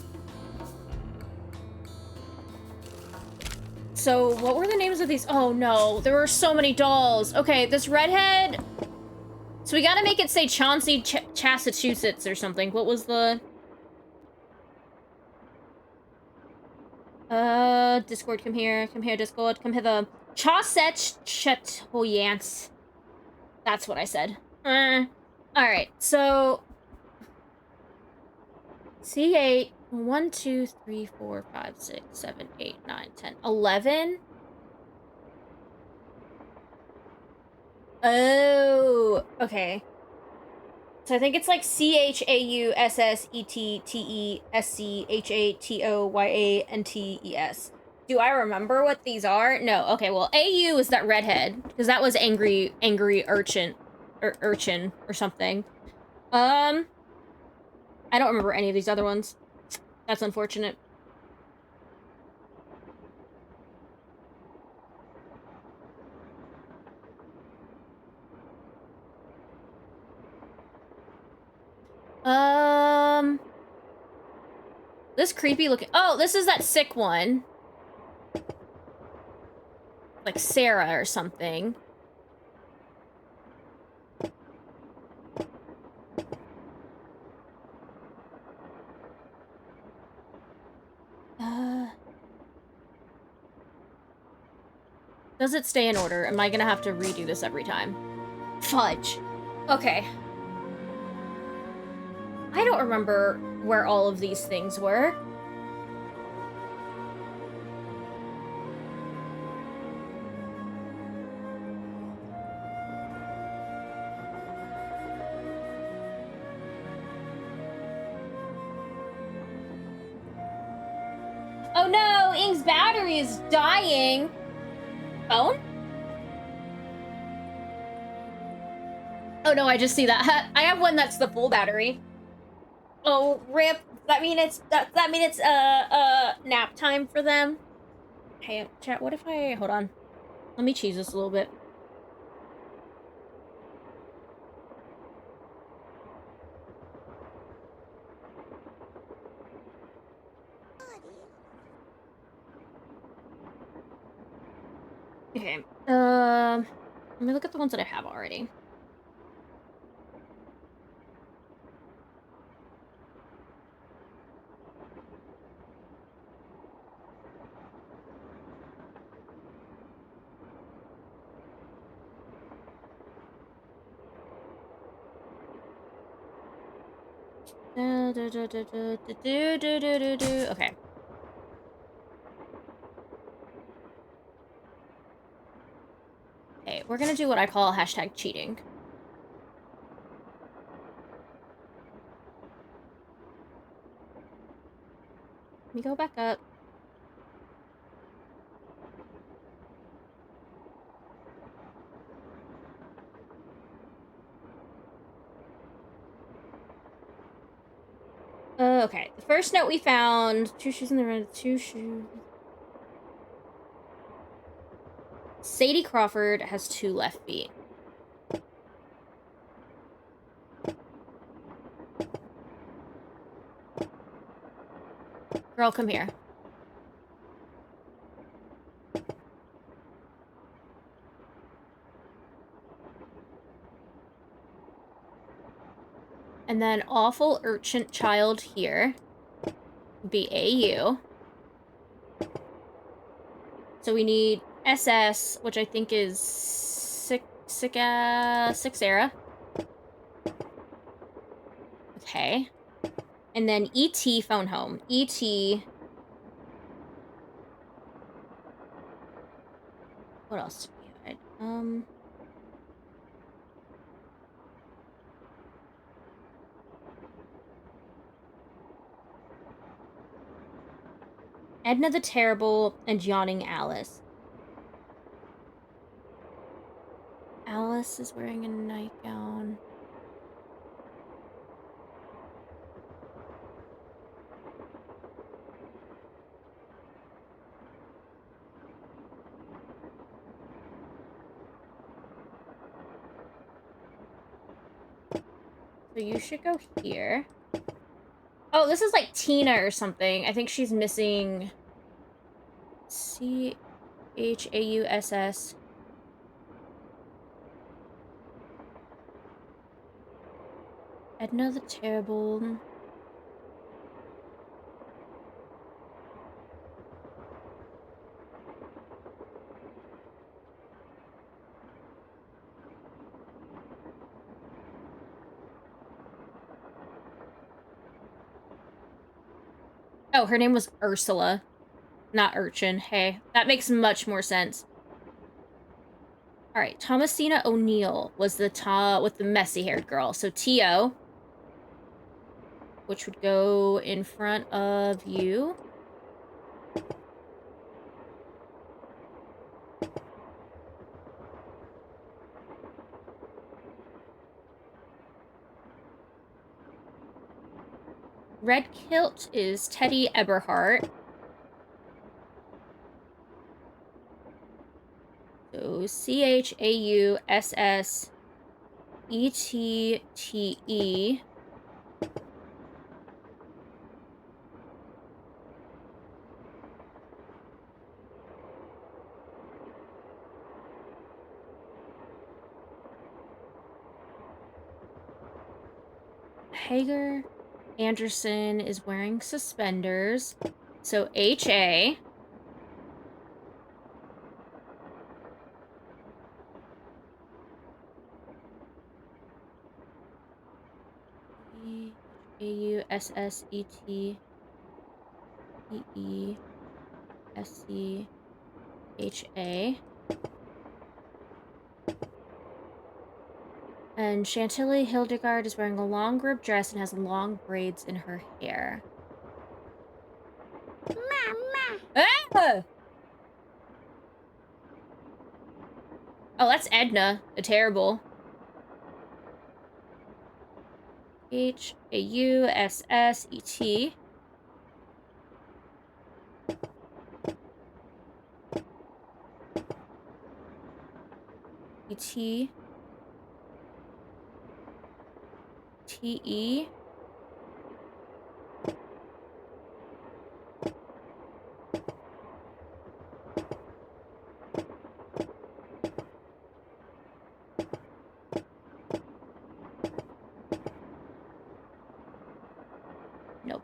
So, what were the names of these? Oh no, there were so many dolls. Okay, this redhead... So we gotta make it say Chauncey Massachusetts or something. What was the... Discord, come here. Come here, Discord. Come hither. Chaucet. That's what I said. Alright, so... C8. 1, 2, 3, 4, 5, 6, 7, 8, 9, 10, 11. Oh, okay. So I think it's like CHAUSSETTESCHATOYANTES. Do I remember what these are? No. Okay, well, AU is that redhead, because that was angry urchin, or urchin, or something. I don't remember any of these other ones. That's unfortunate. This creepy looking. Oh, this is that sick one. Like Sarah or something. Does it stay in order? Am I gonna have to redo this every time? Fudge. Okay. I don't remember where all of these things were. Oh no, Ing's battery is dying. Phone? Oh no, I just see that. I have one that's the full battery. Oh, rip. That mean it's nap time for them. Hey, chat, what if I hold on. Let me cheese this a little bit. Okay. Let me look at the ones that I have already. Okay. Okay, we're gonna do what I call hashtag cheating. Let me go back up. Okay. The first note we found, 2 shoes in the red, 2 shoes. Sadie Crawford has 2 left feet. Girl, come here. And then awful urchin child here. Be AU. So we need SS, which I think is Sarah. Okay. And then ET phone home. ET. What else do we hide? Edna the Terrible and Yawning Alice. Alice is wearing a nightgown. So you should go here. Oh, this is like Tina or something. I think she's missing CHAUSS. Edna the Terrible. Oh, her name was Ursula, not Urchin. Hey, that makes much more sense. All right, Thomasina O'Neill was the with the messy-haired girl. So T.O., which would go in front of you. Red kilt is Teddy Eberhardt. So CHAUSSETTE. Hager Anderson is wearing suspenders. So HA. HAUSSETTEESCHA. And Chantilly Hildegard is wearing a long grip dress and has long braids in her hair. Mama! Ah! Oh, that's Edna, the terrible. HAUSSET. ET. TE. Nope.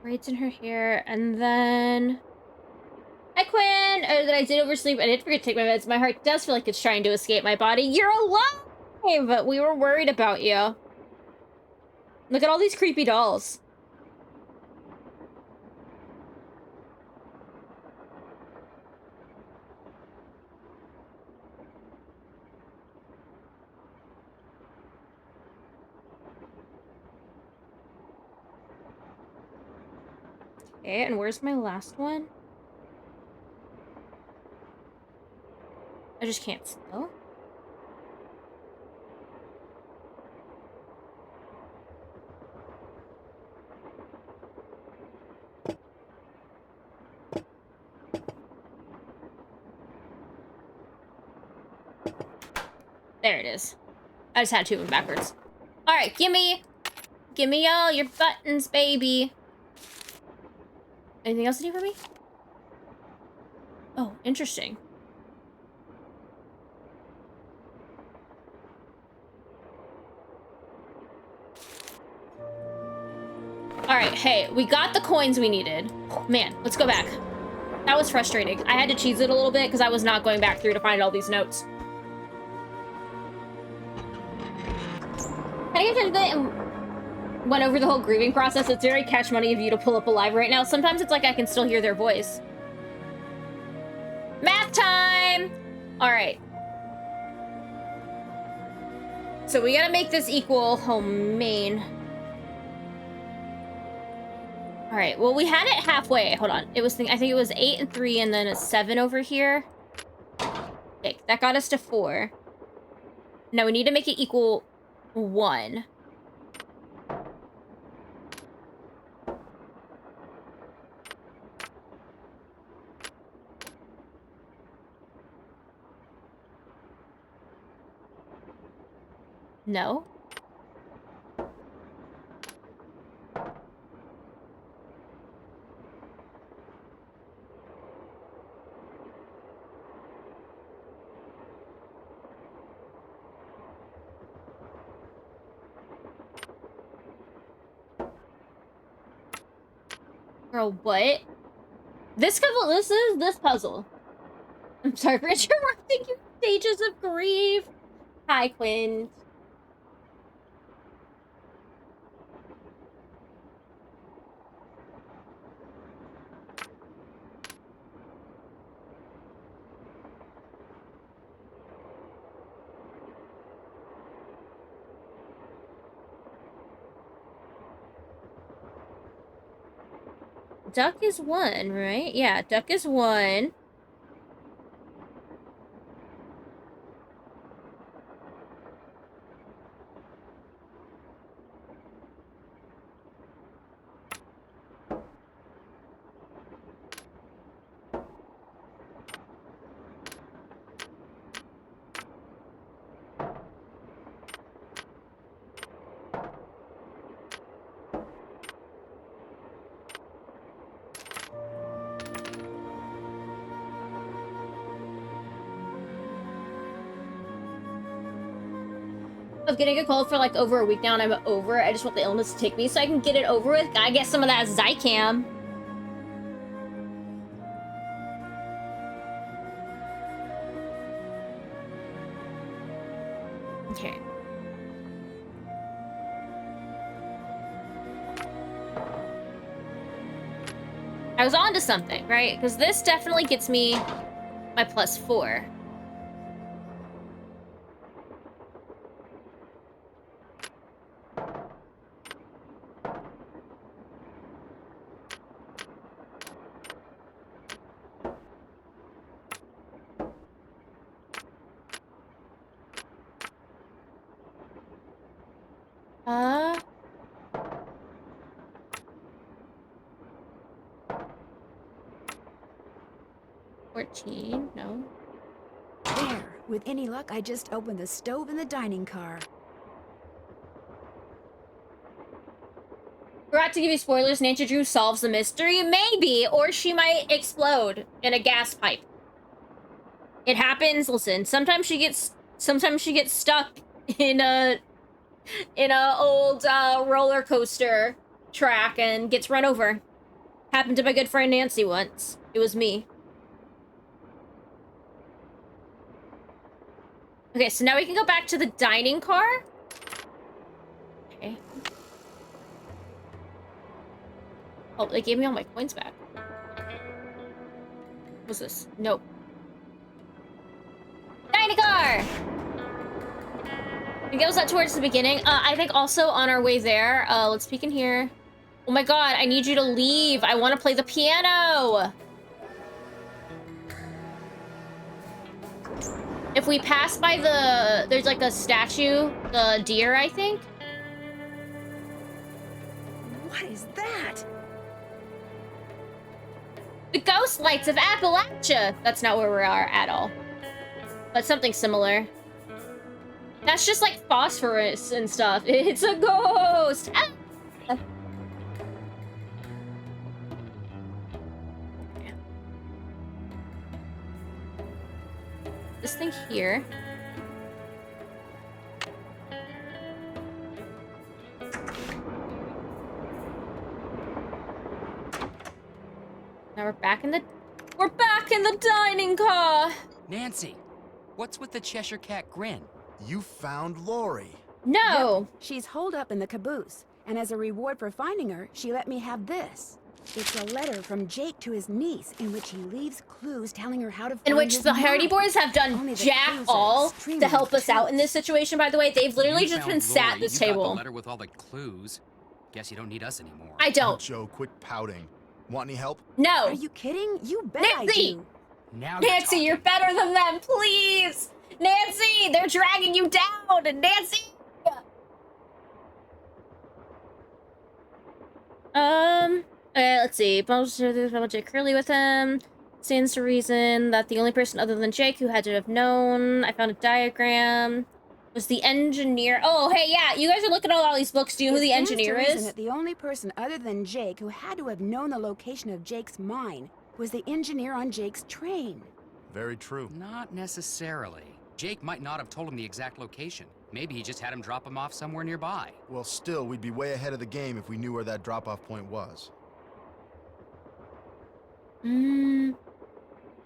Braids in her hair, and then... Hi, Quinn! That I did oversleep. I did forget to take my meds. My heart does feel like it's trying to escape my body. You're alive! We were worried about you. Look at all these creepy dolls. Okay, and where's my last one? I just can't spell. There it is. I just had two of them backwards. All right, gimme all your buttons, baby. Anything else to do for me? Oh, interesting. All right, hey, we got the coins we needed. Man, let's go back. That was frustrating. I had to cheese it a little bit because I was not going back through to find all these notes. Can I get to that and went over the whole grieving process? It's very catch money of you to pull up alive right now. Sometimes it's like I can still hear their voice. Math time! All right. So we gotta make this equal home main. All right, well, we had it halfway. Hold on. It was, I think it was 8 and 3 and then a 7 over here. Okay, that got us to 4. Now we need to make it equal 1. No. Girl, what? This is this puzzle. I'm sorry for interrupting you, Pages of Grief. Hi, Quinn. Duck is 1, right? Yeah, duck is 1. Of getting a cold for like over a week now and I'm over it. I just want the illness to take me so I can get it over with. Gotta get some of that Zycam. Okay. I was on to something, right? Because this definitely gets me my +4. Uh... 14, no. There. With any luck, I just opened the stove in the dining car. Forgot to give you spoilers. Nancy Drew solves the mystery. Maybe, or she might explode in a gas pipe. It happens. Listen, sometimes she gets stuck in a old roller coaster track and gets run over. Happened to my good friend Nancy once. It was me. Okay, so now we can go back to the dining car. Okay. Oh, they gave me all my coins back. What's this? Nope. Dining car! I think it was that towards the beginning. I think also on our way there, let's peek in here. Oh my god, I need you to leave. I want to play the piano. If we pass by there's like a statue, the deer, I think. What is that? The ghost lights of Appalachia. That's not where we are at all. But something similar. That's just like phosphorus and stuff. It's a ghost. Ah! This thing here. Now we're back in the dining car. Nancy, what's with the Cheshire Cat grin? You found Lori. No. Yep. She's holed up in the caboose, and as a reward for finding her, she let me have this. It's a letter from Jake to his niece in which he leaves clues telling her how to find In which his the Hardy mom. Boys have done Only the jack clues are all extremely to help us out in obtuse. this situation, by the way. They've literally You just found been sat at Lori, this you got table. the letter with all the clues. Guess you don't need us anymore. I don't. Joe, quit pouting. Want any help? No. Are you kidding? You bet Nancy! I do. Now Nancy, you're better than them, please! Nancy, they're dragging you down! Nancy! Let's see. Jake Curly with him. Stands to reason that the only person other than Jake who had to have known. I found a diagram. Was the engineer. Oh, hey, yeah, you guys are looking at all these books. Do you know who the It stands to engineer reason is? that the only person other than Jake who had to have known the location of Jake's mine was the engineer on Jake's train. Very true. Not necessarily. Jake might not have told him the exact location. Maybe he just had him drop him off somewhere nearby. Well, still, we'd be way ahead of the game if we knew where that drop-off point was.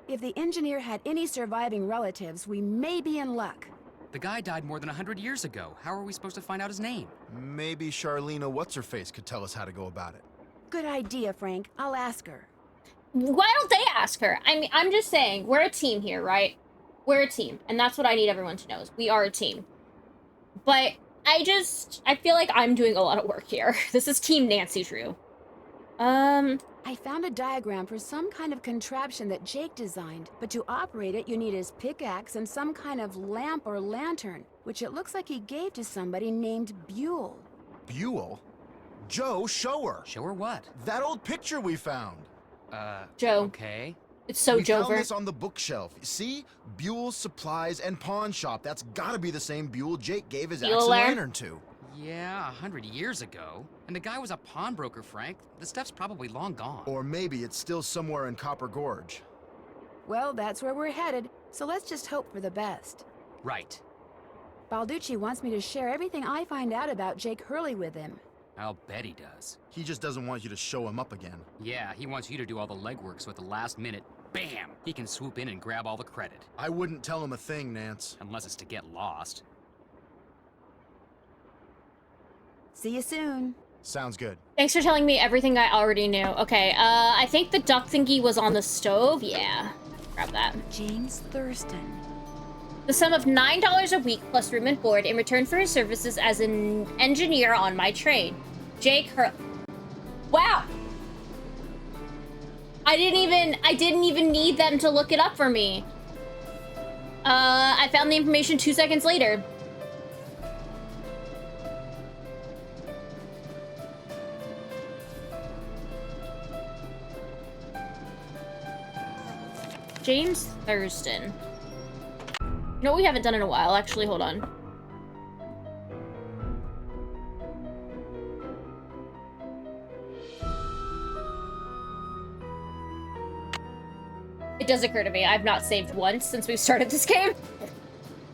If the engineer had any surviving relatives, we may be in luck. The guy died more than 100 years ago. How are we supposed to find out his name? Maybe Charlena What's-Her-Face could tell us how to go about it. Good idea, Frank. I'll ask her. Why don't they ask her? I mean, I'm just saying, we're a team here, right? We're a team, and that's what I need everyone to know, is we are a team. But I feel like I'm doing a lot of work here. This is Team Nancy Drew. I found a diagram for some kind of contraption that Jake designed, but to operate it, you need his pickaxe and some kind of lamp or lantern, which it looks like he gave to somebody named Buell. Buell? Joe, show her. Show her what? That old picture we found. Joe. Okay. It's so We found Jover. this on the bookshelf. See? Buell's Supplies and Pawn Shop. That's gotta be the same Buell Jake gave his axe and Bueller? lantern to. Yeah, 100 years ago. And the guy was a pawnbroker, Frank. The stuff's probably long gone. Or maybe it's still somewhere in Copper Gorge. Well, that's where we're headed, so let's just hope for the best. Right. Balducci wants me to share everything I find out about Jake Hurley with him. I'll bet he does. He just doesn't want you to show him up again. Yeah, he wants you to do all the legwork so at the last minute, bam, he can swoop in and grab all the credit. I wouldn't tell him a thing, Nance. Unless it's to get lost. See you soon. Sounds good. Thanks for telling me everything I already knew. Okay, I think the duck thingy was on the stove. Yeah, grab that. James Thurston. The sum of $9 a week plus room and board in return for his services as an engineer on my train. Jake Wow! I didn't even need them to look it up for me. I found the information 2 seconds later. James Thurston. You know what we haven't done in a while? Actually, hold on. It does occur to me, I've not saved once since we've started this game.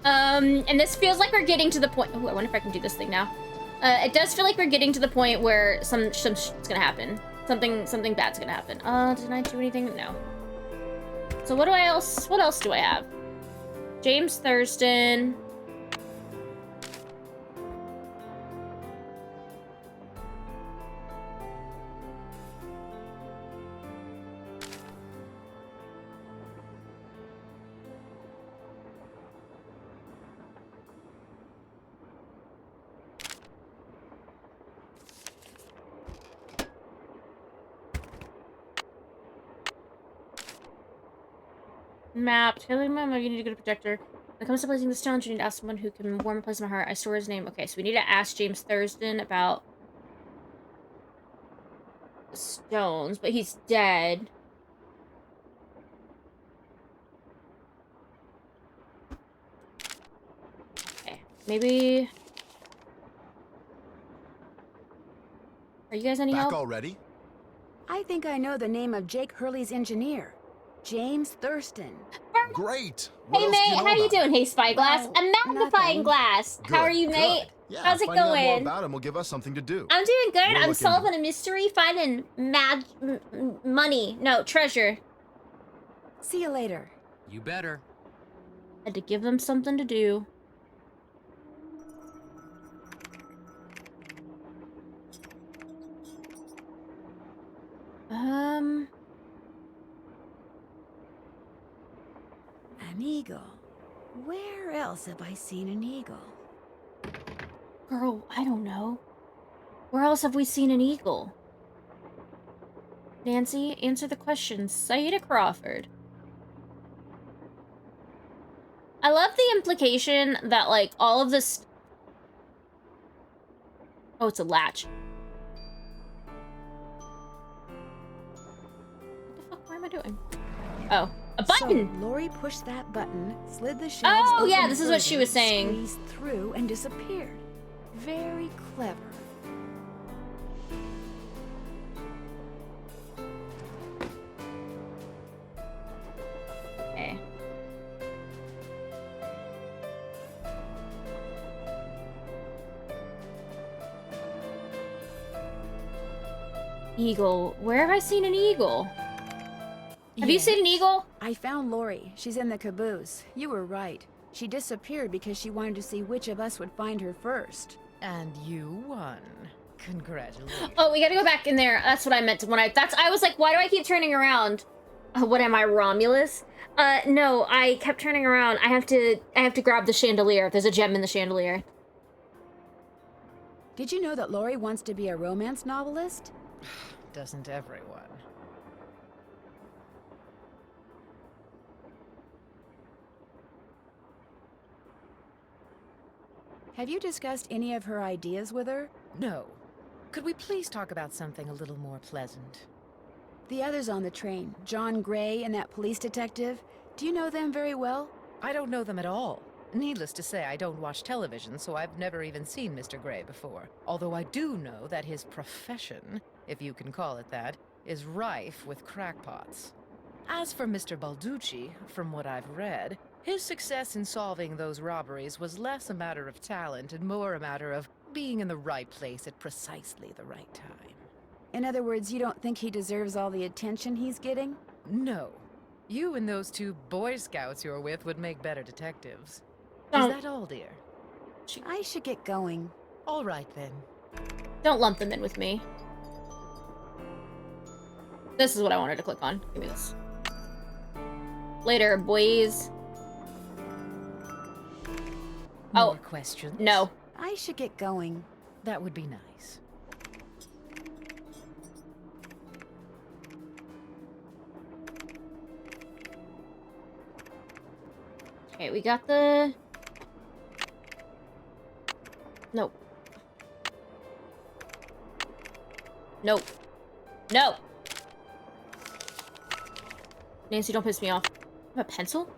And this feels like we're getting to the point. Oh, I wonder if I can do this thing now. It does feel like we're getting to the point where some shit's gonna happen. Something bad's gonna happen. Didn't I do anything? No. So what else do I have? James Thurston. Map. Tailoring my map, you need to go to projector. When it comes to placing the stones, you need to ask someone who can warm a place in my heart. I store his name. Okay, so we need to ask James Thurston about the stones, but he's dead. Okay, maybe... Are you guys any help? Back already? I think I know the name of Jake Hurley's engineer. James Thurston. Great. Hey, mate, how you doing? Hey, Spyglass. Well, A magnifying nothing. glass. How are you, mate? Yeah, How's it finding out more going? about him will give us something to do. I'm doing good. We're I'm looking- solving a mystery, finding money. No, treasure. See you later. You better. Had to give them something to do. An eagle. Where else have I seen an eagle? Girl, I don't know. Where else have we seen an eagle? Nancy, answer the question. Saida Crawford. I love the implication that, like, all of this... Oh, it's a latch. What the fuck? What am I doing? Oh, a button! So Lori pushed that button, slid the shelves Oh, yeah, open this is what she further, was saying. squeezed through and disappeared. Very clever. Okay. Eagle. Where have I seen an eagle? Have you Yes. seen an eagle? I found Lori. She's in the caboose. You were right. She disappeared because she wanted to see which of us would find her first. And you won. Congratulations. Oh, we gotta go back in there. That's what I meant when I was like, why do I keep turning around? What am I, Romulus? No, I kept turning around. I have to grab the chandelier. There's a gem in the chandelier. Did you know that Lori wants to be a romance novelist? Doesn't everyone? Have you discussed any of her ideas with her? No. Could we please talk about something a little more pleasant? The others on the train, John Gray and that police detective, do you know them very well? I don't know them at all. Needless to say, I don't watch television, so I've never even seen Mr. Gray before. Although I do know that his profession, if you can call it that, is rife with crackpots. As for Mr. Balducci, from what I've read, his success in solving those robberies was less a matter of talent and more a matter of being in the right place at precisely the right time. In other words, you don't think he deserves all the attention he's getting? No. You and those two Boy Scouts you're with would make better detectives. Don't. Is that all, dear? I should get going. All right, then. Don't lump them in with me. This is what I wanted to click on. Give me this. Later, boys. More questions? No. I should get going. That would be nice. Okay, we got the... Nope. Nope. No! Nancy, don't piss me off. I have a pencil?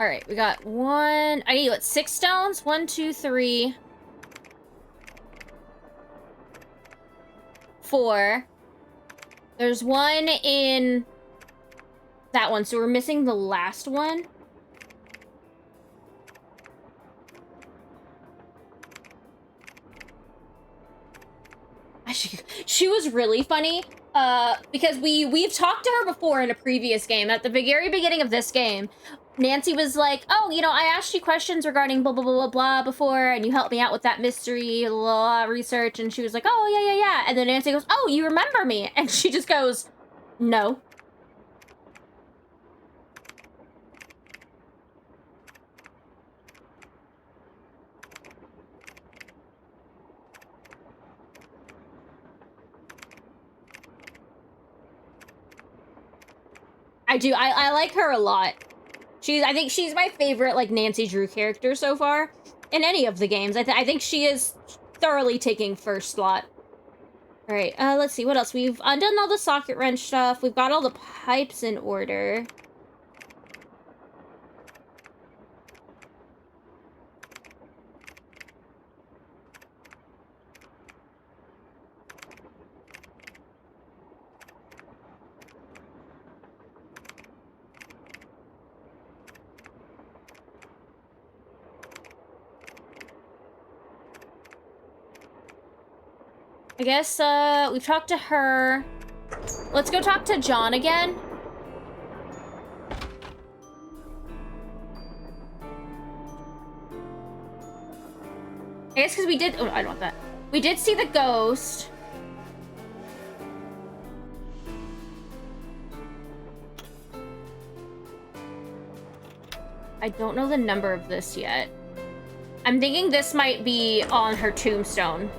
Alright, we got one... I need, what, 6 stones? 1, 2, 3... 4. There's one in... that one, so we're missing the last one. She was really funny, because we've talked to her before in a previous game. At the very beginning of this game, Nancy was like, oh, you know, I asked you questions regarding blah, blah, blah, blah, blah before, and you helped me out with that mystery blah, blah, research, and she was like, oh, yeah, yeah, yeah. And then Nancy goes, oh, you remember me? And she just goes, no. I do. I like her a lot. I think she's my favorite, like, Nancy Drew character so far. In any of the games. I think she is thoroughly taking first slot. Alright, let's see. What else? We've undone all the socket wrench stuff. We've got all the pipes in order. I guess, we've talked to her. Let's go talk to John again. I guess because we did... Oh, I don't want that. We did see the ghost. I don't know the number of this yet. I'm thinking this might be on her tombstone.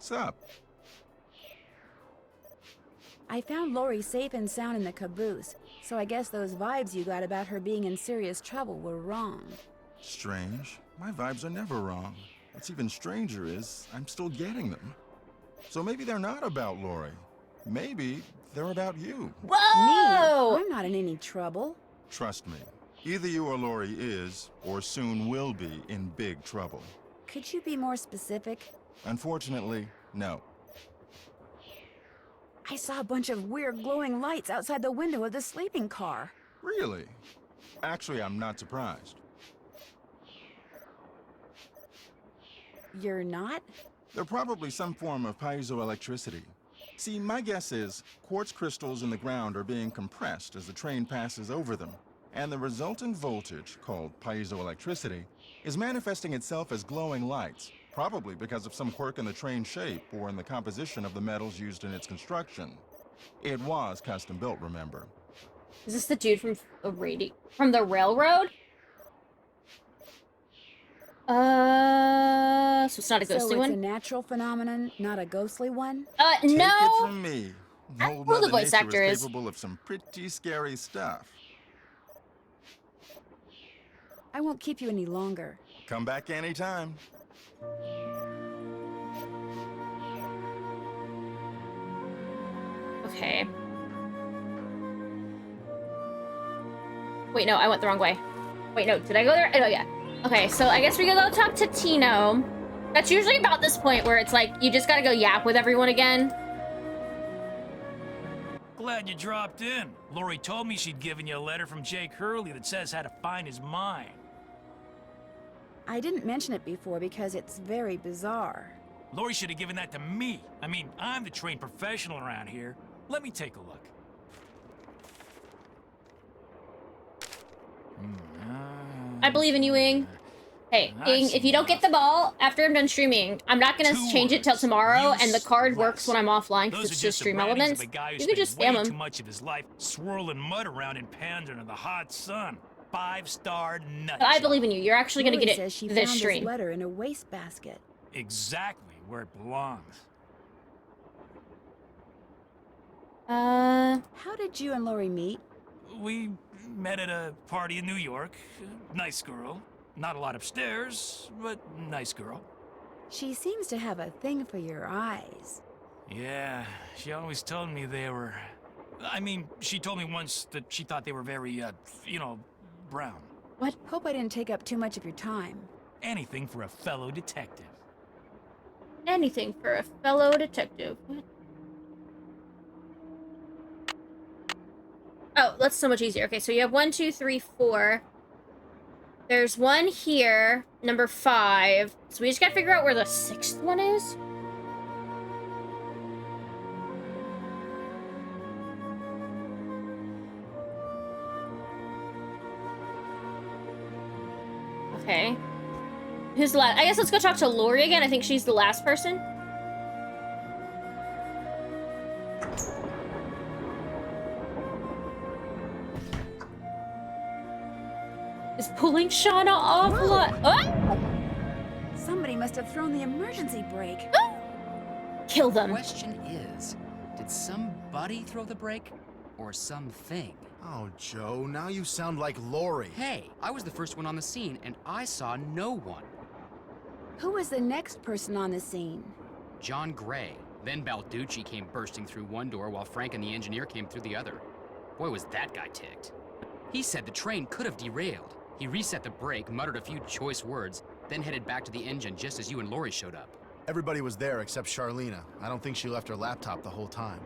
What's up? I found Lori safe and sound in the caboose, so I guess those vibes you got about her being in serious trouble were wrong. Strange. My vibes are never wrong. What's even stranger is I'm still getting them. So maybe they're not about Lori. Maybe they're about you. Whoa! Me? I'm not in any trouble. Trust me. Either you or Lori is, or soon will be, in big trouble. Could you be more specific? Unfortunately, no. I saw a bunch of weird glowing lights outside the window of the sleeping car. Really? Actually, I'm not surprised. You're not? They're probably some form of piezoelectricity. See, my guess is quartz crystals in the ground are being compressed as the train passes over them, and the resultant voltage, called piezoelectricity, is manifesting itself as glowing lights, probably because of some quirk in the train's shape or in the composition of the metals used in its construction. It was custom built, remember? Is this the dude from the railroad? So it's not a ghostly So it's one? a natural phenomenon, not a ghostly one? Take No! it from me. I Old don't know who the Mother voice Nature actor is is. capable of some pretty scary stuff. I won't keep you any longer. Come back anytime. Okay. Wait, no, I went the wrong way. Wait, no, did I go there? Oh, yeah. Okay, so I guess we can go talk to Tino. That's usually about this point where it's like, you just gotta go yap with everyone again. Glad you dropped in. Lori told me she'd given you a letter from Jake Hurley that says how to find his mine. I didn't mention it before because it's very bizarre. Lori should have given that to me. I mean, I'm the trained professional around here. Let me take a look. I believe in you, Ing. Hey, Ing, if you don't get the ball after I'm done streaming, I'm not gonna change it till tomorrow, and the card works when I'm offline because it's just stream elements. You could just spam too them. much of his life swirling mud around in pans under the hot sun. 5-star nut. But I believe in you. You're actually gonna Lori get says it she this found this stream. letter in a wastebasket. Exactly where it belongs. How did you and Lori meet? We met at a party in New York. Nice girl. Not a lot upstairs, but nice girl. She seems to have a thing for your eyes. Yeah, she always told me they were... I mean, she told me once that she thought they were very, brown. What? Hope I didn't take up too much of your time. Anything for a fellow detective. Anything for a fellow detective. What? Oh, that's so much easier. Okay, so you have 1, 2, 3, 4. There's one here, number 5. So we just gotta figure out where the 6th one is. Okay. Who's the last? I guess let's go talk to Lori again. I think she's the last person. Is pulling Shauna off? Oh! Somebody must have thrown the emergency brake. Kill The them. question is, did somebody throw the brake? Or something? Oh, Joe, now you sound like Lori. Hey, I was the first one on the scene, and I saw no one. Who was the next person on the scene? John Gray. Then Balducci came bursting through one door while Frank and the engineer came through the other. Boy, was that guy ticked. He said the train could have derailed. He reset the brake, muttered a few choice words, then headed back to the engine just as you and Lori showed up. Everybody was there except Charlena. I don't think she left her laptop the whole time.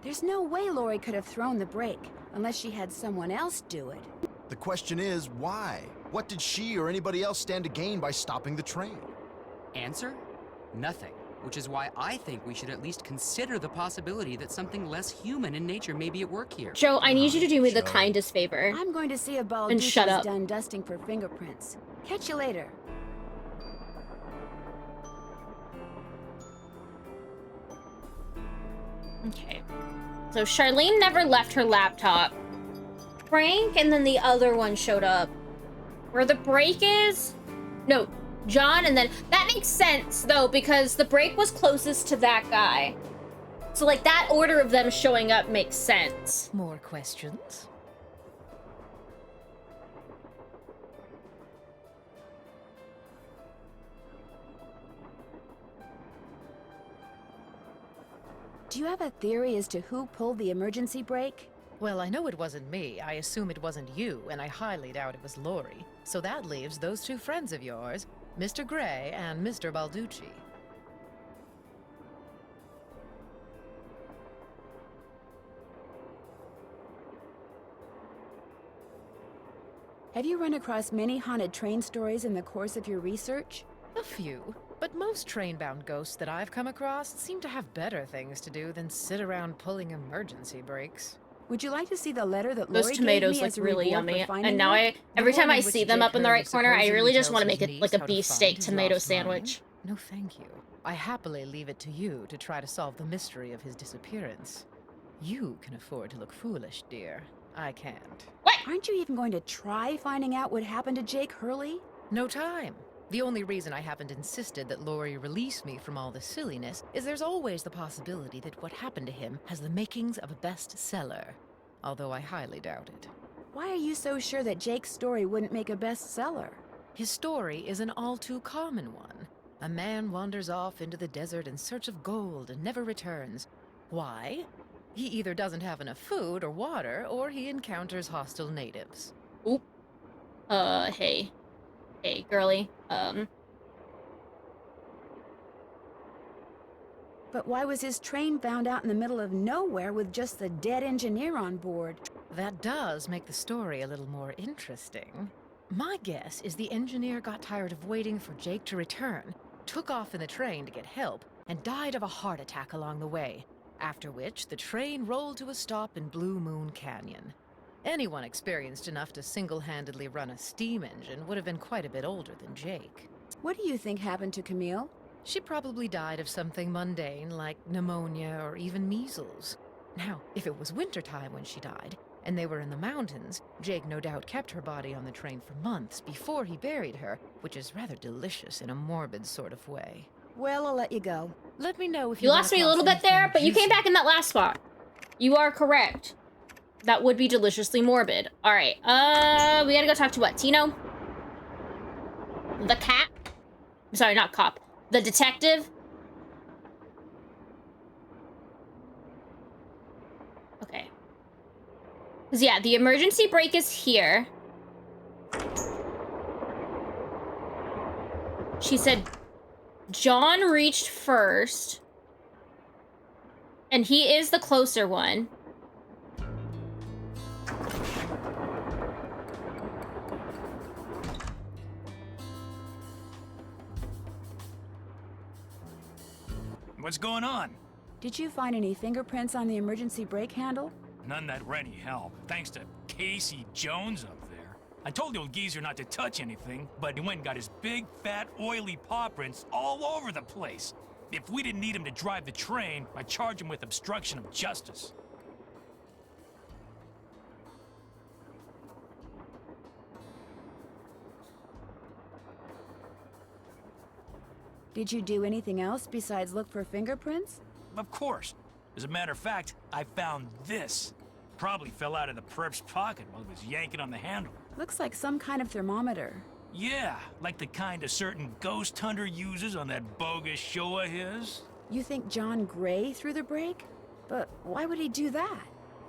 There's no way Lori could have thrown the brake, unless she had someone else do it. The question is, why? What did she or anybody else stand to gain by stopping the train? Answer? Nothing. Which is why I think we should at least consider the possibility that something less human in nature may be at work here. Joe, I need you to do me the Joe. kindest favor. I'm going to see if And shut Balducci's up. done dusting for fingerprints. Catch you later. Okay. So Charlene never left her laptop. Frank and then the other one showed up. Where the brake is? No, John and then... That makes sense, though, because the brake was closest to that guy. So, like, that order of them showing up makes sense. More questions? Do you have a theory as to who pulled the emergency brake? Well, I know it wasn't me. I assume it wasn't you, and I highly doubt it was Lori. So that leaves those two friends of yours, Mr. Gray and Mr. Balducci. Have you run across many haunted train stories in the course of your research? A few, but most train-bound ghosts that I've come across seem to have better things to do than sit around pulling emergency brakes. Would you like to see the letter that Those Lori tomatoes gave me look as a really reward for yummy, finding and now her? every The time one I in which see them Jake up in the right Hurley corner, I supposedly really just tells want to his make it niece like a how to beefsteak find his tomato lost mine? sandwich. No, thank you. I happily leave it to you to try to solve the mystery of his disappearance. You can afford to look foolish, dear. I can't. Aren't you even going to try finding out what happened to Jake Hurley? No time. The only reason I haven't insisted that Lori release me from all this silliness is there's always the possibility that what happened to him has the makings of a bestseller. Although I highly doubt it. Why are you so sure that Jake's story wouldn't make a bestseller? His story is an all too common one. A man wanders off into the desert in search of gold and never returns. Why? He either doesn't have enough food or water, or he encounters hostile natives. Oop. Hey. Hey, girly. But why was his train found out in the middle of nowhere with just the dead engineer on board? That does make the story a little more interesting. My guess is the engineer got tired of waiting for Jake to return, took off in the train to get help, and died of a heart attack along the way, after which the train rolled to a stop in Blue Moon Canyon. Anyone experienced enough to single-handedly run a steam engine would have been quite a bit older than Jake. What do you think happened to Camille? She probably died of something mundane like pneumonia or even measles. Now, if it was wintertime when she died, and they were in the mountains, Jake no doubt kept her body on the train for months before he buried her, which is rather delicious in a morbid sort of way. Well, I'll let you go. Let me know if You run lost me a across little bit there, anything but you came juicy. back in that last spot. You are correct. That would be deliciously morbid. Alright, we gotta go talk to what? Tino? The cat? Sorry, not cop. The detective? Okay. Because, yeah, the emergency brake is here. She said John reached first. And he is the closer one. What's going on? Did you find any fingerprints on the emergency brake handle? None that were any help, thanks to Casey Jones up there. I told the old geezer not to touch anything, but he went and got his big, fat, oily paw prints all over the place. If we didn't need him to drive the train, I'd charge him with obstruction of justice. Did you do anything else besides look for fingerprints? Of course. As a matter of fact, I found this. Probably fell out of the perp's pocket while he was yanking on the handle. Looks like some kind of thermometer. Yeah, like the kind a certain ghost hunter uses on that bogus show of his. You think John Gray threw the brake? But why would he do that?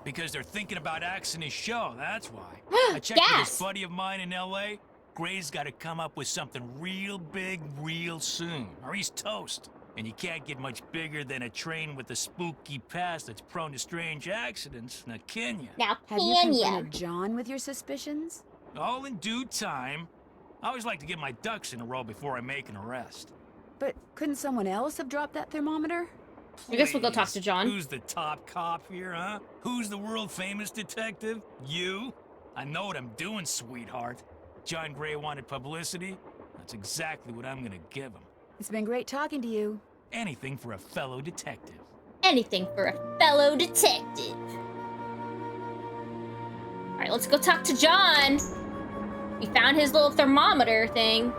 Because they're thinking about axing his show, that's why. I checked with this buddy of mine in L.A. Gray's got to come up with something real big real soon, or he's toast. And you can't get much bigger than a train with a spooky past that's prone to strange accidents, now can you? Now, Have you confronted John with your suspicions? All in due time. I always like to get my ducks in a row before I make an arrest. But couldn't someone else have dropped that thermometer? I guess we'll go talk Please, to John. Who's the top cop here, huh? Who's the world-famous detective? You? I know what I'm doing, sweetheart. John Gray wanted publicity. That's exactly what I'm gonna give him. It's been great talking to you. Anything for a fellow detective. Anything for a fellow detective. Alright, let's go talk to John. We found his little thermometer thing.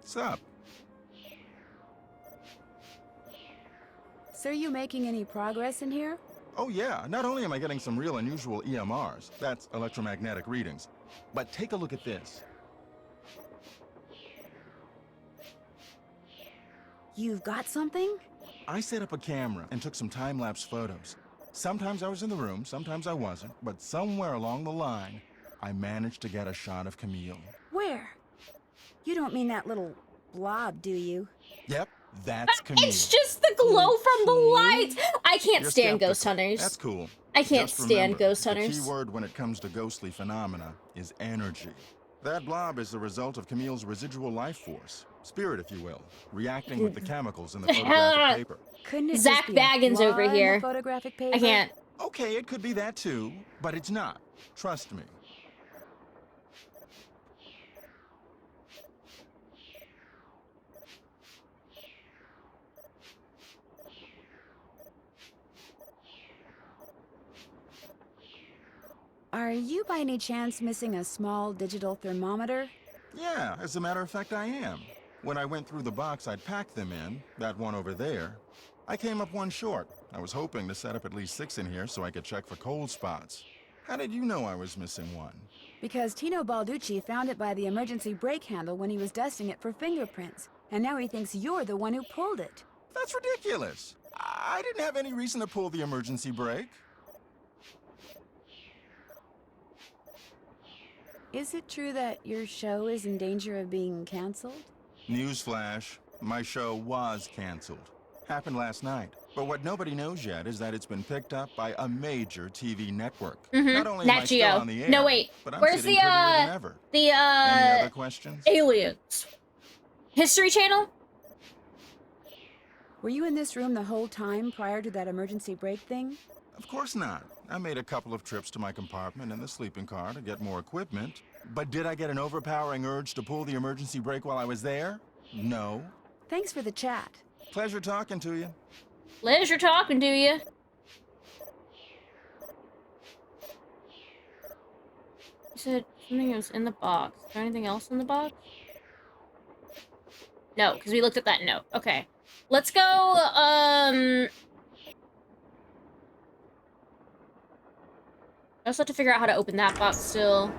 What's up? So are you making any progress in here? Oh yeah, not only am I getting some real unusual EMRs, that's electromagnetic readings, but take a look at this. You've got something? I set up a camera and took some time-lapse photos. Sometimes I was in the room, sometimes I wasn't, but somewhere along the line, I managed to get a shot of Camille. Where? You don't mean that little blob, do you? Yep, that's Camille. It's just the glow from the lights. I can't You're stand skeptical. ghost hunters. That's cool. I I can't Just stand remember, ghost the hunters. key word when it comes to ghostly phenomena is energy. That blob is the result of Camille's residual life force, spirit if you will, reacting with the chemicals in the photographic paper. Couldn't it Zach just be a Baggins flaw over in the here. photographic paper? I can't. Okay, it could be that too, but it's not. Trust me. Are you by any chance missing a small digital thermometer? Yeah, as a matter of fact, I am. When I went through the box I'd packed them in, that one over there, I came up one short. I was hoping to set up at least 6 in here so I could check for cold spots. How did you know I was missing one? Because Tino Balducci found it by the emergency brake handle when he was dusting it for fingerprints. And now he thinks you're the one who pulled it. That's ridiculous. I didn't have any reason to pull the emergency brake. Is it true that your show is in danger of being canceled? Newsflash, my show was canceled. Happened last night. But what nobody knows yet is that it's been picked up by a major TV network. Not only am I Nat still Geo. on the air, No, wait. but I'm Where's sitting the, prettier than ever. Any other questions? aliens? History Channel? Were you in this room the whole time prior to that emergency brake thing? Of course not. I made a couple of trips to my compartment in the sleeping car to get more equipment. But did I get an overpowering urge to pull the emergency brake while I was there? No. Thanks for the chat. Pleasure talking to you. Pleasure talking to you. You said something was in the box. Is there anything else in the box? No, because we looked at that note. Okay. Let's go, I also have to figure out how to open that box still.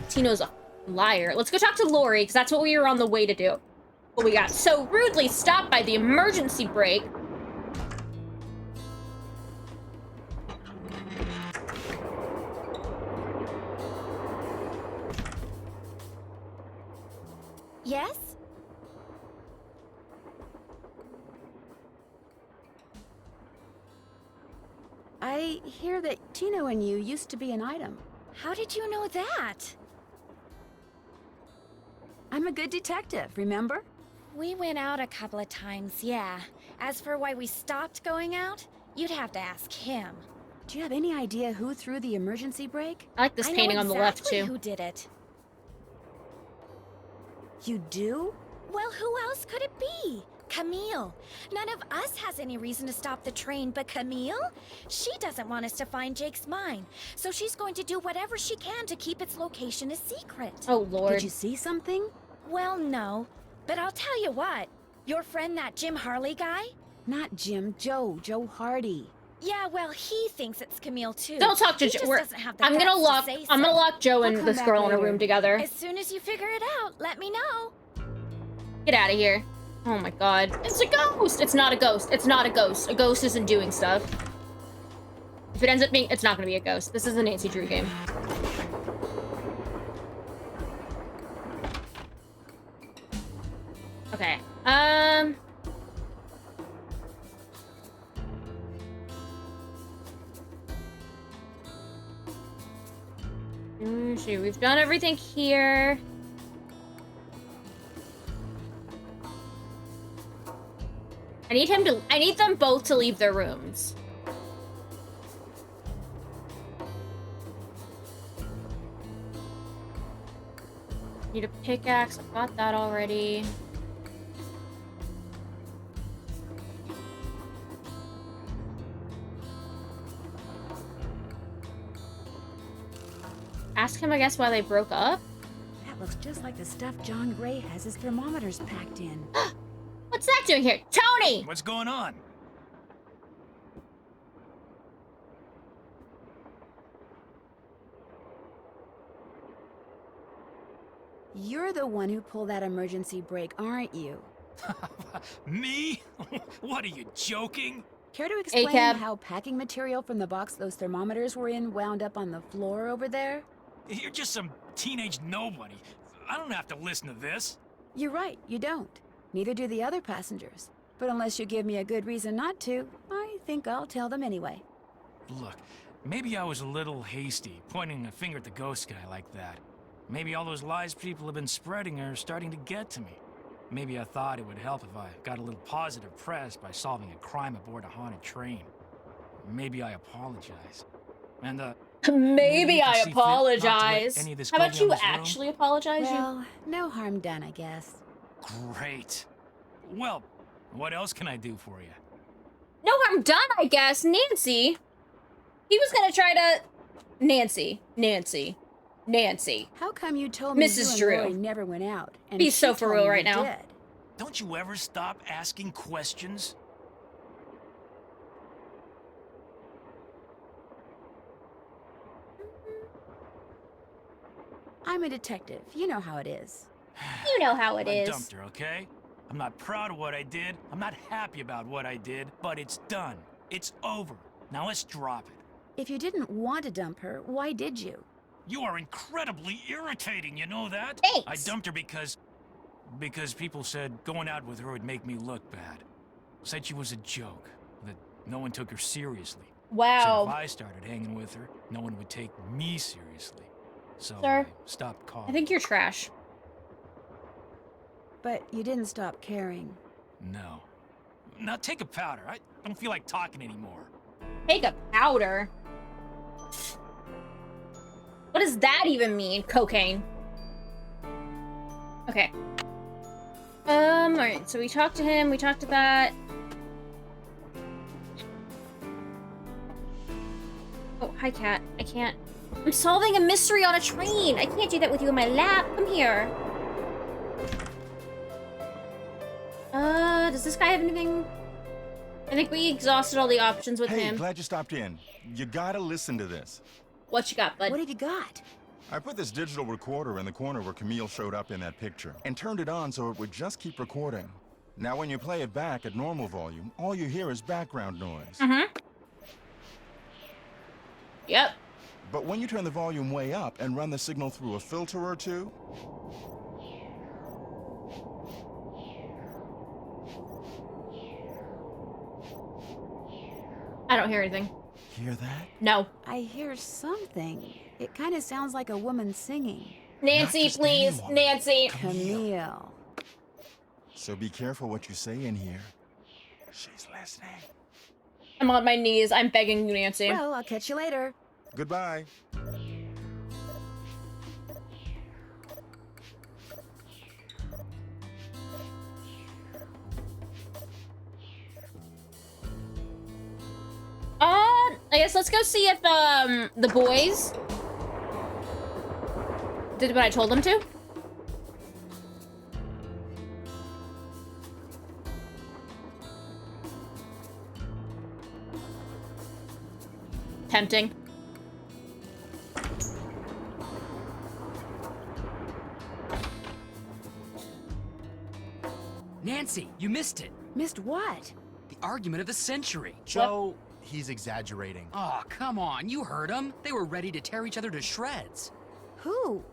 Tino's a liar. Let's go talk to Lori, because that's what we were on the way to do. But we got so rudely stopped by the emergency brake. Yes? I hear that Tino and you used to be an item. How did you know that? I'm a good detective, remember? We went out a couple of times, yeah. As for why we stopped going out, you'd have to ask him. Do you have any idea who threw the emergency brake? I like this painting on the left, exactly too. who did it. You do? Well, who else could it be? Camille. None of us has any reason to stop the train but Camille. She doesn't want us to find Jake's mine, so she's going to do whatever she can to keep its location a secret. Oh, Lord. Did you see something? Well, no. But I'll tell you what. Your friend, that Jim Harley guy? Not Jim, Joe Hardy. Yeah, well, he thinks it's Camille too. Don't talk to He Joe. just doesn't have the I'm gonna guts to lock. say I'm gonna so. lock Joe I'll and come this back girl in a later. room together. As soon as you figure it out, let me know. Get out of here. Oh my god. It's a ghost! It's not a ghost. It's not a ghost. A ghost isn't doing stuff. If it ends up being... It's not gonna be a ghost. This is a Nancy Drew game. Okay. See, we've done everything here. I need them both to leave their rooms. Need a pickaxe. I've got that already. Ask him, I guess, why they broke up. That looks just like the stuff John Gray has his thermometers packed in. What's that doing here? Tony! What's going on? You're the one who pulled that emergency brake, aren't you? Me? What, are you joking? Care to explain ACAB. how packing material from the box those thermometers were in wound up on the floor over there? You're just some teenage nobody. I don't have to listen to this. You're right, you don't. Neither do the other passengers. But unless you give me a good reason not to, I think I'll tell them anyway. Look, maybe I was a little hasty, pointing a finger at the ghost guy like that. Maybe all those lies people have been spreading are starting to get to me. Maybe I thought it would help if I got a little positive press by solving a crime aboard a haunted train. Maybe I apologize. And, Maybe you can I see fit not to let apologize. any of this How go about beyond you this room? actually apologize? Well, no harm done, I guess. Great. Well, what else can I do for you? No harm done, I guess. Nancy. He was gonna try to... Nancy. How come you told me Mrs. you Drew. and Lori never went out? And Be she so for told real me right you now. did? Don't you ever stop asking questions? I'm a detective. You know how it is. You know how it I is. dumped her, okay? I'm not proud of what I did. I'm not happy about what I did, but it's done. It's over. Now let's drop it. If you didn't want to dump her, why did you? You are incredibly irritating, you know that? Thanks. I dumped her because people said going out with her would make me look bad. Said she was a joke, that no one took her seriously. Said Wow. if I started hanging with her, no one would take me seriously. So Sir, I stopped calling. I think you're trash. But you didn't stop caring. No. Now take a powder. I don't feel like talking anymore. Take a powder. What does that even mean? Cocaine. Okay. Alright, so we talked to him, we talked to that. Oh, hi, cat. I can't. I'm solving a mystery on a train. I can't do that with you in my lap. Come here. Does this guy have anything? I think we exhausted all the options with Hey, him. glad you stopped in. You gotta listen to this. What you got, bud? What have you got? I put this digital recorder in the corner where Camille showed up in that picture and turned it on so it would just keep recording. Now when you play it back at normal volume, all you hear is background noise. Mm-hmm. Yep. But when you turn the volume way up and run the signal through a filter or two, I don't hear anything. hear that? No. I hear something. It kind of sounds like a woman singing. Nancy, just please. anyone. Nancy. Camille. So be careful what you say in here. She's listening. I'm on my knees. I'm begging you, Nancy. Well, I'll catch you later. Goodbye. I guess let's go see if, the boys did what I told them to. Tempting. Nancy, you missed it. Missed what? The argument of the century. Joe, he's exaggerating. Oh, come on. You heard them. They were ready to tear each other to shreds. Who?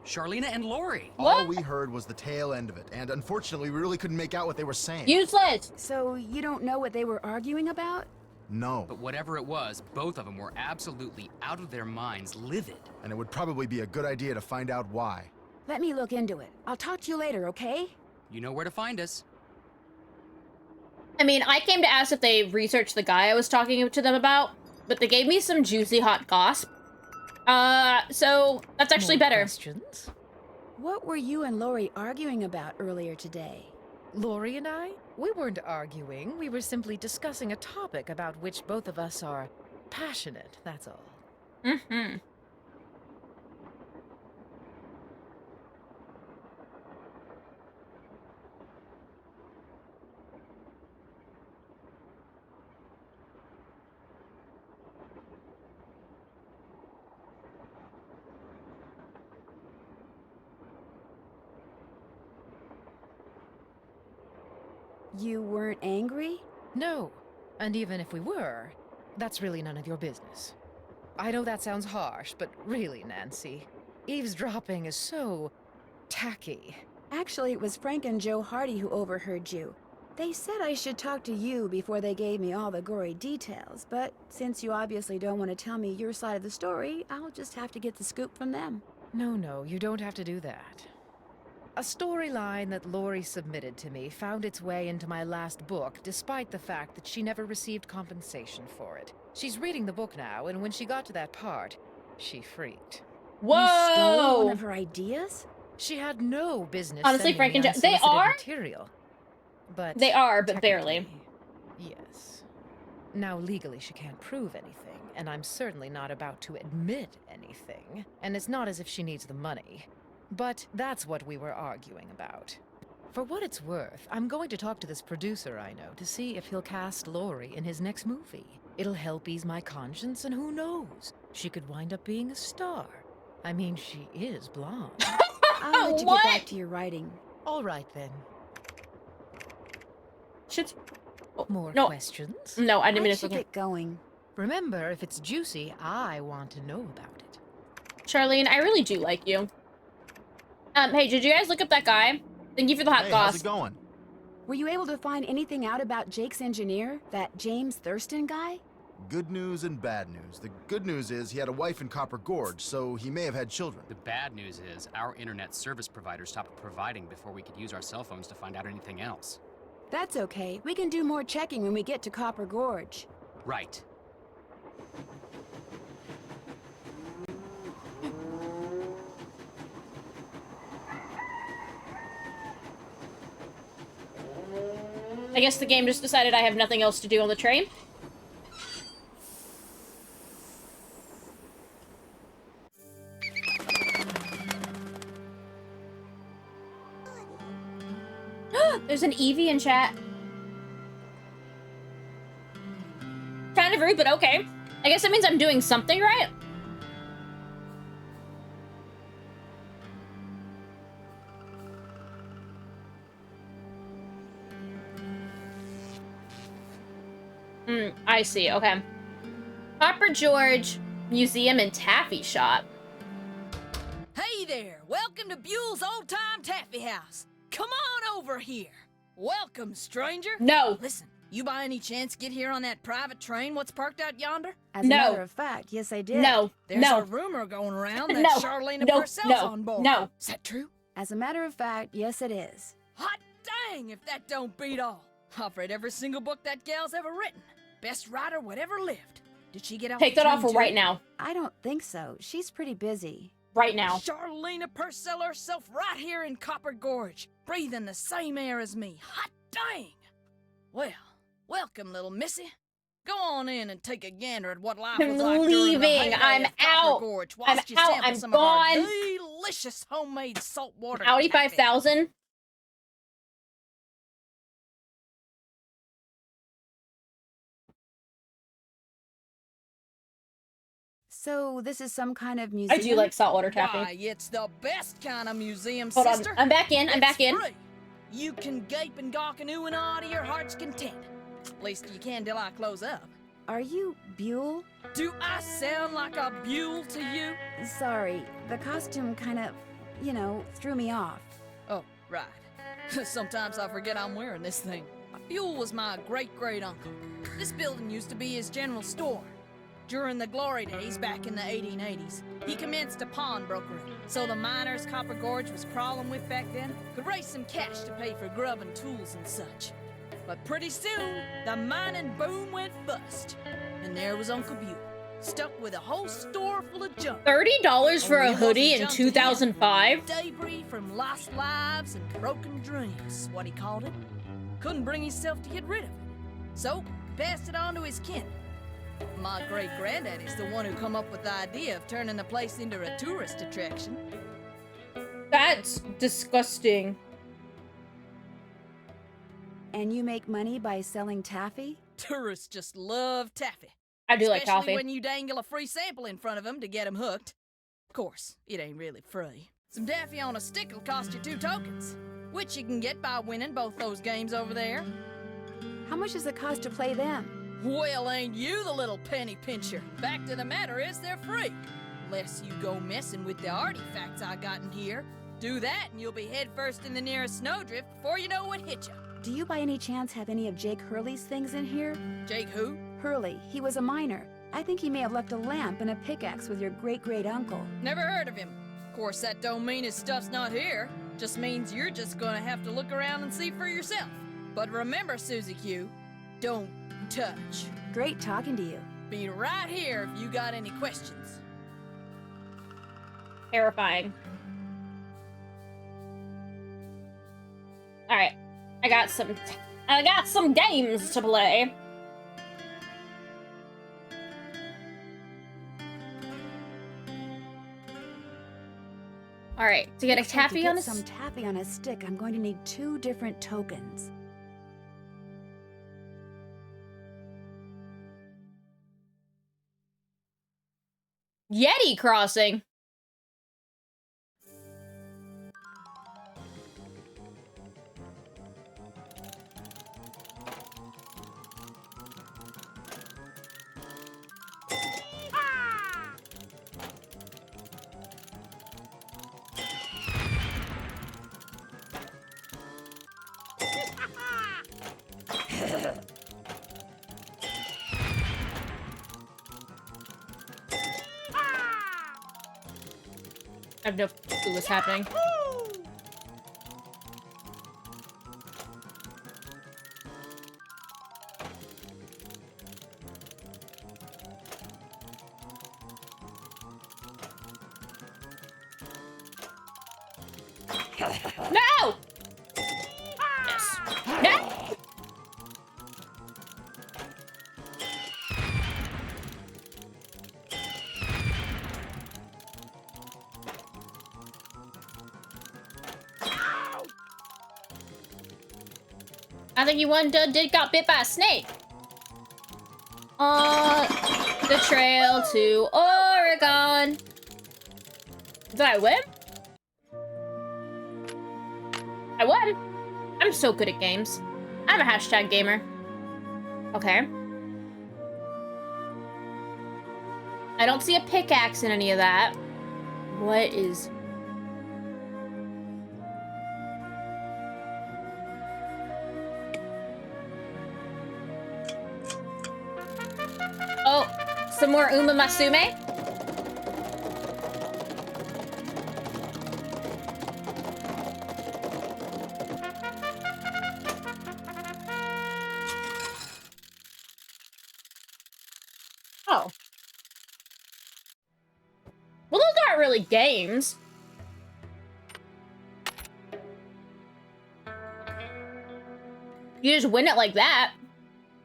Charlena and Lori. All What? we heard was the tail end of it, and unfortunately, we really couldn't make out what they were saying. Useless. So you don't know what they were arguing about? No. But whatever it was, both of them were absolutely out of their minds, livid. And it would probably be a good idea to find out why. Let me look into it. I'll talk to you later, okay? You know where to find us. I mean, I came to ask if they researched the guy I was talking to them about, but they gave me some juicy hot gossip. So that's actually More better. Questions? What were you and Lori arguing about earlier today? Lori and I? We weren't arguing. We were simply discussing a topic about which both of us are passionate, that's all. Mm-hmm. You weren't angry? No. And even if we were, that's really none of your business. I know that sounds harsh, but really, Nancy, eavesdropping is so tacky. Actually, it was Frank and Joe Hardy who overheard you. They said I should talk to you before they gave me all the gory details, but since you obviously don't want to tell me your side of the story, I'll just have to get the scoop from them. No, you don't have to do that. A storyline that Lori submitted to me found its way into my last book, despite the fact that she never received compensation for it. She's reading the book now, and when she got to that part, she freaked. Whoa! You stole one of her ideas? She had no business Honestly, sending Frank and me they unsolicited are? material. But They are, but barely. technically, yes. Now, legally, she can't prove anything, and I'm certainly not about to admit anything. And it's not as if she needs the money. But that's what we were arguing about. For what it's worth, I'm going to talk to this producer I know to see if he'll cast Lori in his next movie. It'll help ease my conscience, and who knows? She could wind up being a star. I mean, she is blonde. I'll let you What? get back to your writing. All right, then. Shit. More No. questions? No, I didn't I mean should to. get going. Remember, if it's juicy, I want to know about it. Charlene, I really do like you. Hey, did you guys look up that guy? Thank you for the hot Hey, goss. how's it going? Were you able to find anything out about Jake's engineer, that James Thurston guy? Good news and bad news. The good news is he had a wife in Copper Gorge, so he may have had children. The bad news is our internet service provider stopped providing before we could use our cell phones to find out anything else. That's okay. We can do more checking when we get to Copper Gorge. Right. I guess the game just decided I have nothing else to do on the train. There's an Eevee in chat. Kind of rude, but okay. I guess that means I'm doing something right. I see, okay. Copper George Museum and Taffy Shop. Hey there! Welcome to Buell's Old Time Taffy House. Come on over here. Welcome, stranger. No. Listen, you by any chance get here on that private train what's parked out yonder? As a matter of fact, yes, I did. No. There's No. a rumor going around that No. Charlene No. Purcell's No. on board. No. Is that true? As a matter of fact, yes, it is. Hot dang if that don't beat all. I've read every single book that gal's ever written. Best writer whatever lived. Did she get out Take the that off train right too? now. I don't think so. She's pretty busy. Right now. Charlene Purcell herself right here in Copper Gorge, breathing the same air as me. Hot dang! Well, welcome, little missy. Go on in and take a gander at what life I'm was like during the leaving. heyday I'm of Copper out. Gorge, I'm whilst you out. sample I'm some of our gone. delicious homemade saltwater Audi taffy. 5000. So this is some kind of I museum? do like saltwater taffy. Why, it's the best kind of museum, Hold on. sister. I'm back in. I'm It's back in. free. You can gape and gawk and ooh and ah to your heart's content. At least you can till I close up. Are you Buell? Do I sound like a Buell to you? Sorry, the costume kind of, threw me off. Oh, right. Sometimes I forget I'm wearing this thing. Buell was my great-great-uncle. This building used to be his general store. During the glory days back in the 1880s, he commenced a pawnbrokering, so the miners Copper Gorge was crawling with back then could raise some cash to pay for grub and tools and such. But pretty soon, the mining boom went bust, and there was Uncle Buell, stuck with a whole store full of junk. $30 for Only a it hoodie wasn't in junk to him. 2005? Debris from lost lives and broken dreams, what he called it. Couldn't bring himself to get rid of it, so passed it on to his kin. My great-granddaddy's the one who come up with the idea of turning the place into a tourist attraction. That's disgusting. And you make money by selling taffy? Tourists just love taffy. I do like Especially taffy. when you dangle a free sample in front of them to get them hooked. Of course, it ain't really free. Some taffy on a stick will cost you 2 tokens, which you can get by winning both those games over there. How much does it cost to play them? Well, ain't you the little penny pincher? Fact of the matter is they're free. Unless you go messing with the artifacts I got in here. Do that and you'll be head first in the nearest snowdrift before you know what hit you. Do you by any chance have any of Jake Hurley's things in here? Jake who? Hurley, he was a miner. I think he may have left a lamp and a pickaxe with your great-great-uncle. Never heard of him. Of course, that don't mean his stuff's not here. Just means you're just gonna have to look around and see for yourself. But remember, Susie Q, don't touch. Great talking to you. Be right here if you got any questions. Terrifying. All right, I got some games to play. All right, to get a taffy on a some taffy on a stick, I'm going to need 2 different tokens. Yeti crossing. I have no clue what's happening. No! Yes. No! I think you one got bit by a snake. On the trail to Oregon. Did I win? I won. I'm so good at games. I'm a hashtag gamer. Okay. I don't see a pickaxe in any of that. What is... Oh, some more umamasume? Oh. Well, those aren't really games. You just win it like that.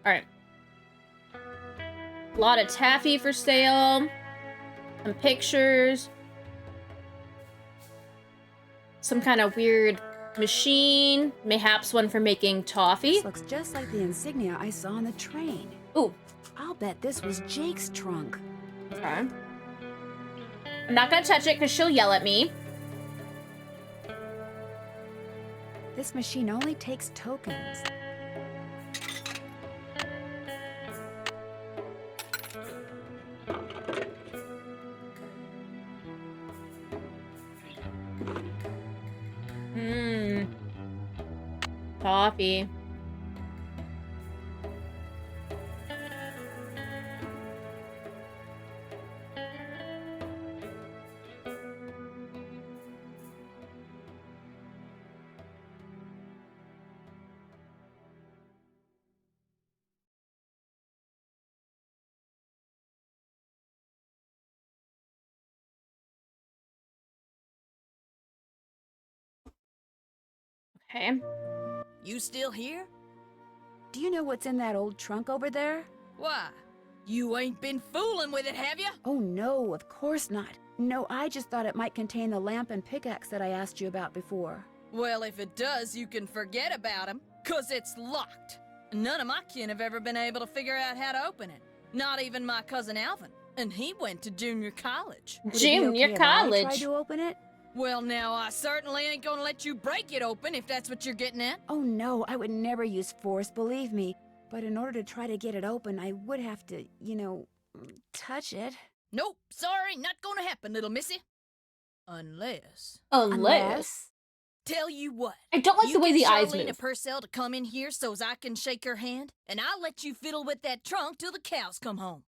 Alright. A lot of taffy for sale. Some pictures. Some kind of weird machine. Mayhaps one for making toffee. This looks just like the insignia I saw on the train. Ooh. I'll bet this was Jake's trunk. Okay. I'm not gonna touch it because she'll yell at me. This machine only takes tokens. Toffee. Okay. You still here? Do you know what's in that old trunk over there? Why? You ain't been fooling with it, have you? Oh no, of course not. No, I just thought it might contain the lamp and pickaxe that I asked you about before. Well, if it does, you can forget about him, 'cause it's locked. None of my kin have ever been able to figure out how to open it. Not even my cousin Alvin, and he went to junior college. Would it be okay if I tried to open it? Well, now, I certainly ain't gonna let you break it open if that's what you're getting at. Oh no, I would never use force, believe me. But in order to try to get it open, I would have to, you know, touch it. Nope, sorry, not gonna happen, little missy. Unless... Unless... Tell you what. I don't like the way the eyes Charlene move. and Purcell to come in here so's I can shake her hand, and I'll let you fiddle with that trunk till the cows come home.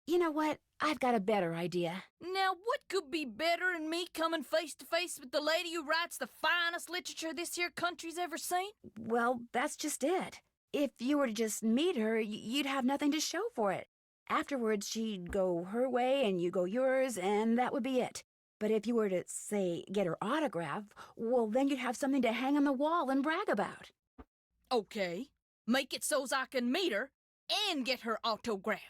You know what? I've got a better idea. Now, what could be better than me coming face to face with the lady who writes the finest literature this here country's ever seen? Well, that's just it. If you were to just meet her, you'd have nothing to show for it. Afterwards, she'd go her way and you go yours, and that would be it. But if you were to, say, get her autograph, well, then you'd have something to hang on the wall and brag about. Okay. Make it so's I can meet her and get her autograph.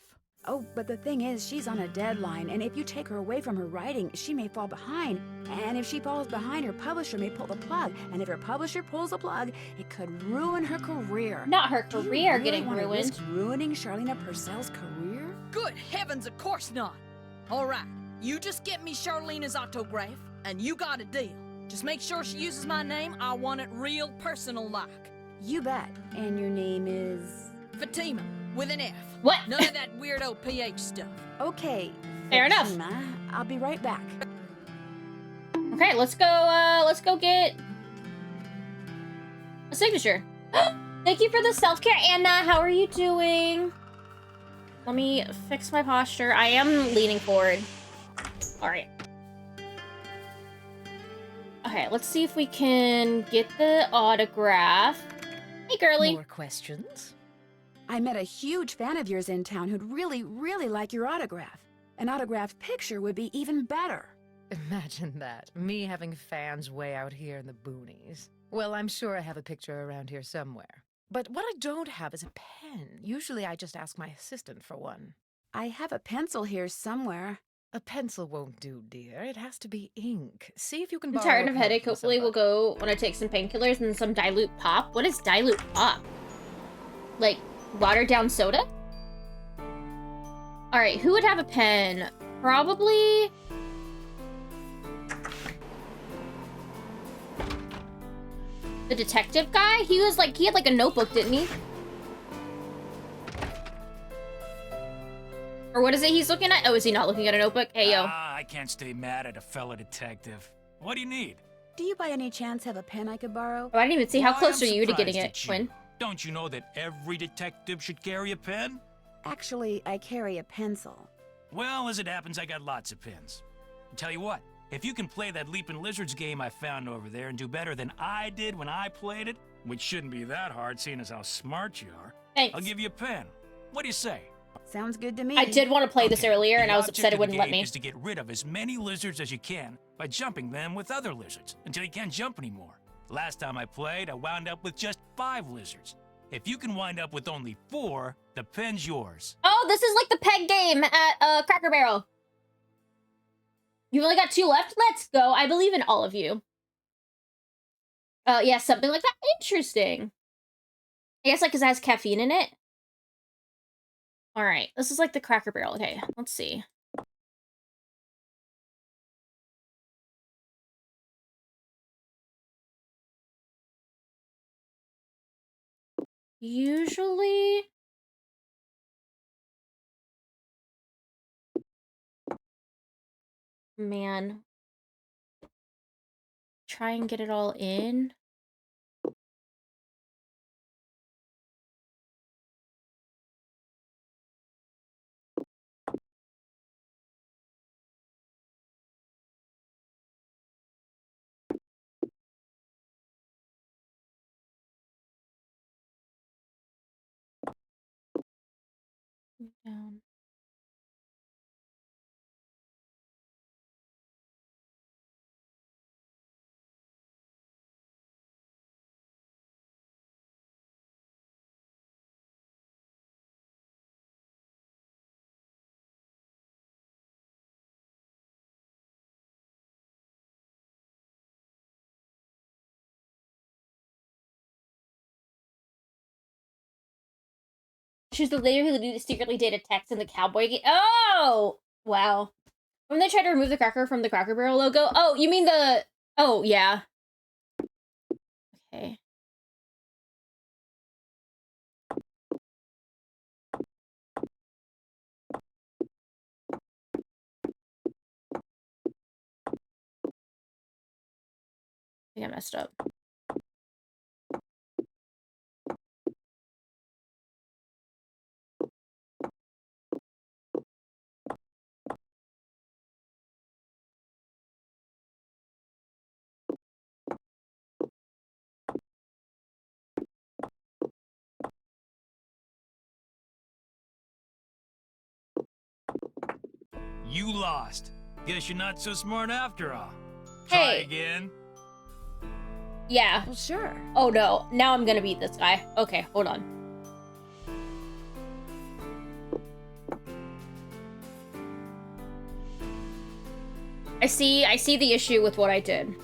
Oh, but the thing is, she's on a deadline, and if you take her away from her writing, she may fall behind. And if she falls behind, her publisher may pull the plug. And if her publisher pulls the plug, it could ruin her career. Not her Do you career really getting wanna ruined. risk ruining Charlene Purcell's career? Good heavens, of course not. All right, you just get me Charlene's autograph, and you got a deal. Just make sure she uses my name. I want it real personal-like. You bet. And your name is... Fatima, with an F. What? None of that weirdo PH stuff. Okay. Fair enough. Fatima. I'll be right back. Okay, let's go get a signature. Thank you for the self-care, Anna. How are you doing? Let me fix my posture. I am leaning forward. All right. Okay, let's see if we can get the autograph. Hey, girly. More questions? I met a huge fan of yours in town who'd really, really like your autograph. An autographed picture would be even better. Imagine that. Me having fans way out here in the boonies. Well, I'm sure I have a picture around here somewhere. But what I don't have is a pen. Usually I just ask my assistant for one. I have a pencil here somewhere. A pencil won't do, dear. It has to be ink. See if you can I'm borrow tired a of pen headache. from Hopefully we'll somebody. go when I take some painkillers and some dilute pop. What is dilute pop? Like watered down soda? All right, who would have a pen? Probably... the detective guy? He had like a notebook, didn't he? Or what is it he's looking at? Oh, is he not looking at a notebook? Hey, yo. I can't stay mad at a fellow detective. What do you need? Do you by any chance have a pen I could borrow? Oh, I didn't even see. How Why, close I'm are you to surprised getting it, at you. Quinn? Don't you know that every detective should carry a pen? Actually, I carry a pencil. Well, as it happens, I got lots of pens. Tell you what, if you can play that Leaping Lizards game I found over there and do better than I did when I played it, which shouldn't be that hard seeing as how smart you are, Thanks. I'll give you a pen. What do you say? Sounds good to me. I did want to play this Okay, earlier, and the I was object upset it of the wouldn't let game me. is to get rid of as many lizards as you can by jumping them with other lizards until you can't jump anymore. Last time I played, I wound up with just 5 lizards. If you can wind up with only 4, the pen's yours. Oh, this is like the peg game at Cracker Barrel. You've only got 2 left? Let's go. I believe in all of you. Yeah, something like that. Interesting. I guess like because it has caffeine in it. All right, this is like the Cracker Barrel. Okay, let's see. Usually... Man. Try and get it all in. Down. She's the lady who secretly dated Tex in the cowboy game. Oh! Wow. When they tried to remove the cracker from the Cracker Barrel logo. Oh, you mean the... Oh, yeah. Okay. think I messed up. You lost. Guess you're not so smart after all. Hey. Try again. Yeah. Well, sure. Oh no, now I'm gonna beat this guy. Okay, hold on. I see the issue with what I did.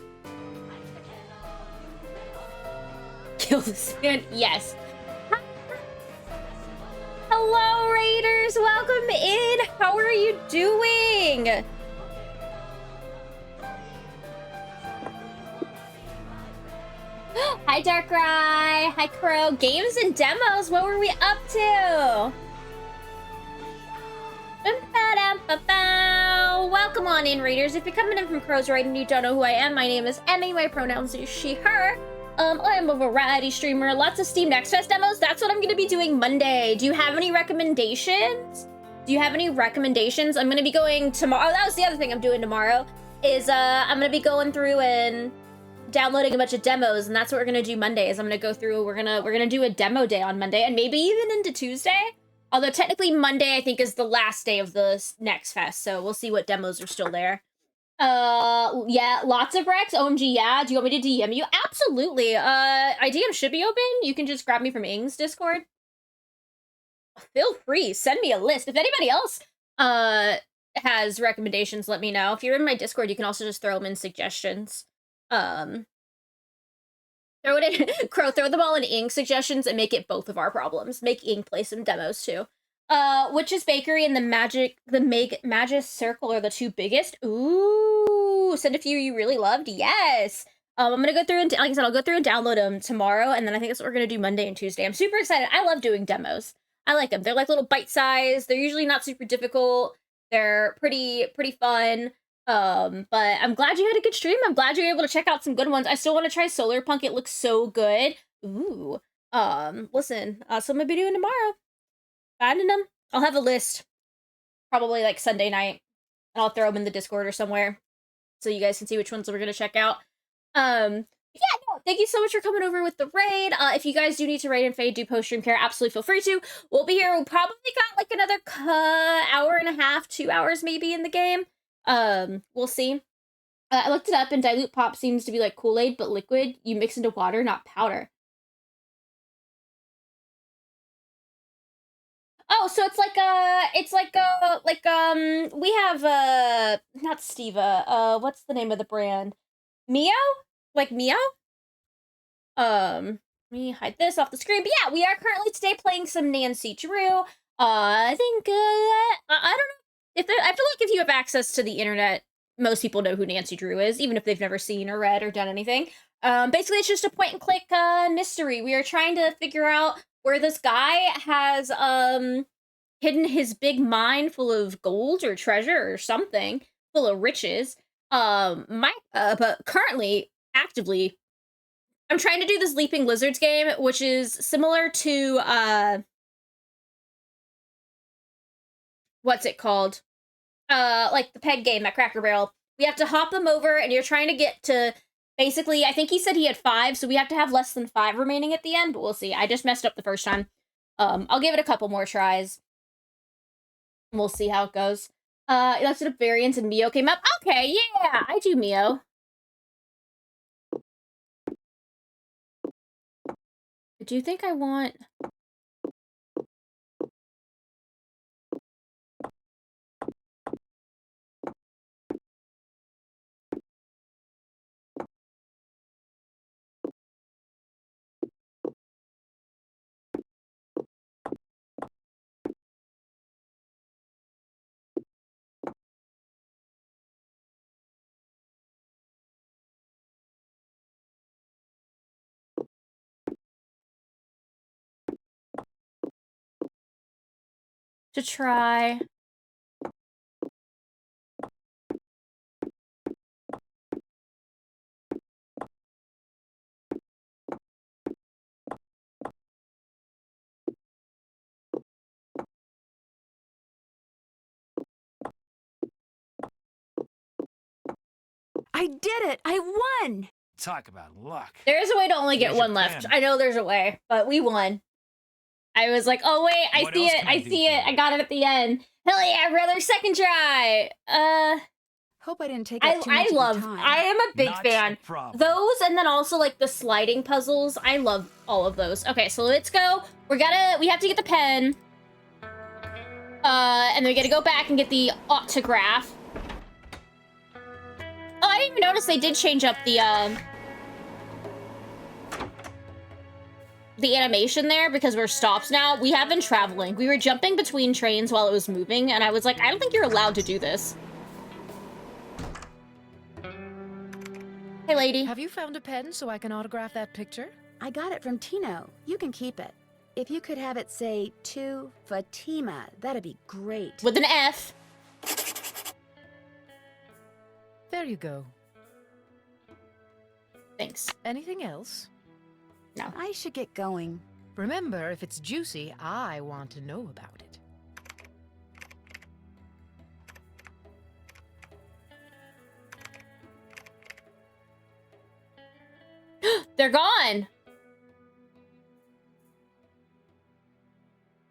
Kill this man, yes. Hello, Raiders, welcome in. How are you doing? Hi, Darkrai. Hi, Crow. Games and demos. What were we up to? Welcome on in, Raiders. If you're coming in from Crow's Raid and you don't know who I am, my name is Emmy. My pronouns are she, her. I am a variety streamer. Lots of Steam Next Fest demos. That's what I'm going to be doing Monday. Do you have any recommendations? I'm going to be going tomorrow. Oh, that was the other thing I'm doing tomorrow. I'm going to be going through and downloading a bunch of demos, and that's what we're gonna do Monday. Is I'm gonna go through. We're gonna do a demo day on Monday, and maybe even into Tuesday. Although technically Monday I think is the last day of the Next Fest, so we'll see what demos are still there. Yeah, lots of Rex. OMG, yeah. Do you want me to DM you? Absolutely. IDM should be open. You can just grab me from Ing's Discord. Feel free. Send me a list. If anybody else has recommendations, let me know. If you're in my Discord, you can also just throw them in suggestions. Throw it in Crow, throw them all in Ing suggestions and make it both of our problems. Make Ing play some demos too. Witch's Bakery and the Magus Circle are the two biggest. Ooh, send a few you really loved. Yes. I'm gonna go through and, like I said, I'll go through and download them tomorrow, and then I think that's what we're gonna do Monday and Tuesday. I'm super excited. I love doing demos. I like them. They're like little bite size. They're usually not super difficult. They're pretty fun. But I'm glad you had a good stream. I'm glad you were able to check out some good ones. I still want to try Solar Punk. It looks so good. Ooh. Listen, so I'm gonna be doing tomorrow. Finding them. I'll have a list. Probably like Sunday night. And I'll throw them in the Discord or somewhere. So you guys can see which ones we're gonna check out. Yeah, no, thank you so much for coming over with the raid. If you guys do need to raid and fade, do post stream care, absolutely feel free to. We'll be here. We'll probably got like another hour and a half, 2 hours maybe in the game. We'll see. I looked it up, and dilute pop seems to be like Kool-Aid, but liquid. You mix into water, not powder. Oh, so it's like we have not Steva. What's the name of the brand? Mio? Like Mio? Let me hide this off the screen. But yeah, we are currently today playing some Nancy Drew. I think I don't know if I feel like if you have access to the internet, most people know who Nancy Drew is, even if they've never seen or read or done anything. Basically, it's just a point and click mystery. We are trying to figure out where this guy has hidden his big mine full of gold or treasure or something, full of riches. But currently, actively, I'm trying to do this Leaping Lizards game, which is similar to what's it called? Like the peg game at Cracker Barrel. We have to hop them over, and you're trying to get to basically, I think he said he had 5, so we have to have less than 5 remaining at the end, but we'll see. I just messed up the first time. I'll give it a couple more tries. We'll see how it goes. Elected up variants and Mio came up. Okay, yeah, I do Mio. Do you think I want... to try... I did it! I won! Talk about luck. There is a way to only get Here's your one left. pen. I know there's a way, but we won. I was like, oh wait, I What see else it, can I I do see for it, you? I got it at the end. Hell yeah, brother, second try. Hope I didn't take up too much I of love, your time. I am a big Not fan. a problem. Those, and then also like the sliding puzzles. I love all of those. Okay, so let's go. We have to get the pen. And then we gotta go back and get the autograph. Oh, I didn't even notice they did change up the animation there because we're stops now. We have been traveling. We were jumping between trains while it was moving, and I was like, I don't think you're allowed to do this. Hey, lady. Have you found a pen so I can autograph that picture? I got it from Tino. You can keep it. If you could have it say, to Fatima, that'd be great. With an F. There you go. Thanks. Anything else? No. I should get going. Remember, if it's juicy, I want to know about it. They're gone.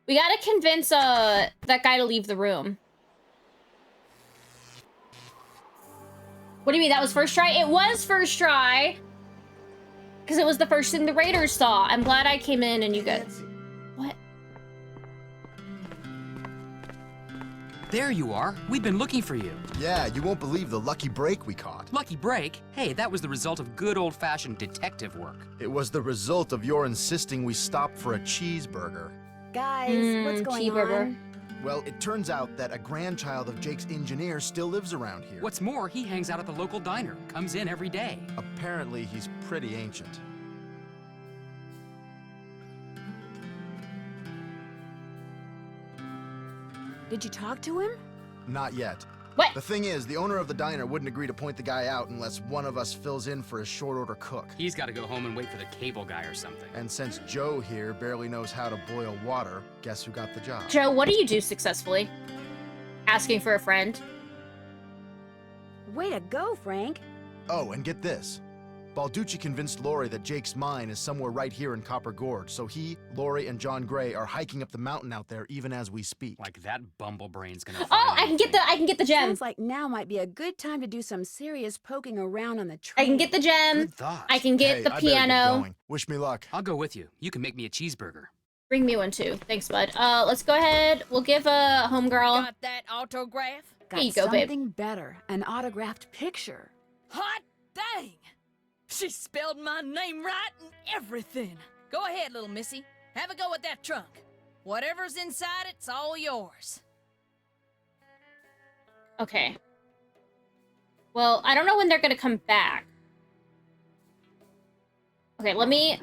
We gotta convince that guy to leave the room. What do you mean? That was first try? It was first try. Because it was the first thing the Raiders saw. I'm glad I came in and you guys... What? There you are. We've been looking for you. Yeah, you won't believe the lucky break we caught. Lucky break? Hey, that was the result of good old-fashioned detective work. It was the result of your insisting we stop for a cheeseburger. Guys, what's going cheeseburger. on? Well, it turns out that a grandchild of Jake's engineer still lives around here. What's more, he hangs out at the local diner. Comes in every day. Apparently, he's pretty ancient. Did you talk to him? Not yet. What? The thing is, the owner of the diner wouldn't agree to point the guy out unless one of us fills in for his short-order cook. He's got to go home and wait for the cable guy or something. And since Joe here barely knows how to boil water, guess who got the job? Joe, what do you do successfully? Asking for a friend? Way to go, Frank. Oh, and get this. Balducci convinced Lori that Jake's mine is somewhere right here in Copper Gorge, so he, Lori, and John Gray are hiking up the mountain out there even as we speak. Like that bumblebrain's gonna Oh, find I can get the gem. Sounds like now might be a good time to do some serious poking around on the train. I can get the gem. Good thought. I can get Hey, the I better get piano. going. Wish me luck. I'll go with you. You can make me a cheeseburger. Bring me one too. Thanks, bud. Let's go ahead. We'll give a homegirl. Got that autograph? Got Here you go, babe. something better, an autographed picture. Hot dang! She spelled my name right and everything. Go ahead, little missy. Have a go at that trunk. Whatever's inside, it's all yours. Okay. Well, I don't know when they're gonna come back. Okay, let me...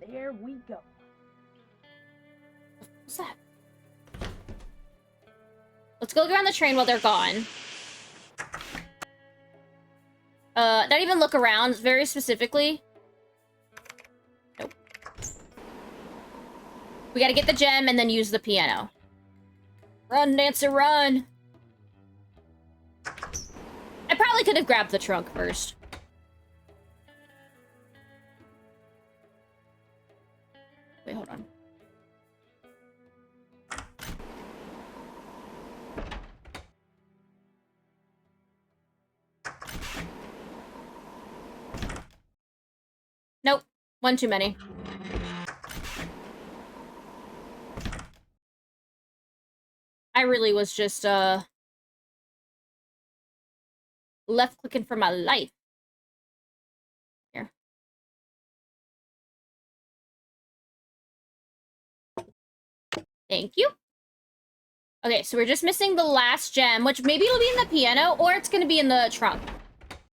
There we go. What's that? Let's go around the train while they're gone. Not even look around, very specifically. Nope. We gotta get the gem and then use the piano. Run, Dancer, run! I probably could have grabbed the trunk first. Wait, hold on. Nope. One too many. I really was just, left clicking for my life. Here. Thank you. Okay, so we're just missing the last gem, which maybe it'll be in the piano or it's gonna be in the trunk.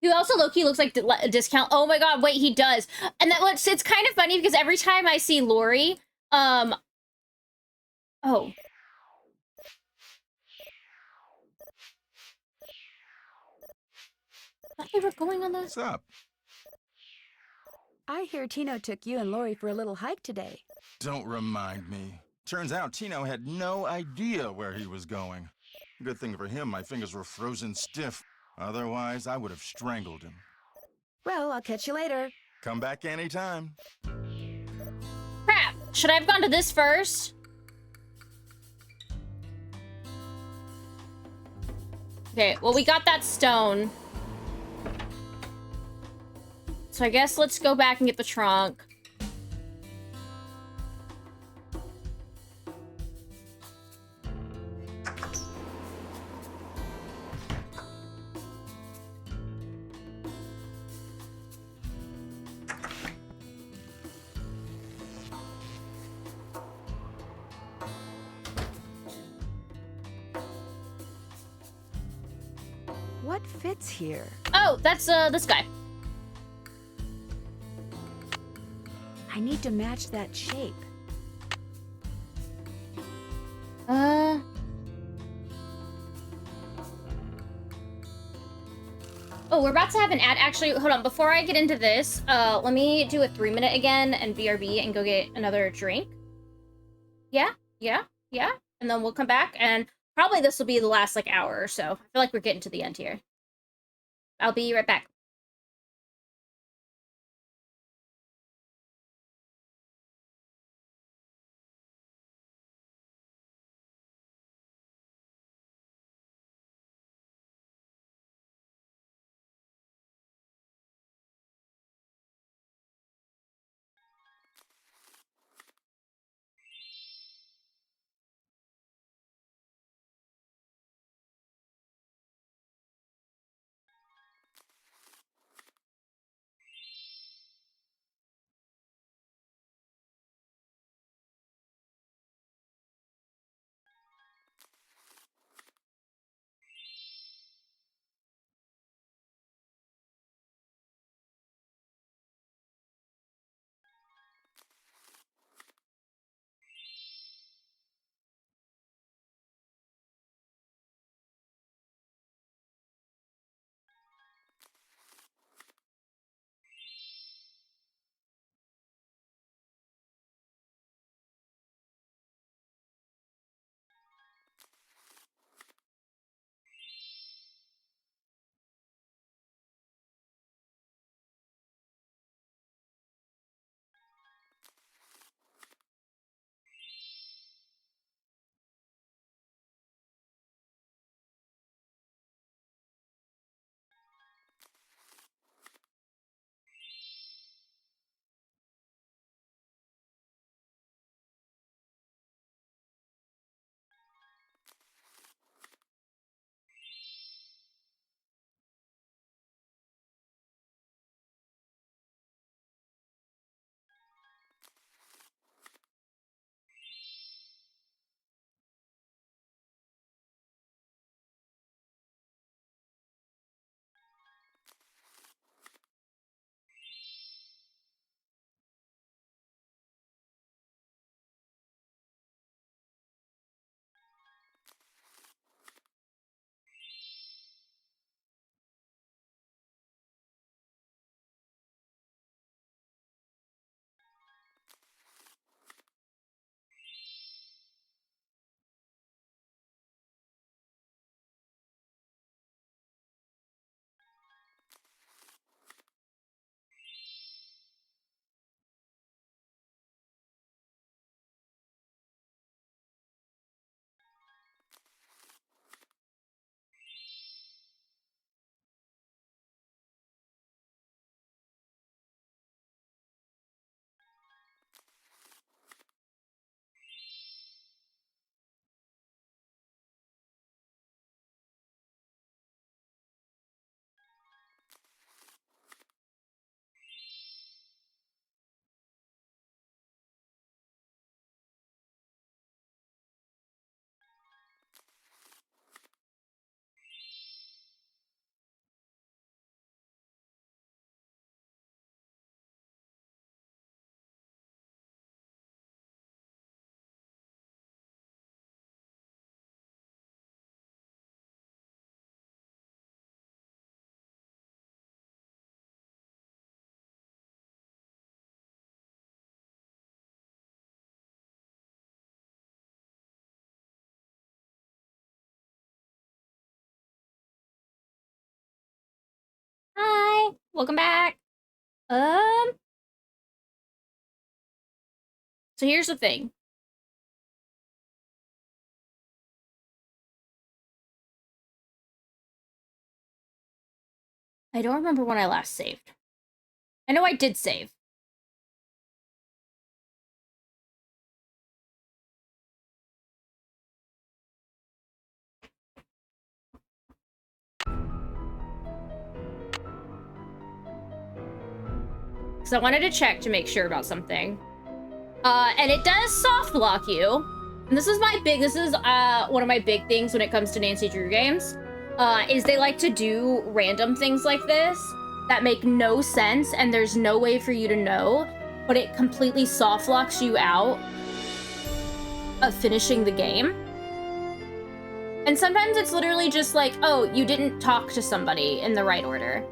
He also low-key looks like a discount. Oh my god, wait, he does. And that was, it's kind of funny because every time I see Lori, oh. I thought they were going on the... What's up? I hear Tino took you and Lori for a little hike today. Don't remind me. Turns out Tino had no idea where he was going. Good thing for him, my fingers were frozen stiff. Otherwise, I would have strangled him. Well, I'll catch you later. Come back anytime. Crap! Should I have gone to this first? Okay, well, we got that stone. So I guess let's go back and get the trunk. What fits here? Oh, that's this guy. I need to match that shape. Oh, we're about to have an ad. Actually, hold on. Before I get into this, let me do a 3-minute again and BRB and go get another drink. Yeah. And then we'll come back and probably this will be the last like hour or so. I feel like we're getting to the end here. I'll be right back. Welcome back. So here's the thing. I don't remember when I last saved. I know I did save. Because I wanted to check to make sure about something. And it does soft lock you. And this is one of my big things when it comes to Nancy Drew games. Is they like to do random things like this that make no sense and there's no way for you to know, but it completely soft locks you out of finishing the game. And sometimes it's literally just like, oh, you didn't talk to somebody in the right order.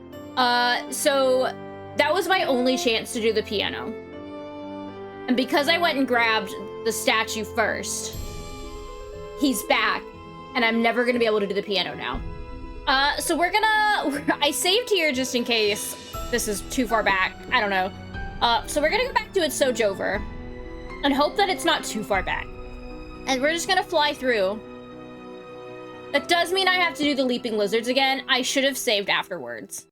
So that was my only chance to do the piano. And because I went and grabbed the statue first, he's back, and I'm never gonna be able to do the piano now. So I saved here just in case this is too far back. I don't know. So we're gonna go back to It's So Jover and hope that it's not too far back. And we're just gonna fly through. That does mean I have to do the Leaping Lizards again. I should have saved afterwards.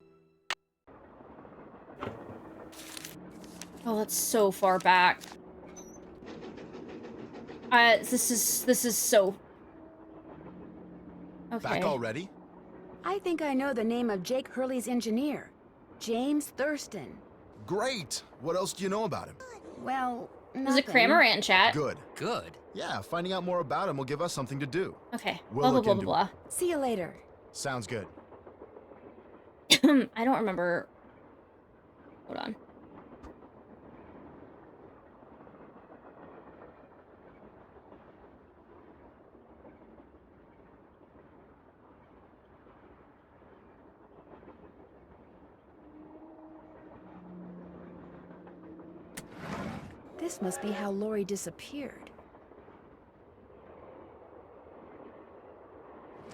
Oh, that's so far back. This is so... Okay. Back already? I think I know the name of Jake Hurley's engineer. James Thurston. Great! What else do you know about him? Well, There's a Cramorant chat. Good. Good. Yeah, finding out more about him will give us something to do. Okay. We'll Blah, blah, look blah, into blah, blah. See you later. Sounds good. I don't remember. Hold on. This must be how Lori disappeared.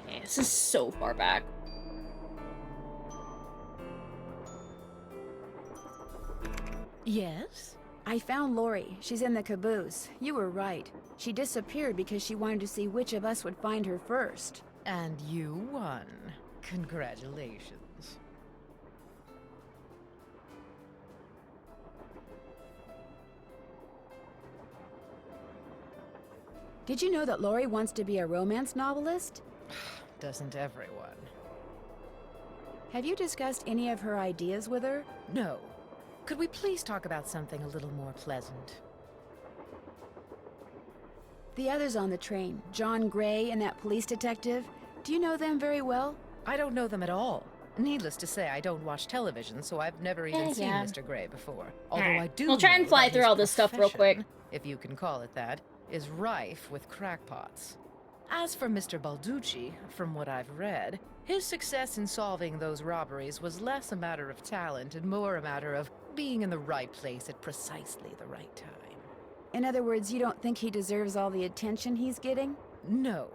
Okay, this is so far back. Yes? I found Lori. She's in the caboose. You were right. She disappeared because she wanted to see which of us would find her first. And you won. Congratulations. Did you know that Lori wants to be a romance novelist? Doesn't everyone? Have you discussed any of her ideas with her? No. Could we please talk about something a little more pleasant? The others on the train, John Gray and that police detective, do you know them very well? I don't know them at all. Needless to say, I don't watch television, so I've never even seen Mr. Gray before. Although I do We'll try and know fly that through his all this stuff real quick. profession, if you can call it that, is rife with crackpots. As for Mr. Balducci, from what I've read, his success in solving those robberies was less a matter of talent and more a matter of being in the right place at precisely the right time. In other words, you don't think he deserves all the attention he's getting? No.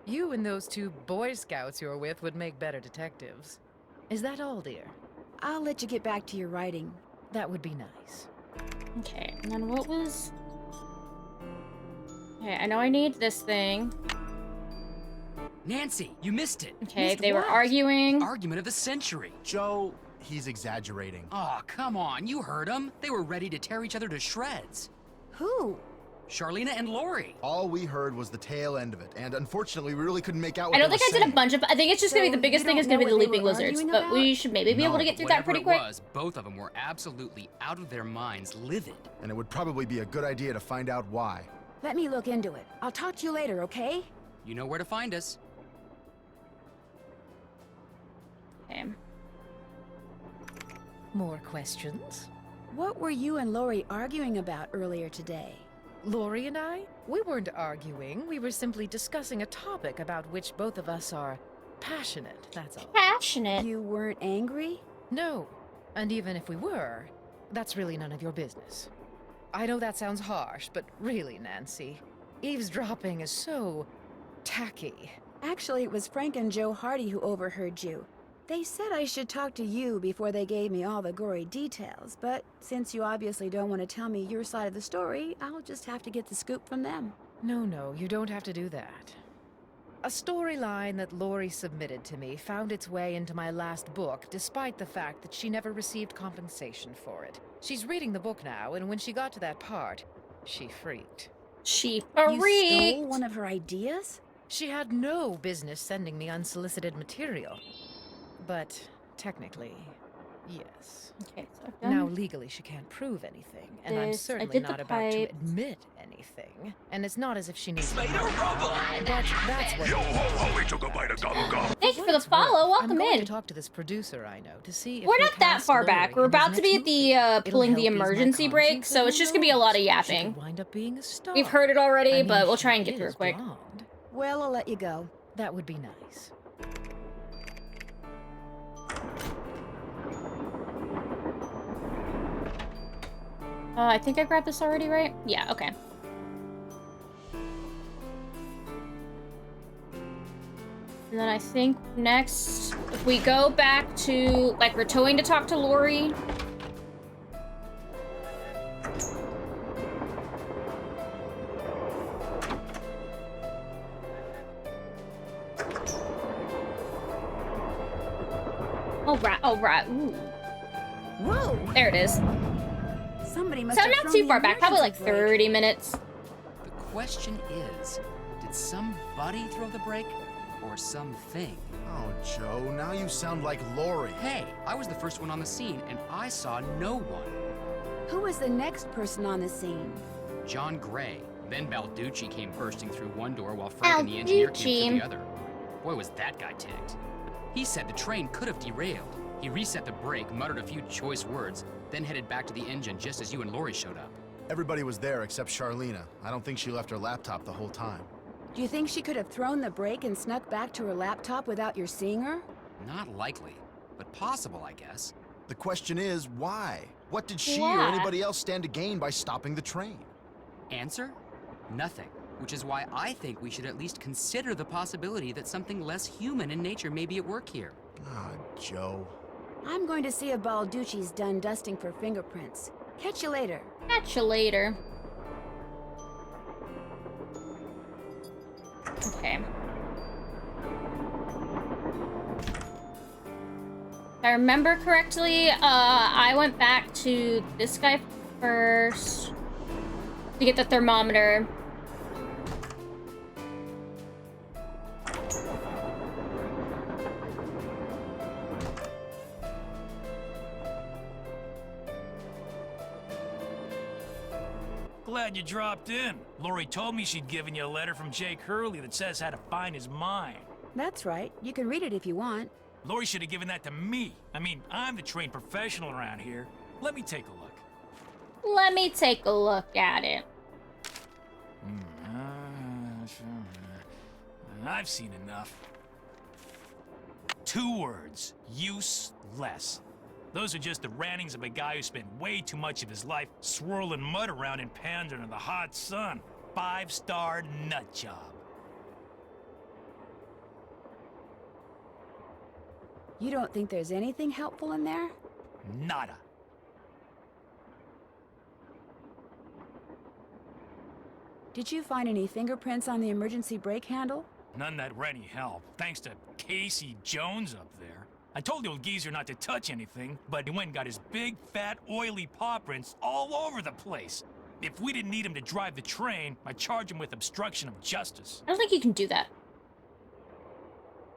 You and those two Boy Scouts you're with would make better detectives. Is that all, dear? I'll let you get back to your writing. That would be nice. Okay, and then what was... Okay, I know I need this thing. Nancy, you missed it. Okay, Missed they were what? arguing. Argument of the century. Joe, he's exaggerating. Aw, come on. You heard them. They were ready to tear each other to shreds. Who? Charlena and Lori. All we heard was the tail end of it, and unfortunately, we really couldn't make out what I don't they think were I did a saying. bunch of... I think it's just gonna be So the biggest you thing don't is gonna be know the what they Leaping were Lizards, arguing but we about? should maybe be able to get through that pretty quick. Whatever it was, both of them were absolutely out of their minds, livid. And it would probably be a good idea to find out why. Let me look into it. I'll talk to you later, okay? You know where to find us. Okay. More questions? What were you and Lori arguing about earlier today? Lori and I? We weren't arguing. We were simply discussing a topic about which both of us are passionate, that's all. Passionate. You weren't angry? No. And even if we were, that's really none of your business. I know that sounds harsh, but really, Nancy, eavesdropping is so tacky. Actually, it was Frank and Joe Hardy who overheard you. They said I should talk to you before they gave me all the gory details, but since you obviously don't want to tell me your side of the story, I'll just have to get the scoop from them. No, you don't have to do that. A storyline that Lori submitted to me found its way into my last book, despite the fact that she never received compensation for it. She's reading the book now, and when she got to that part, she freaked. She You freaked. stole one of her ideas? She had no business sending me unsolicited material. But technically, yes. Okay, so I've done Now, legally, she can't prove anything, and I'm this. I certainly did the not about to pipe. admit anything. And it's not as if she needs Made to. a rubber. But that's what. Yo ho ho, he took a bite of gum gum. Thank you for the What's worth, follow. Welcome I'm going in. to talk to this producer I know to see if We're he'll not that cast far Lori back. We're in his about to be next at the movie. It'll pulling the help ease my emergency break, conscience, so and it's who just gonna be a lot of knows, she yapping. could wind up being a star. We've heard it already, I mean, but we'll she try and get through is it quick. blonde. Well, I'll let you go. That would be nice. I think I grabbed this already, right? Yeah, okay. And then I think next, if we go back to, like, we're going to talk to Lori. Oh, right. Ooh. Whoa! There it is. Somebody must So have not thrown too the far back, probably like emergency brake. 30 minutes. The question is, did somebody throw the brake? Or something? Oh, Joe, now you sound like Lori. Hey, I was the first one on the scene, and I saw no one. Who was the next person on the scene? John Gray. Then Balducci came bursting through one door while Frank and the engineer came through the other. Boy, was that guy ticked. He said the train could have derailed. He reset the brake, muttered a few choice words, then headed back to the engine just as you and Lori showed up. Everybody was there except Charlena. I don't think she left her laptop the whole time. Do you think she could have thrown the brake and snuck back to her laptop without your seeing her? Not likely, but possible, I guess. The question is, why? What did she Why? or anybody else stand to gain by stopping the train? Answer? Nothing. Which is why I think we should at least consider the possibility that something less human in nature may be at work here. Ah, Joe. I'm going to see if Balducci's done dusting for fingerprints. Catch you later. Catch you later. Okay. If I remember correctly, I went back to this guy first to get the thermometer. Glad you dropped in. Lori told me she'd given you a letter from Jake Hurley that says how to find his mine. That's right. You can read it if you want. Lori should have given that to me. I mean, I'm the trained professional around here. Let me take a look. Let me take a look at it. I've seen enough. 2 words. Useless. Those are just the rantings of a guy who spent way too much of his life swirling mud around in pans under the hot sun. 5-star nut job. You don't think there's anything helpful in there? Nada. Did you find any fingerprints on the emergency brake handle? None that were any help, thanks to Casey Jones up there. I told the old geezer not to touch anything, but he went and got his big, fat, oily paw prints all over the place. If we didn't need him to drive the train, I'd charge him with obstruction of justice. I don't think you can do that.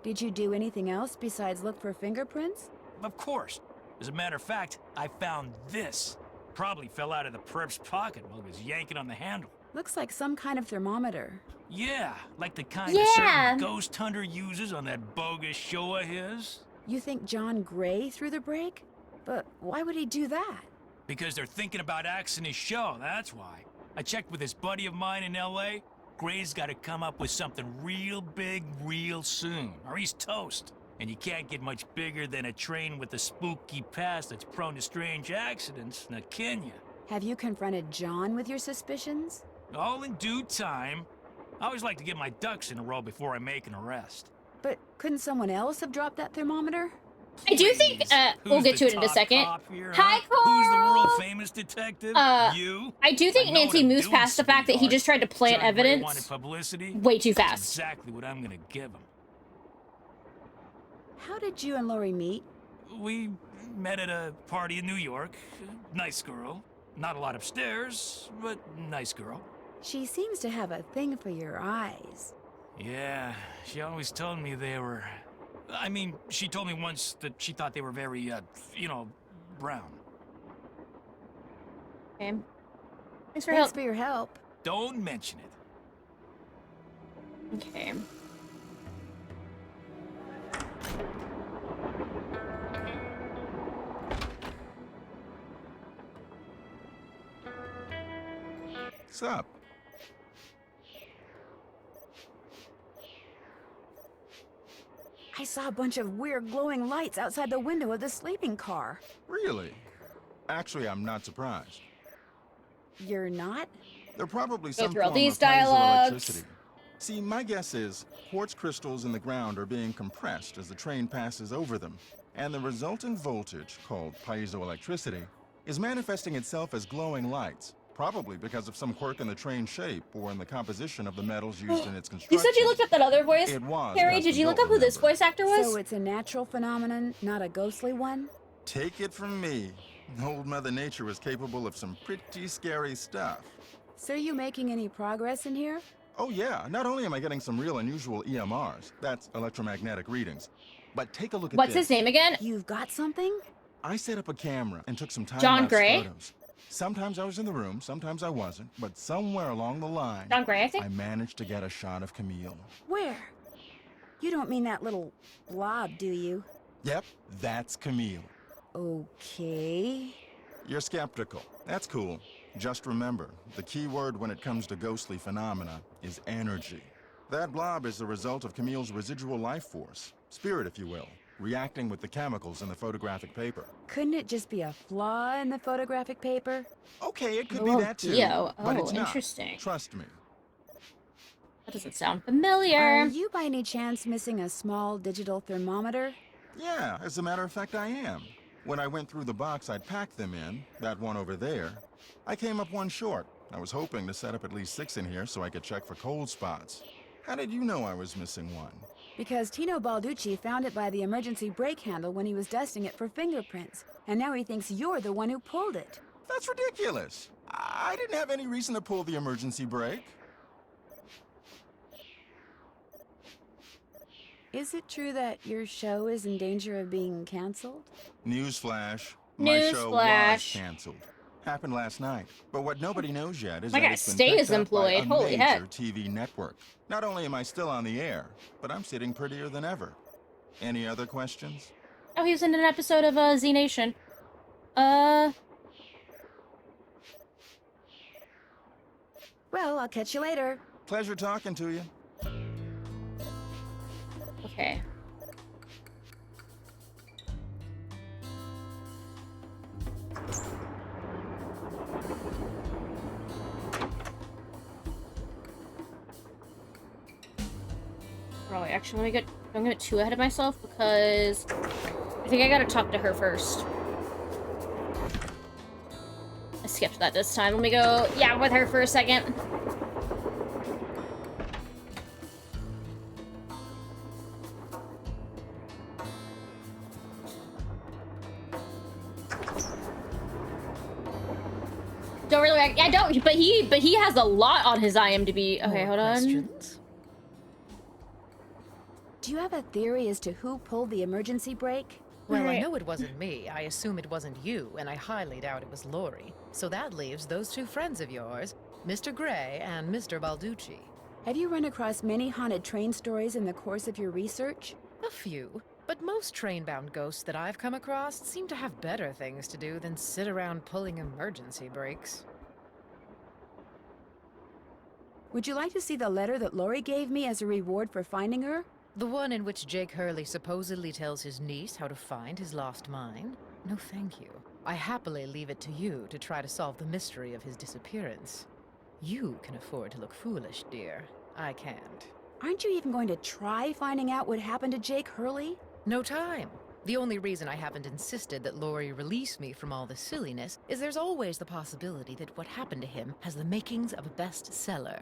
Did you do anything else besides look for fingerprints? Of course. As a matter of fact, I found this. Probably fell out of the perp's pocket while he was yanking on the handle. Looks like some kind of thermometer. Yeah, like the kind a certain ghost hunter uses on that bogus show of his. You think John Gray threw the brake? But why would he do that? Because they're thinking about axing his show, that's why. I checked with this buddy of mine in L.A. Gray's gotta come up with something real big real soon, or he's toast. And you can't get much bigger than a train with a spooky past that's prone to strange accidents, now can you? Have you confronted John with your suspicions? All in due time. I always like to get my ducks in a row before I make an arrest. But couldn't someone else have dropped that thermometer? I do think we'll get to it in a second. Hi, Cole. Who's the world famous detective? You. I do think Nancy moves past the fact that he just tried to plant John Gray evidence wanted publicity. way too That's fast. exactly what I'm gonna give him. How did you and Lori meet? We met at a party in New York. Nice girl. Not a lot upstairs, but nice girl. She seems to have a thing for your eyes. Yeah, she always told me they were... I mean, she told me once that she thought they were very, brown. Okay. Thanks Thanks for your help. Don't mention it. Okay. What's up? I saw a bunch of weird glowing lights outside the window of the sleeping car. Really? Actually, I'm not surprised. You're not? They're probably Go some through all form these of dialogues. piezoelectricity. See, my guess is quartz crystals in the ground are being compressed as the train passes over them, and the resultant voltage, called piezoelectricity, is manifesting itself as glowing lights, probably because of some quirk in the train shape or in the composition of the metals used in its construction. You said you looked up that other voice? It was. Harry, as did we you look don't up who this remember. voice actor was? So it's a natural phenomenon, not a ghostly one? Take it from me. Old Mother Nature is capable of some pretty scary stuff. So you making any progress in here? Oh yeah, not only am I getting some real unusual EMRs, that's electromagnetic readings, but take a look at What's this. his name again? You've got something? I set up a camera and took some John time-lapse Gray? photos. Sometimes I was in the room, sometimes I wasn't, but somewhere along the line, John Gray, I think? I managed to get a shot of Camille. Where? You don't mean that little blob, do you? Yep, that's Camille. Okay. You're skeptical. That's cool. Just remember, the key word when it comes to ghostly phenomena is energy. That blob is the result of Camille's residual life force, spirit if you will, reacting with the chemicals in the photographic paper. Couldn't it just be a flaw in the photographic paper? Okay, it could Oh, be that too, Dio. but Oh, it's not. interesting. Trust me. That doesn't sound familiar. Are you by any chance missing a small digital thermometer? Yeah, as a matter of fact, I am. When I went through the box I'd packed them in, that one over there, I came up one short. I was hoping to set up at least 6 in here so I could check for cold spots. How did you know I was missing one? Because Tino Balducci found it by the emergency brake handle when he was dusting it for fingerprints. And now he thinks you're the one who pulled it. That's ridiculous. I didn't have any reason to pull the emergency brake. Is it true that your show is in danger of being canceled? Newsflash. My show was Newsflash. canceled. Happened last night. But what nobody knows yet is My that guy it's been Stay picked is up employed. by a Holy major heck. TV network. Not only am I still on the air, but I'm sitting prettier than ever. Any other questions? Oh, he was in an episode of Z Nation. Well, I'll catch you later. Pleasure talking to you. Okay. Oh, wait, actually, I'm gonna get too ahead of myself because I think I gotta talk to her first. I skipped that this time. Let me go, yeah, with her for a second. Don't really, I don't, but he has a lot on his IMDb. Okay, hold on. Questions? Do you have a theory as to who pulled the emergency brake? Well, I Right. know it wasn't me. I assume it wasn't you, and I highly doubt it was Lori. So that leaves those two friends of yours, Mr. Gray and Mr. Balducci. Have you run across many haunted train stories in the course of your research? A few, but most train-bound ghosts that I've come across seem to have better things to do than sit around pulling emergency brakes. Would you like to see the letter that Lori gave me as a reward for finding her? The one in which Jake Hurley supposedly tells his niece how to find his lost mine? No thank you. I happily leave it to you to try to solve the mystery of his disappearance. You can afford to look foolish, dear. I can't. Aren't you even going to try finding out what happened to Jake Hurley? No time. The only reason I haven't insisted that Lori release me from all this silliness is there's always the possibility that what happened to him has the makings of a bestseller.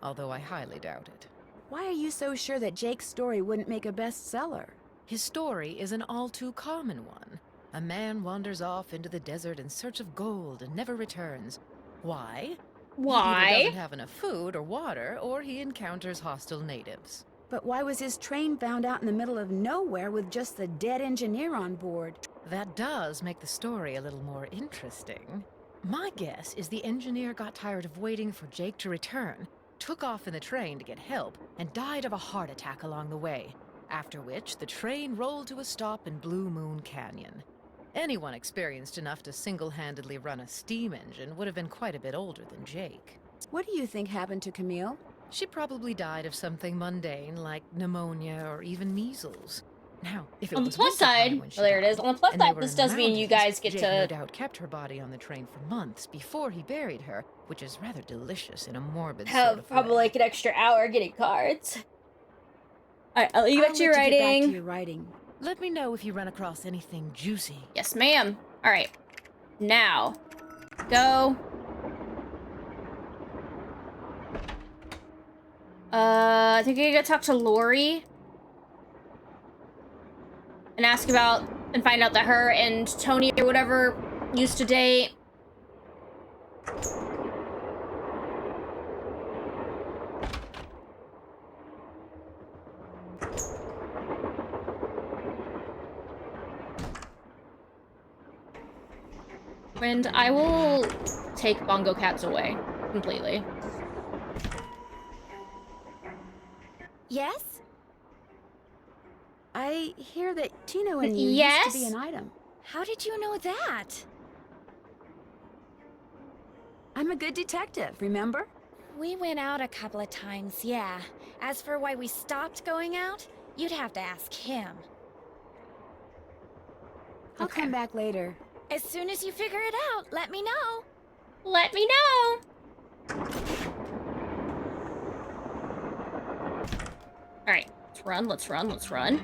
Although I highly doubt it. Why are you so sure that Jake's story wouldn't make a bestseller? His story is an all too common one. A man wanders off into the desert in search of gold and never returns. Why? He either doesn't have enough food or water, or he encounters hostile natives. But why was his train found out in the middle of nowhere with just the dead engineer on board? That does make the story a little more interesting. My guess is the engineer got tired of waiting for Jake to return, took off in the train to get help, and died of a heart attack along the way, after which the train rolled to a stop in Blue Moon Canyon. Anyone experienced enough to single-handedly run a steam engine would have been quite a bit older than Jake. What do you think happened to Camille? She probably died of something mundane like pneumonia or even measles. Now, if it On the was plus wintertime side, when she well, there it died, is. On the plus and they side, were this in the does mean you mountains, guys get Jake to no doubt kept her body on the train for months before he buried her, which is rather delicious in a morbid sort have of probably way. like an extra hour getting cards. All right, I'll leave it to your I'll let you get back writing. to your writing. Let me know if you run across anything juicy. Yes, ma'am. All right, now go. I think I gotta talk to Lori and ask about and find out that her and Tony or whatever used to date. And I will take Bongo Cats away completely. Yes? I hear that Tino and you Yes? used to be an item. How did you know that? I'm a good detective, remember? We went out a couple of times, yeah. As for why we stopped going out, you'd have to ask him. I'll come back later. As soon as you figure it out, let me know. Let me know. All right, let's run, let's run, let's run.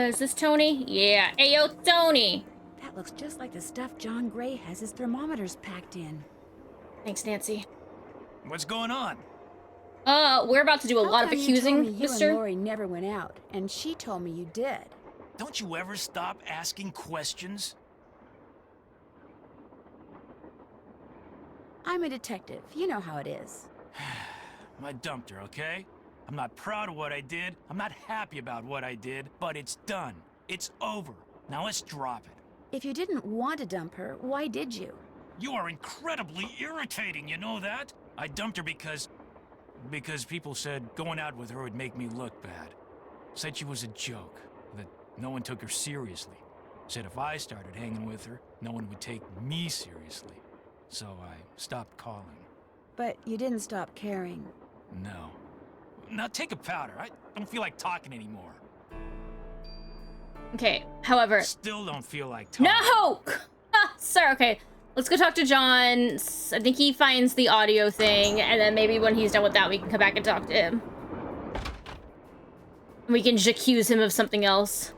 Is this Tony? Yeah. Ayo, Tony. That looks just like the stuff John Gray has his thermometers packed in. Thanks, Nancy. What's going on? We're about to do a lot of How come accusing, you told me you mister. and Lori never went out, and she told me you did? Don't you ever stop asking questions? I'm a detective. You know how it is. I dumped her, okay? I'm not proud of what I did. I'm not happy about what I did, but it's done. It's over. Now let's drop it. If you didn't want to dump her, why did you? You are incredibly irritating, you know that? I dumped her because people said going out with her would make me look bad. Said she was a joke, that no one took her seriously. Said if I started hanging with her, no one would take me seriously. So I stopped calling. But you didn't stop caring. No. Now take a powder. I don't feel like talking anymore. Okay, however... Still don't feel like talking. No! Sir, okay. Let's go talk to John. I think he finds the audio thing, and then maybe when he's done with that, we can come back and talk to him. We can accuse him of something else.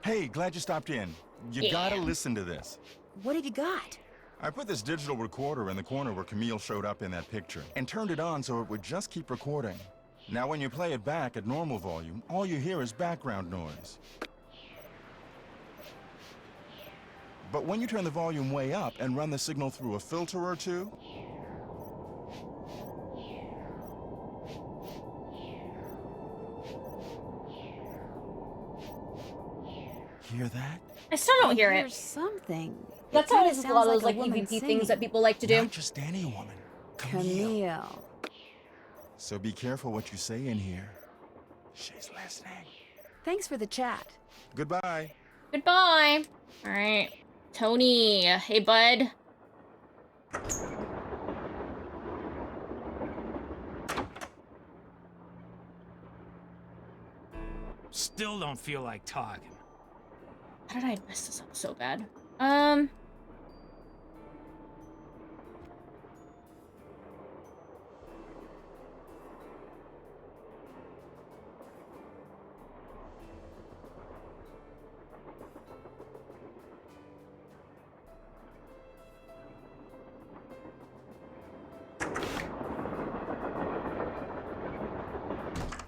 Hey, glad you stopped in. You gotta listen to this. What have you got? I put this digital recorder in the corner where Camille showed up in that picture and turned it on so it would just keep recording. Now when you play it back at normal volume, all you hear is background noise. But when you turn the volume way up and run the signal through a filter or two, hear that? I still don't hear Hear it. something. That's It how it kinda is with a sounds lot of those like like a woman EVP things singing. that people like to do. Not just any woman. Camille. So be careful what you say in here. She's listening. Thanks for the chat. Goodbye. Goodbye. All right. Tony, hey, bud. Still don't feel like talking. How did I mess this up so bad?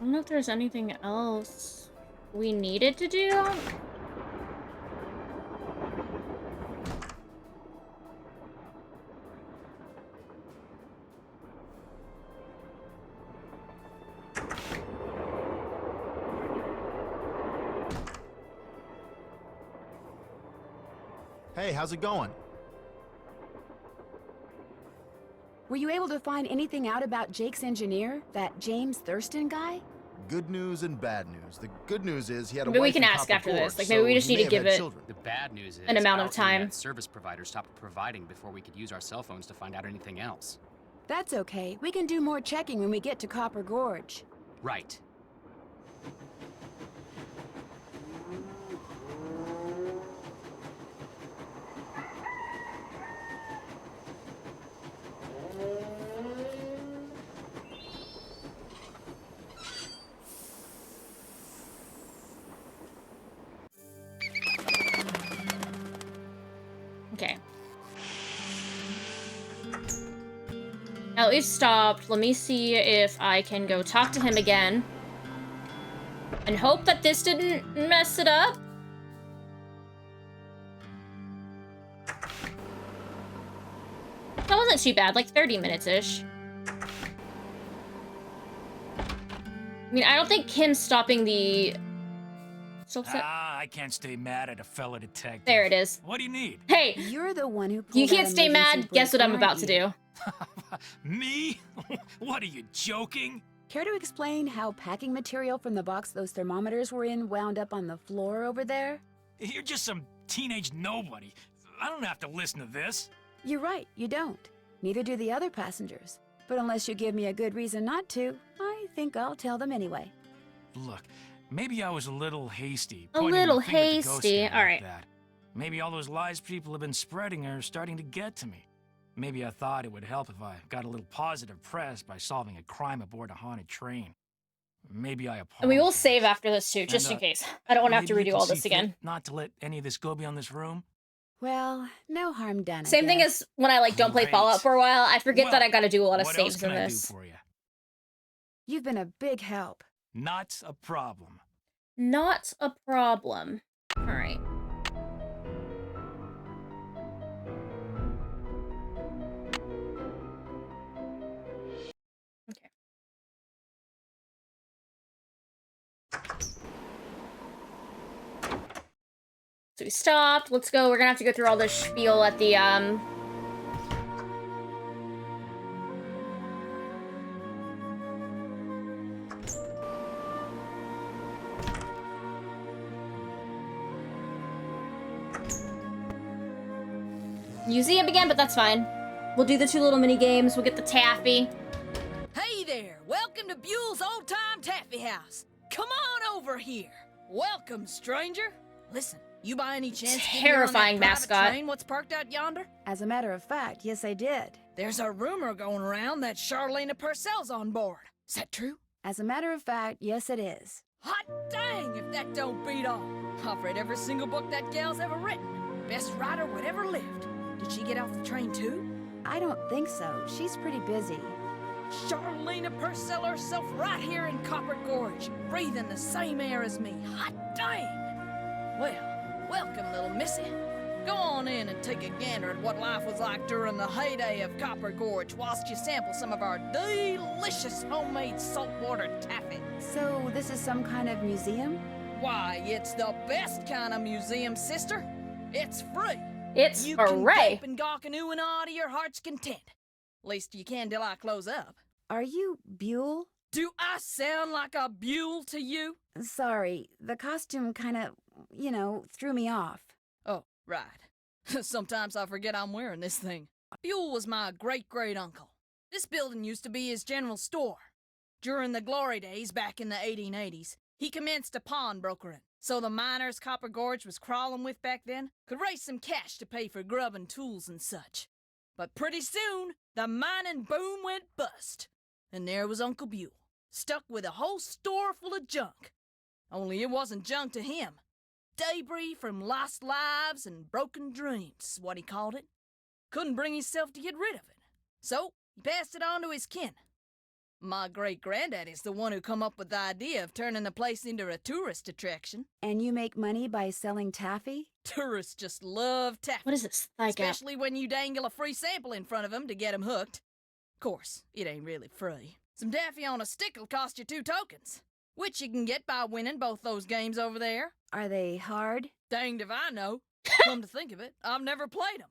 don't know if there's anything else we needed to do. Hey, how's it going? Were you able to find anything out about Jake's engineer, that James Thurston guy? Good news and bad news. The good news is he had a Maybe we wife can in ask Copper after this. Gorge, Like, maybe we so just he need may to have give had it children. The bad news is an amount of our time. internet service provider stopped providing before we could use our cell phones to find out anything else. That's okay. We can do more checking when we get to Copper Gorge. Right. Okay. Now we've stopped. Let me see if I can go talk to him again. And hope that this didn't mess it up. That wasn't too bad, like 30 minutes-ish. I mean, I don't think him stopping the... Still set? I can't stay mad at a fella detective. There it is. What do you need? Hey, You're the one who pulled you that can't stay emergency mad. Guess brake, what I'm aren't about to you? do. Me? What are you, joking? Care to explain how packing material from the box those thermometers were in wound up on the floor over there? You're just some teenage nobody. I don't have to listen to this. You're right, you don't. Neither do the other passengers. But unless you give me a good reason not to, I think I'll tell them anyway. Look, maybe I was a little hasty. A pointing little the finger at the ghost hasty. town All right. like that. Maybe all those lies people have been spreading are starting to get to me. Maybe I thought it would help if I got a little positive press by solving a crime aboard a haunted train. Maybe I apologize. And we will save after this too, just in And, case. I don't want to have to maybe you redo can all see this fit again. Not to let any of this go beyond this room. Well, no harm done. Same thing as when I like don't play Great. Fallout for a while. I forget that Well, I got to do a lot of what else saves can in I this. do for you? You've been a big help. Not a problem. Not a problem. All right. Okay. So we stopped. Let's go. We're gonna have to go through all this spiel at the museum again, but that's fine. We'll do the 2 little mini games. We'll get the taffy. Hey there! Welcome to Buell's Old Time Taffy House. Come on over here. Welcome, stranger. Listen, you by any chance get here on Terrifying that private mascot. train what's parked out yonder? As a matter of fact, yes, I did. There's a rumor going around that Charlena Purcell's on board. Is that true? As a matter of fact, yes, it is. Hot dang if that don't beat all. I've read every single book that gal's ever written. Best writer what ever lived. Did she get off the train too? I don't think so. She's pretty busy. Charlena Purcell herself right here in Copper Gorge, breathing the same air as me. Hot dang! Well, welcome, little missy. Go on in and take a gander at what life was like during the heyday of Copper Gorge whilst you sample some of our delicious homemade saltwater taffy. So, this is some kind of museum? Why, it's the best kind of museum, sister. It's free. It's You free. can gape and gawk and ooh and ah to your heart's content. Least you can till I close up. Are you Buell? Do I sound like a Buell to you? Sorry, the costume kinda, threw me off. Oh, right. Sometimes I forget I'm wearing this thing. Buell was my great-great-uncle. This building used to be his general store. During the glory days back in the 1880s, he commenced a pawnbrokering, so the miners Copper Gorge was crawling with back then could raise some cash to pay for grub and tools and such. But pretty soon, the mining boom went bust. And there was Uncle Buell, stuck with a whole store full of junk. Only it wasn't junk to him. Debris from lost lives and broken dreams is what he called it. Couldn't bring himself to get rid of it. So, he passed it on to his kin. My great-granddaddy's the one who come up with the idea of turning the place into a tourist attraction. And you make money by selling taffy? Tourists just love taffy. What is this? Like especially when you dangle a free sample in front of them to get them hooked. Of course, it ain't really free. Some taffy on a stick'll cost you 2 tokens, which you can get by winning both those games over there. Are they hard? Danged if I know. Come to think of it, I've never played them.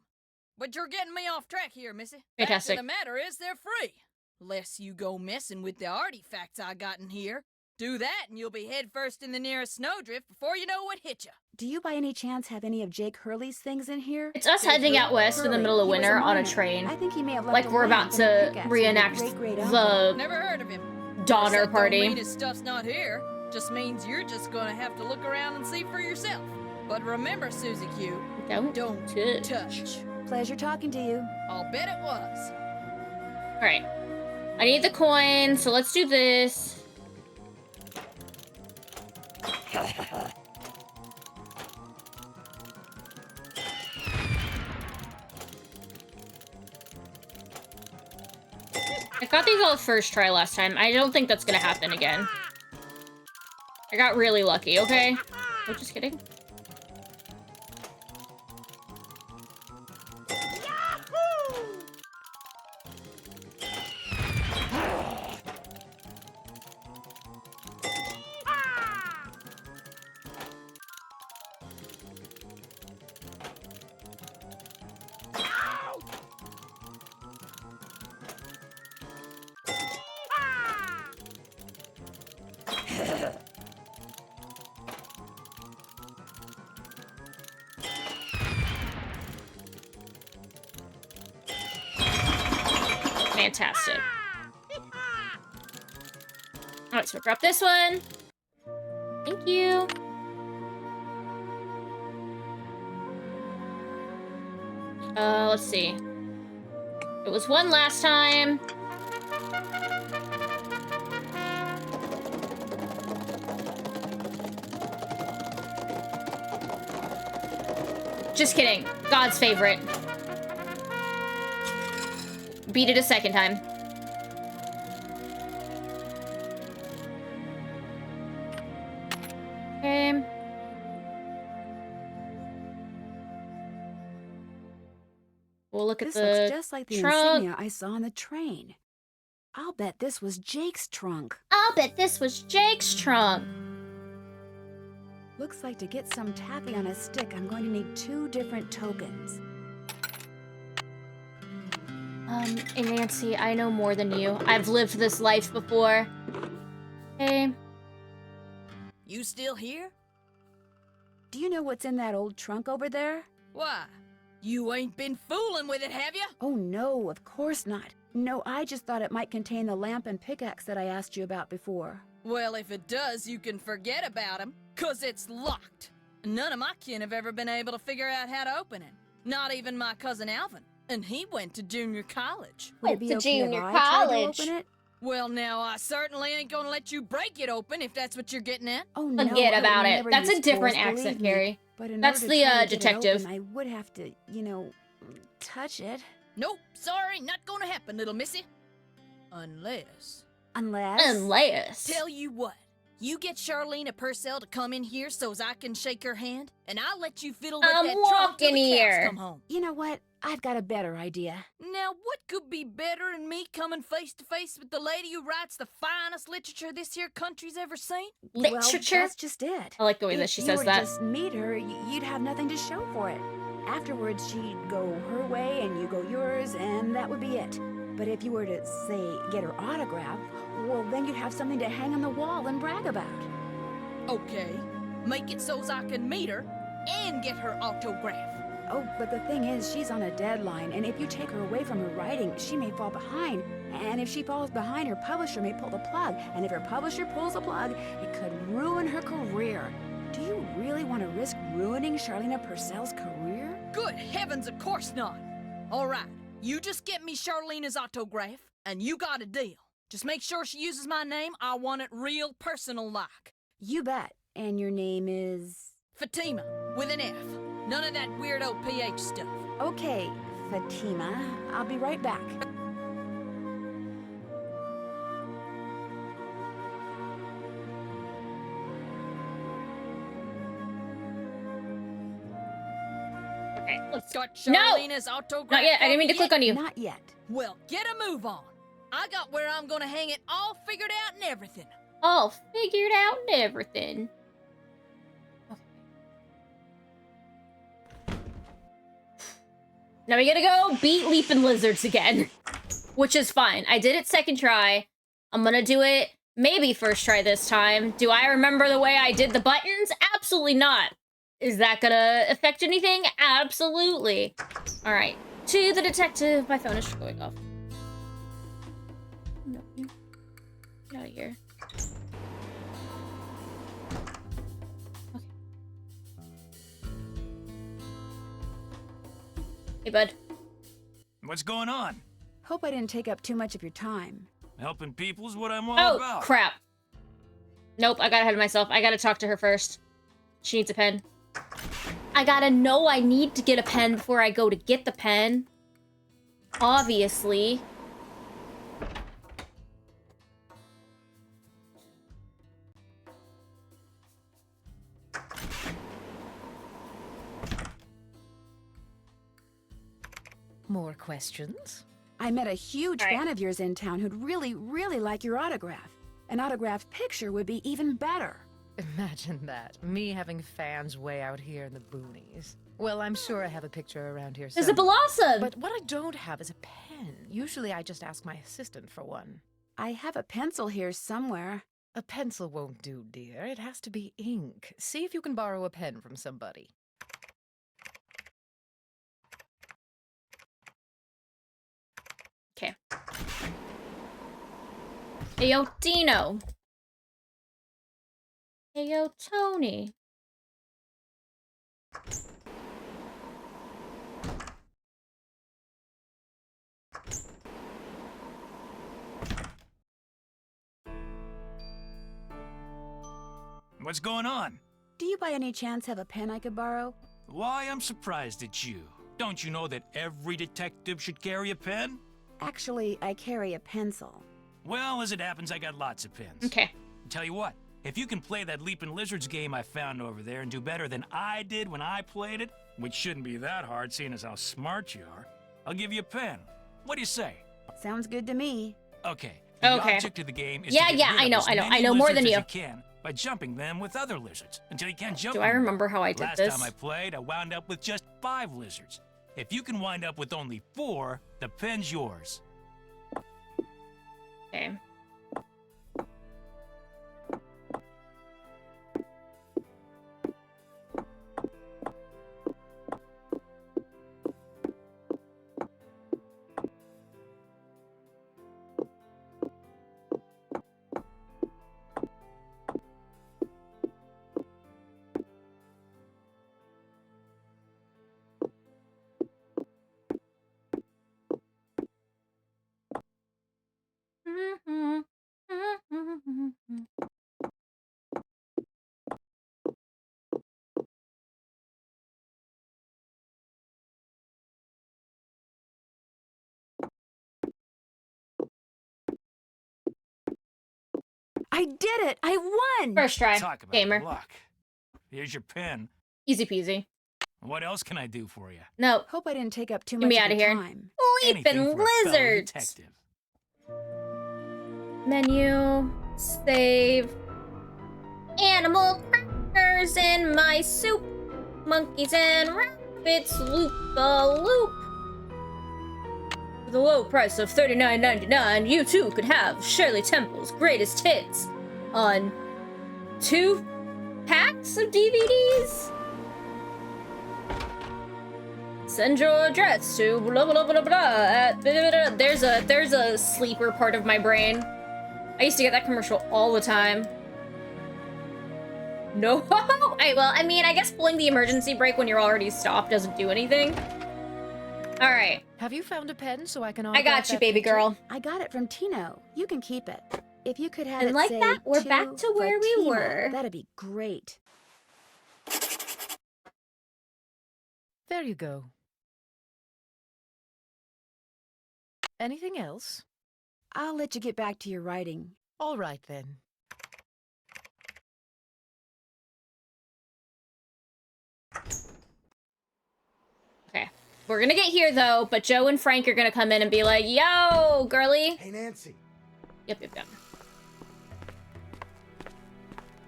But you're getting me off track here, missy. Fantastic. Fact of the matter is, they're free. Less you go messing with the artifacts I got in here. Do that and you'll be head first in the nearest snowdrift before you know what hit you. Do you by any chance have any of Jake Hurley's things in here? It's us heading out west in the middle of winter on a train. I think he may have left Like a we're about lamp and a to pickaxe reenact with his great-great-uncle. Never heard of him. Donner Don't party. mean his stuff's not here. Just means you're just gonna have to look around and see for yourself. But remember, Susie Q, Don't touch. Pleasure talking to you. I'll bet it was. Alright. I need the coin, so let's do this. I got these all the first try last time. I don't think that's gonna happen again. I got really lucky, okay? I'm just kidding. Fantastic. Alright, so grab this one. Thank you. Let's see. It was 1 last time. Just kidding. God's favorite. Beat it a 2nd time. Okay. We'll look at This the looks just like the trunk. insignia I saw on the train. I'll bet this was Jake's trunk. I'll bet this was Jake's trunk. Looks like to get some taffy on a stick, I'm going to need 2 different tokens. Hey Nancy, I know more than you. I've lived this life before. Okay. You still here? Do you know what's in that old trunk over there? Why? You ain't been fooling with it, have you? Oh no, of course not. No, I just thought it might contain the lamp and pickaxe that I asked you about before. Well, if it does, you can forget about him, 'cause it's locked. None of my kin have ever been able to figure out how to open it. Not even my cousin Alvin. And he went to junior college. Would it be okay if I tried to open it? Well, now, I certainly ain't gonna let you break it open if that's what you're getting at. Oh no, Forget I would about it. never That's a use different force, accent, believe me. Carrie. But in That's order the to try to get it detective. open, I would have to, touch it. Nope, sorry, not gonna happen, little missy. Unless... Unless. Tell you what, you get Charlene Purcell to come in here so's I can shake her hand, and I'll let you fiddle with I'm that trunk till walking the cows here. come home. You know what? I've got a better idea. Now, what could be better than me coming face to face with the lady who writes the finest literature this here country's ever seen? Literature? Well, that's just it. I like the way that If she you says were that. to just meet her, you'd have nothing to show for it. Afterwards, she'd go her way and you go yours, and that would be it. But if you were to, say, get her autograph, well, then you'd have something to hang on the wall and brag about. Okay, make it so's I can meet her and get her autograph. Oh, but the thing is, she's on a deadline, and if you take her away from her writing, she may fall behind. And if she falls behind, her publisher may pull the plug. And if her publisher pulls the plug, it could ruin her career. Do you really want to risk ruining Charlene Purcell's career? Good heavens, of course not. All right, you just get me Charlene's autograph, and you got a deal. Just make sure she uses my name. I want it real personal-like. You bet. And your name is... Fatima, with an F. None of that weirdo PH stuff. Okay, Fatima. I'll be right back. Got No! Charlena's autograph. Not yet. I didn't mean to yet? click on you. Not yet. Well, get a move on. I got where I'm gonna hang it all figured out and everything. All figured out and everything. Now we gotta go beat Leaping Lizards again. Which is fine. I did it second try. I'm gonna do it maybe first try this time. Do I remember the way I did the buttons? Absolutely not. Is that gonna affect anything? Absolutely. Alright. To the detective. My phone is going off. No. Get out of here. Okay. Hey, bud. What's going on? Hope I didn't take up too much of your time. Helping people is what I'm all Oh, about. crap. Nope, I got ahead of myself. I gotta talk to her first. She needs a pen. I gotta know I need to get a pen before I go to get the pen. Obviously. More questions? I met a huge All right. fan of yours in town who'd really, really like your autograph. An autographed picture would be even better. Imagine that. Me having fans way out here in the boonies. Well, I'm sure I have a picture around here There's a somewhere. blossom! But what I don't have is a pen. Usually I just ask my assistant for one. I have a pencil here somewhere. A pencil won't do, dear. It has to be ink. See if you can borrow a pen from somebody. Okay. Hey, yo, Dino. Hey, yo, Tony. What's going on? Do you by any chance have a pen I could borrow? Why, I'm surprised at you. Don't you know that every detective should carry a pen? Actually, I carry a pencil. Well, as it happens, I got lots of pens. Okay. Tell you what, if you can play that Leaping Lizards game I found over there and do better than I did when I played it, which shouldn't be that hard seeing as how smart you are, I'll give you a pen. What do you say? Sounds good to me. Okay. The Okay. object of the game is Yeah, to get yeah, rid I of know, as I know. many I know more than lizards you. as can by jumping them with other lizards until you can't jump Do I anymore. remember how I did Last this? time I played, I wound up with just 5 lizards. If you can wind up with only 4, the pen's yours. Okay. I did it! I won! First try, Talk about gamer. luck. Here's your pen. Easy peasy. What else can I do for you? No. Hope I didn't take up too Get much me of outta your here. time. Anything Leaping for a fellow lizards. detective. Menu. Save. Animal crackers in my soup. Monkeys and rabbits loop the loop. For the low price of $39.99, you too could have Shirley Temple's greatest hits on 2 packs of DVDs. Send your address to blah blah blah blah at blah, blah, blah. There's a sleeper part of my brain. I used to get that commercial all the time. No. Well, I mean, I guess pulling the emergency brake when you're already stopped doesn't do anything. All right. Have you found a pen so I can I got autograph you, that baby picture? girl. I got it from Tino. You can keep it. If you could have And it like say that, we're to back to where we Fatima, were. That'd be great. There you go. Anything else? I'll let you get back to your writing. All right, then. Okay. We're gonna get here, though, but Joe and Frank are gonna come in and be like, yo, girly. Hey, Nancy. Yep.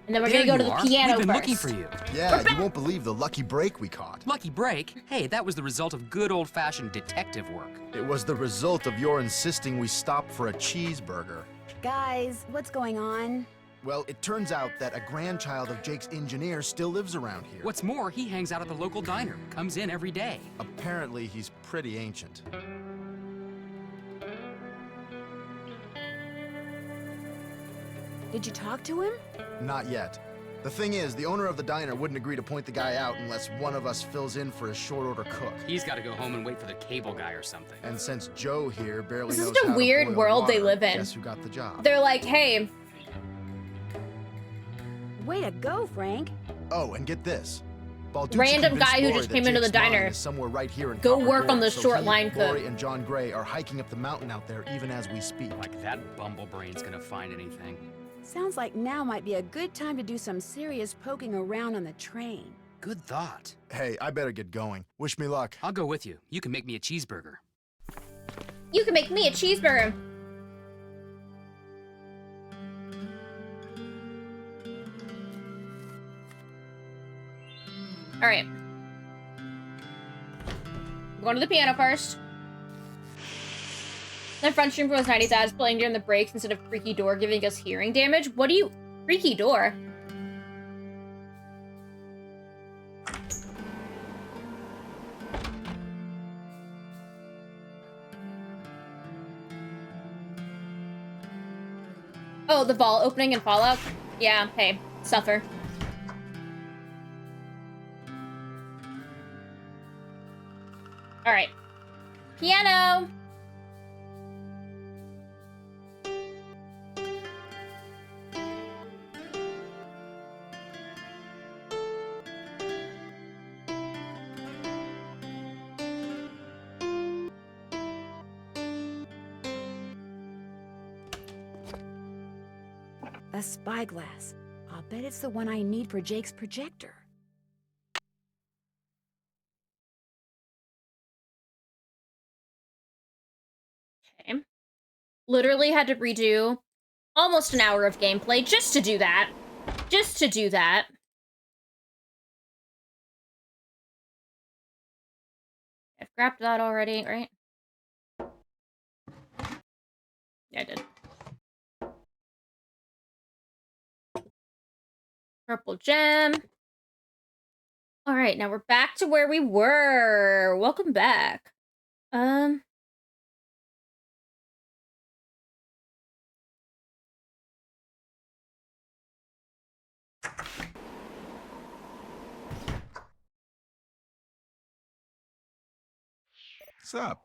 And then we're gonna go to the piano We've been first. looking for you. Yeah, you won't believe the lucky break we caught. Lucky break? Hey, that was the result of good old-fashioned detective work. It was the result of your insisting we stop for a cheeseburger. Guys, what's going on? Well, it turns out that a grandchild of Jake's engineer still lives around here. What's more, he hangs out at the local diner, comes in every day. Apparently, he's pretty ancient. Did you talk to him? Not yet. The thing is, the owner of the diner wouldn't agree to point the guy out unless one of us fills in for a short-order cook. He's got to go home and wait for the cable guy or something. And since Joe here barely This is knows such a how to weird boil world they water, live in. guess who got the job? They're like, hey. Way to go, Frank. Oh, and get this. Balducci Random convinced guy who Lori just that came into the Jake's mine diner. is somewhere right here in Go Copper work on Gorge, the so short he, line cook. Lori and John Gray are hiking up the mountain out there even as we speak. Like that bumblebrain's gonna find anything. Sounds like now might be a good time to do some serious poking around on the train. Good thought. Hey, I better get going. Wish me luck. I'll go with you. You can make me a cheeseburger. You can make me a cheeseburger. All right. I'm going to the piano first. Then front stream from those 90s ads playing during the breaks instead of creaky door giving us hearing damage. What do you... Creaky door? Oh, the vault opening in Fallout? Yeah, hey, suffer. Alright. Piano! A spyglass. I'll bet it's the one I need for Jake's projector. Okay. Literally had to redo almost an hour of gameplay just to do that. Just to do that. I've grabbed that already, right? Yeah, I did. Purple gem. All right, now we're back to where we were. Welcome back. What's up?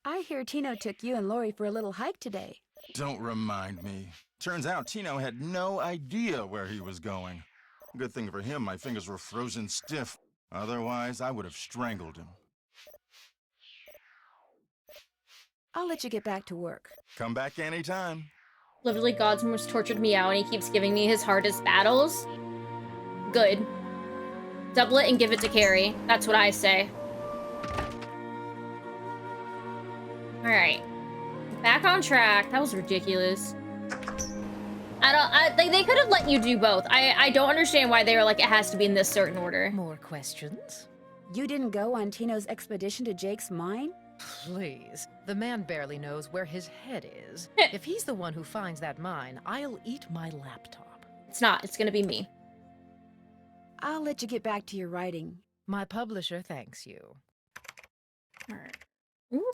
I hear Tino took you and Lori for a little hike today. Don't remind me. Turns out Tino had no idea where he was going. Good thing for him, my fingers were frozen stiff. Otherwise, I would have strangled him. I'll let you get back to work. Come back anytime. Literally, God's most tortured me out, and he keeps giving me his hardest battles. Good. Double it and give it to Carrie. That's what I say. Alright. Back on track. That was ridiculous. They could have let you do both. I don't understand why they were like, it has to be in this certain order. More questions? You didn't go on Tino's expedition to Jake's mine? Please. The man barely knows where his head is. If he's the one who finds that mine, I'll eat my laptop. It's not. It's gonna be me. I'll let you get back to your writing. My publisher thanks you. Alright. Ooh.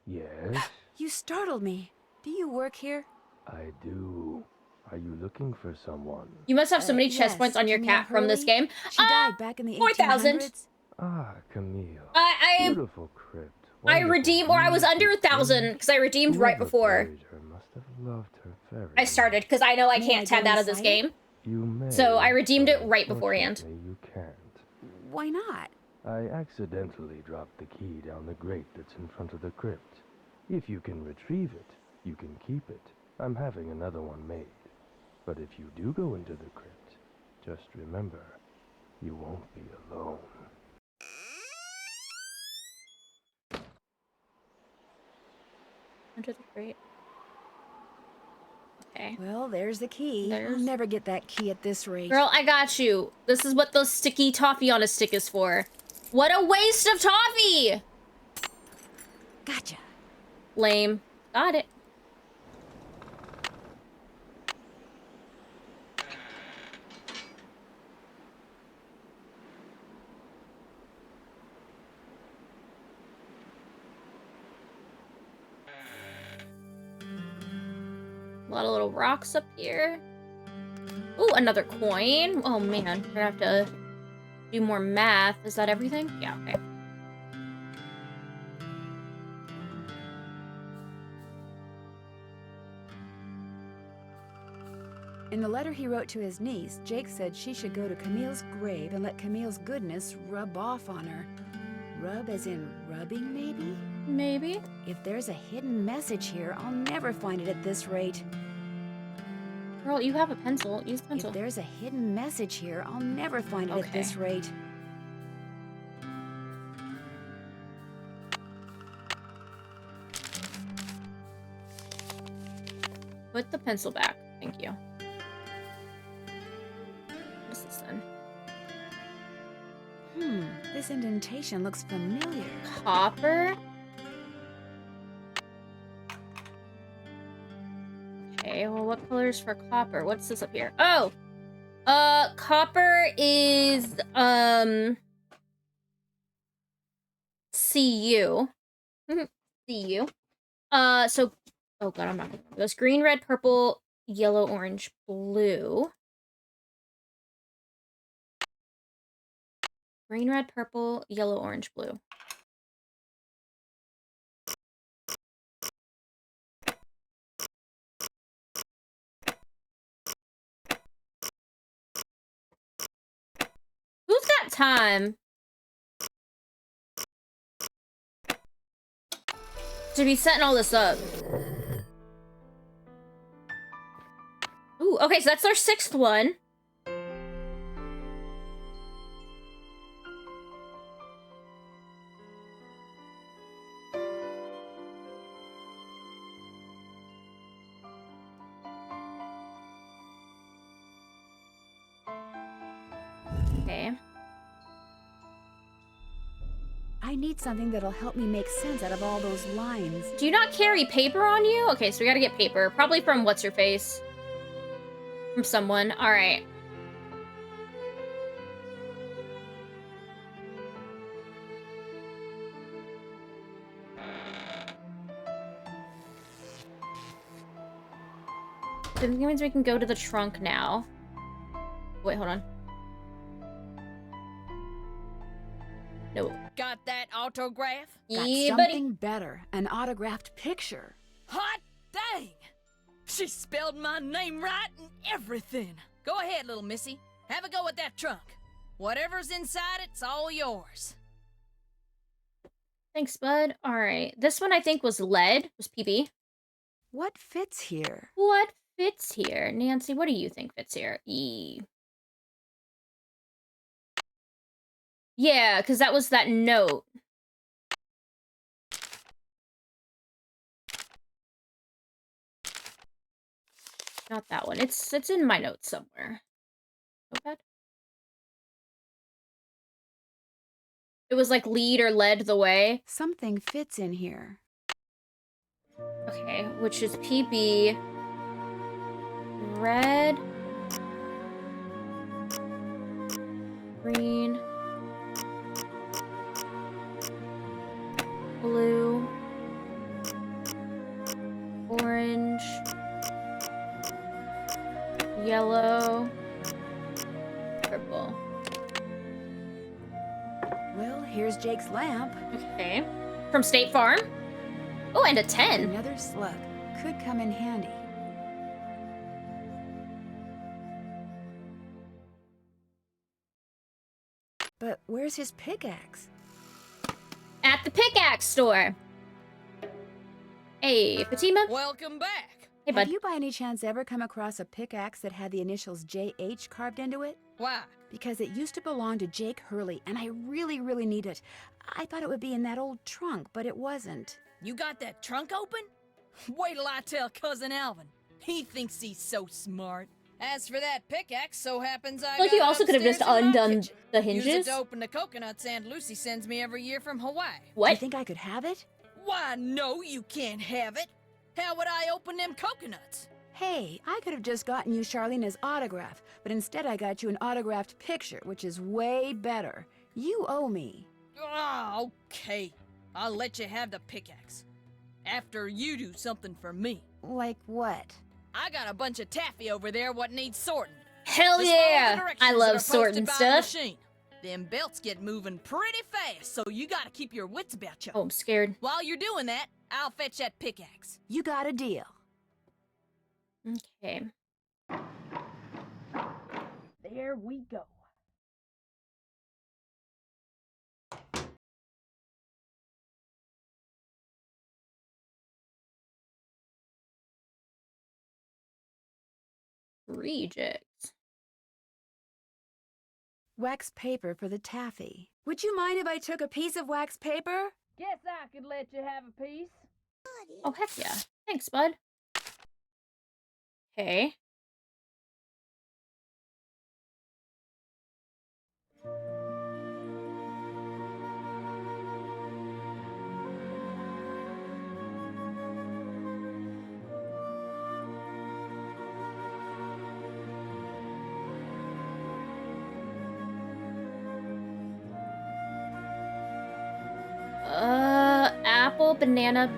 Yes, You startled me. Do you work here? I do. Are you looking for someone? You must have so many chest Yes, points on your Camille cat from this Hurley. game. She died back in the 4,000. 1800s. Ah, Camille. I Beautiful crypt. I Wonderful redeemed, or I was under 1,000 because I redeemed right Whoever before buried her must have loved her very I started because I know I May can't I tab go out of this inside? game. You may. So I redeemed it but right beforehand. unfortunately You can't. Why not? I accidentally dropped the key down the grate that's in front of the crypt. If you can retrieve it, you can keep it. I'm having another one made. But if you do go into the crypt, just remember, you won't be alone. Under the crate. Okay. Well, there's the key. I'll never get that key at this rate. Girl, I got you. This is what the sticky toffee on a stick is for. What a waste of toffee! Gotcha. Lame. Got it. A lot of little rocks up here. Ooh, another coin. Oh man, we're gonna have to do more math. Is that everything? Yeah, okay. In the letter he wrote to his niece, Jake said she should go to Camille's grave and let Camille's goodness rub off on her. Rub as in rubbing, maybe? Maybe. If there's a hidden message here, I'll never find it at this rate. Girl, you have a pencil. Use the pencil. If there's a hidden message here, I'll never find it at this rate. Put the pencil back. Thank you. What's this then? This indentation looks familiar. Copper? Okay, well, what color is for copper? What's this up here? Oh! Copper is, Cu. Cu. So, oh god, I'm not gonna remember this. Green, red, purple, yellow, orange, blue. Green, red, purple, yellow, orange, blue. Who's got time to be setting all this up? Ooh, okay, so that's our 6th one. Okay. I need something that'll help me make sense out of all those lines. Do you not carry paper on you? Okay, so we gotta get paper. Probably from what's-her-face. From someone. Alright. So that means we can go to the trunk now. Wait, hold on. No. Got that autograph? Got Yeah, something better. An autographed picture. Hot dang! She spelled my name right and everything. Go ahead, little missy. Have a go at that trunk. Whatever's inside, it's all yours. Thanks, bud. Alright. This one I think was lead. Was PB. What fits here? What fits here? Nancy, what do you think fits here? E. Yeah, because that was that note. Not that one. It's in my notes somewhere. Notepad? It was like lead or led the way. Something fits in here. Okay, which is PB. Red. Green. Blue. Orange. Yellow. Purple. Well, here's Jake's lamp. Okay. From State Farm? Oh, and a 10. Another slug. Could come in handy. But where's his pickaxe? At the pickaxe store. Hey, Fatima. Welcome back. Hey, bud. Have you by any chance ever come across a pickaxe that had the initials JH carved into it? Why? Because it used to belong to Jake Hurley, and I really, really need it. I thought it would be in that old trunk, but it wasn't. You got that trunk open? Wait till I tell Cousin Alvin. He thinks he's so smart. As for that pickaxe, so happens I Like, got you also could have just upstairs in my undone kitchen. the Use hinges. it to open the coconuts Aunt Lucy sends me every year from Hawaii. Do you What? think I could have it? Why, no, you can't have it. How would I open them coconuts? Hey, I could have just gotten you Charlena's autograph, but instead I got you an autographed picture, which is way better. You owe me. Ah, okay. I'll let you have the pickaxe. After you do something for me. Like what? I got a bunch of taffy over there what needs sorting. Hell Just follow the yeah! directions I that love are posted sorting by the stuff. machine. Them belts get moving pretty fast, so you gotta keep your wits about you. Oh, I'm scared. While you're doing that, I'll fetch that pickaxe. You got a deal. Okay. There we go. Rejects. Wax paper for the taffy. Would you mind if I took a piece of wax paper? Guess I could let you have a piece. Oh, heck yeah. Thanks, bud. Okay. Apple, banana,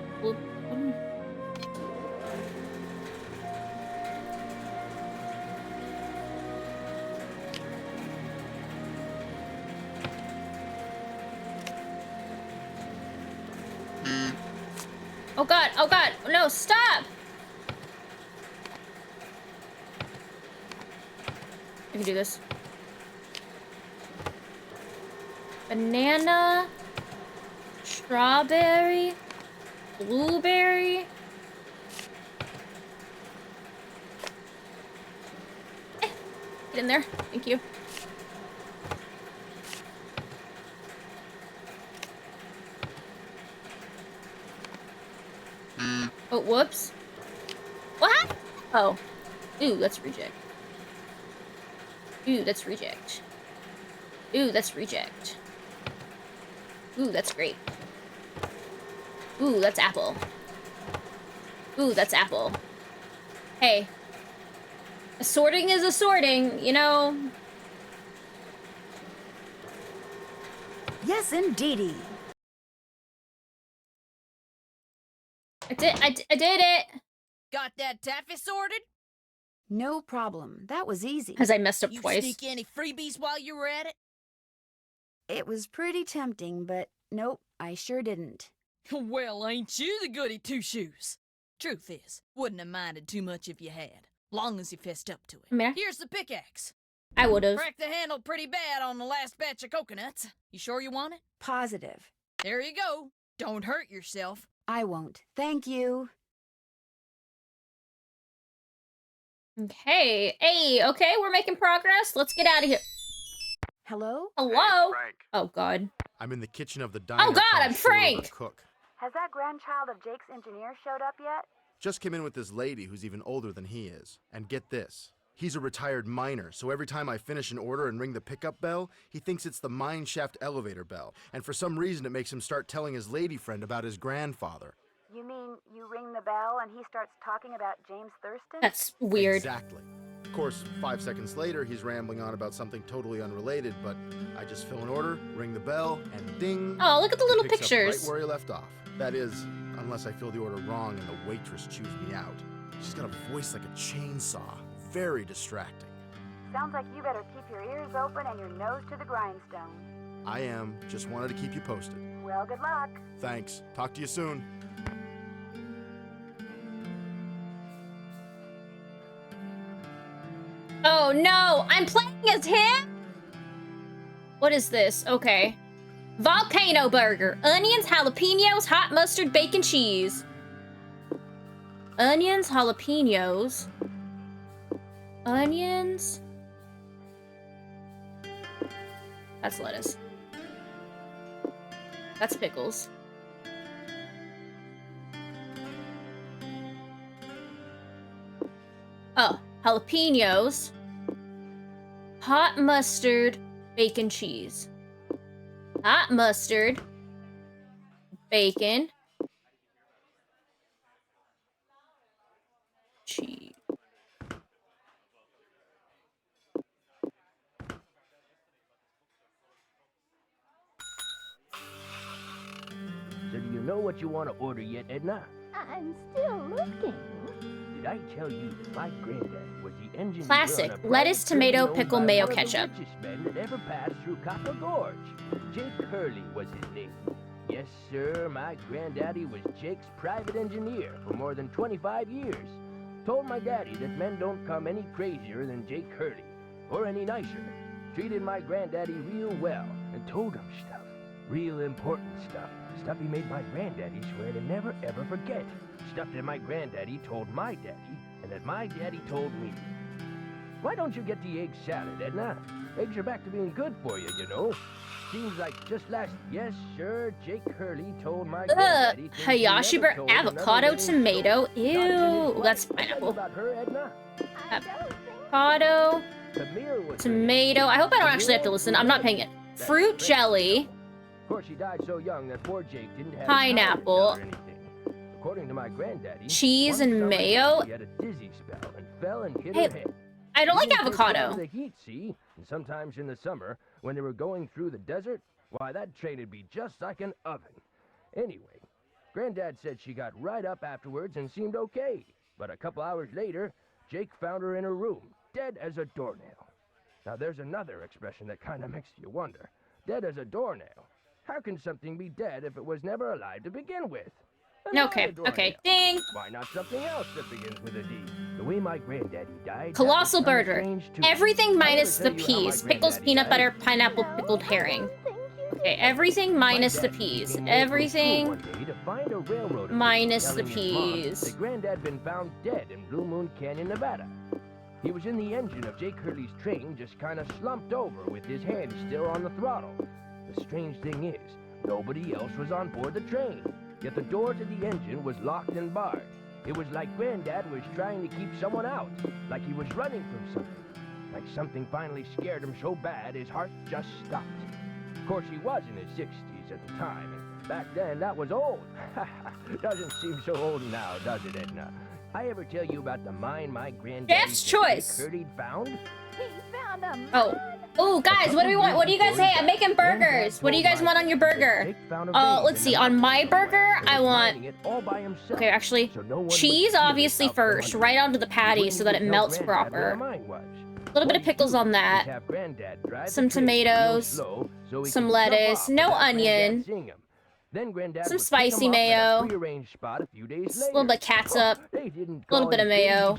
oh god, no, stop! I can do this. Banana, strawberry, blueberry. Get in there, thank you. Oh, whoops. What happened? Oh. Ooh, that's reject. Ooh, that's reject. Ooh, that's reject. Ooh, that's great. Ooh, that's apple. Ooh, that's apple. Hey. A sorting is a sorting, you know? Yes, indeedy. I did it! Got that taffy sorted? No problem. That was easy. Because I messed up You twice. sneak any freebies while you were at it? It was pretty tempting, but nope, I sure didn't. Well, ain't you the goody two-shoes? Truth is, wouldn't have minded too much if you had, long as you fessed up to it. I mean, Here's the pickaxe. I would've. Cracked the handle pretty bad on the last batch of coconuts. You sure you want it? Positive. There you go. Don't hurt yourself. I won't. Thank you. Okay. Hey, okay, we're making progress. Let's get out of here. Hello? Hello? Hey, Frank. Oh, God. I'm in the kitchen of the diner. Oh, God, trying to I'm show her the Frank! cook. Has that grandchild of Jake's engineer showed up yet? Just came in with this lady who's even older than he is. And get this. He's a retired miner, so every time I finish an order and ring the pickup bell, he thinks it's the mine shaft elevator bell. And for some reason, it makes him start telling his lady friend about his grandfather. You mean you ring the bell and he starts talking about James Thurston? That's weird. Exactly. Of course, 5 seconds later, he's rambling on about something totally unrelated, but I just fill an order, ring the bell, and ding. Oh, look at the little he picks up pictures. right where he left off. That is, unless I fill the order wrong and the waitress chews me out. She's got a voice like a chainsaw. Very distracting. Sounds like you better keep your ears open and your nose to the grindstone. I am. Just wanted to keep you posted. Well, good luck. Thanks. Talk to you soon. Oh, no! I'm playing as him? What is this? Okay. Volcano burger. Onions, jalapenos, hot mustard, bacon, cheese. Onions, jalapenos. Onions. That's lettuce. That's pickles. Oh, jalapenos. Hot mustard, bacon, cheese. Hot mustard, bacon, cheese. So do you know what you want to order yet, Edna? I'm still looking. Did I tell you that my granddad was the engineer Classic. on a Lettuce, private tomato, train owned pickle, by mayo, one of the ketchup. richest men that ever passed through Copper Gorge? Jake Hurley was his name. Yes, sir, my granddaddy was Jake's private engineer for more than 25 years. Told my daddy that men don't come any crazier than Jake Hurley, or any nicer. Treated my granddaddy real well, and told him stuff. Real important stuff. Stuff he made my granddaddy swear to never ever forget. Stuff that my granddaddy told my daddy, and that my daddy told me. Why don't you get the egg salad, Edna? Eggs are back to being good for you, you know. Seems like just last... Yes, sure, Jake Hurley told my granddaddy... Hayashi burger, avocado, tomato. Ew, that's pineapple. About her, Edna? Avocado, tomato. I hope I don't actually have to listen. I'm not paying it. Fruit jelly. Of course, she died so young that poor Jake didn't have Pineapple. or anything. According to my granddaddy, Cheese one and summer mayo. She had a dizzy spell and fell and hit Hey, her head. I don't like Even first out avocado. of the heat, see? And sometimes in the summer, when they were going through the desert, why, that train would be just like an oven. Anyway, Granddad said she got right up afterwards and seemed okay. But a couple hours later, Jake found her in her room, dead as a doornail. Now, there's another expression that kind of makes you wonder. Dead as a doornail. How can something be dead if it was never alive to begin with? Okay, okay, ding. Why not something else that begins with a D? The way my granddaddy died. Colossal burger. Everything minus the peas. Pickles, peanut butter, pineapple, pickled herring. Okay, everything minus the peas. Everything minus the peas. That Granddad been found dead in Blue Moon Canyon, Nevada. He was in the engine of Jake Hurley's train, just kind of slumped over with his hand still on the throttle. The strange thing is, nobody else was on board the train. Yet the door to the engine was locked and barred. It was like Granddad was trying to keep someone out, like he was running from something. Like something finally scared him so bad his heart just stopped. Of course, he was in his 60s at the time, and back then that was old. Doesn't seem so old now, does it, Edna? I ever tell you about the mine my granddaddy Jeff's choice. Hurley found? He found a Oh. Oh, guys, what do we want? What do you guys say? I'm making burgers. What do you guys want on your burger? Let's see. On my burger, I want... Okay, actually, cheese obviously first, right onto the patty so that it melts proper. A little bit of pickles on that. Some tomatoes. Some lettuce. No onion. Some spicy mayo. A little bit of catsup. A little bit of mayo.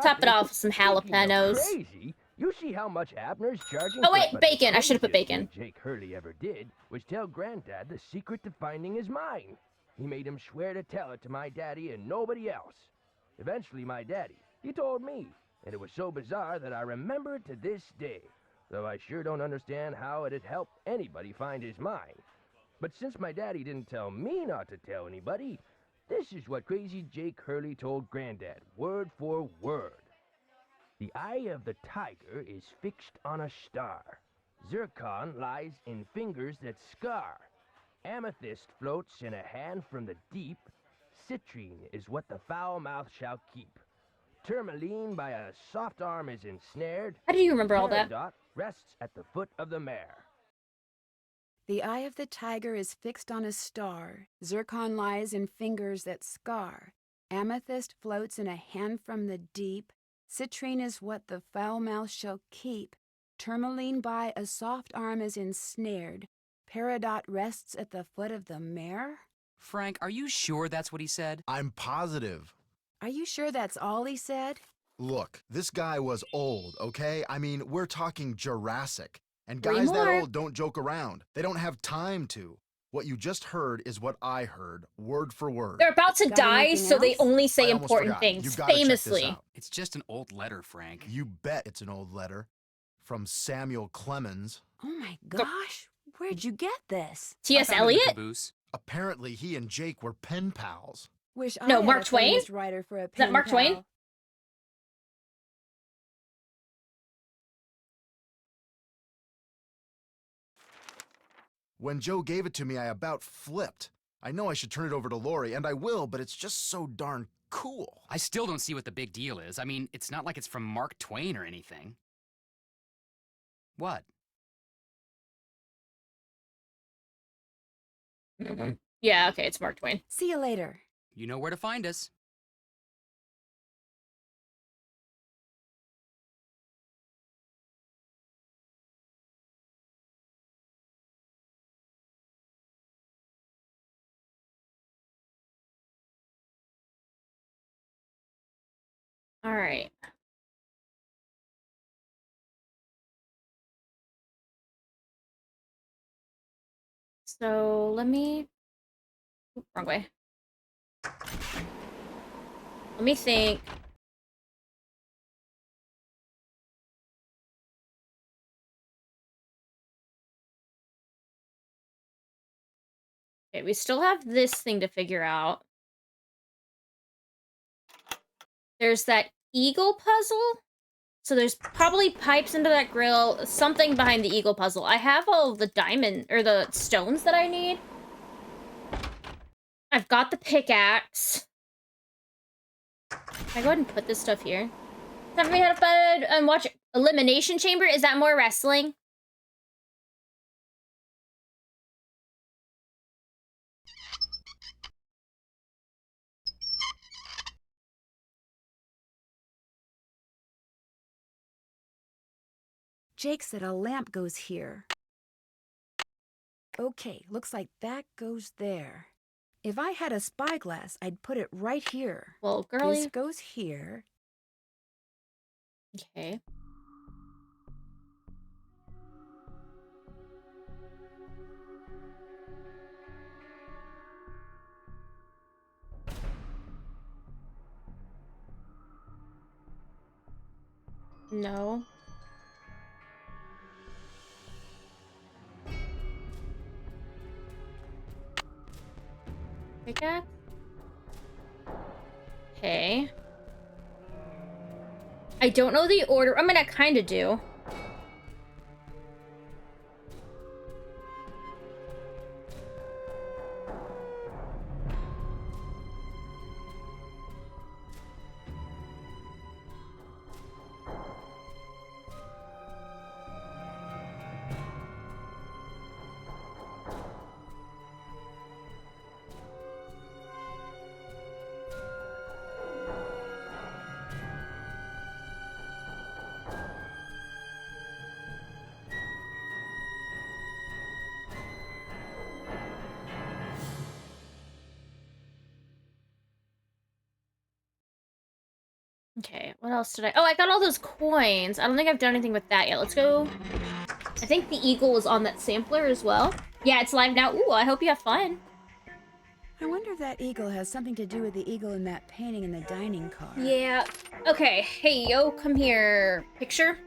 Top it off with some jalapenos. You see how much Abner's charging? Oh wait, bacon. I should have put bacon. Jake Hurley ever did was tell Granddad the secret to finding his mine. He made him swear to tell it to my daddy and nobody else. Eventually, my daddy, he told me, and it was so bizarre that I remember it to this day, though I sure don't understand how it'd help anybody find his mine. But since my daddy didn't tell me not to tell anybody, this is what crazy Jake Hurley told Granddad, word for word. The eye of the tiger is fixed on a star. Zircon lies in fingers that scar. Amethyst floats in a hand from the deep. Citrine is what the foul mouth shall keep. Tourmaline by a soft arm is ensnared. How do you remember all that? Peridot rests at the foot of the mare. The eye of the tiger is fixed on a star. Zircon lies in fingers that scar. Amethyst floats in a hand from the deep. Citrine is what the foul mouth shall keep. Tourmaline by a soft arm is ensnared. Peridot rests at the foot of the mare? Frank, are you sure that's what he said? I'm positive. Are you sure that's all he said? Look, this guy was old, okay? I mean, we're talking Jurassic. And Three guys that more. old don't joke around. They don't have time to. What you just heard is what I heard, word for word. They're about to Got die, anything so they else? only say I almost important forgot. You things, gotta check this famously. out. It's just an old letter, Frank. You bet it's an old letter. From Samuel Clemens. Oh my gosh, where'd you get this? T.S. I found it in the Eliot? caboose. Apparently, he and Jake were pen pals. Wish I No, had Mark a Twain? famous writer for a Is that pen Mark Twain? pal. When Joe gave it to me, I about flipped. I know I should turn it over to Lori, and I will, but it's just so darn cool. I still don't see what the big deal is. I mean, it's not like it's from Mark Twain or anything. What? Yeah, okay, it's Mark Twain. See you later. You know where to find us. All right. So let me... Oop, wrong way. Let me think. Okay, we still have this thing to figure out. There's that eagle puzzle. So there's probably pipes into that grill, something behind the eagle puzzle. I have all the diamond, or the stones that I need. I've got the pickaxe. Can I go ahead and put this stuff here? Time for me to head up bed and watch Elimination Chamber? Is that more wrestling? Jake said a lamp goes here. Okay, looks like that goes there. If I had a spyglass, I'd put it right here. Well, girlie. This goes here. Okay. No. Pickaxe? Okay. I don't know the order. I mean, I kind of do. Okay, what else did I... Oh, I got all those coins. I don't think I've done anything with that yet. Let's go... I think the eagle was on that sampler as well. Yeah, it's live now. Ooh, I hope you have fun. I wonder if that eagle has something to do with the eagle in that painting in the dining car. Yeah. Okay, hey, yo, come here. Picture?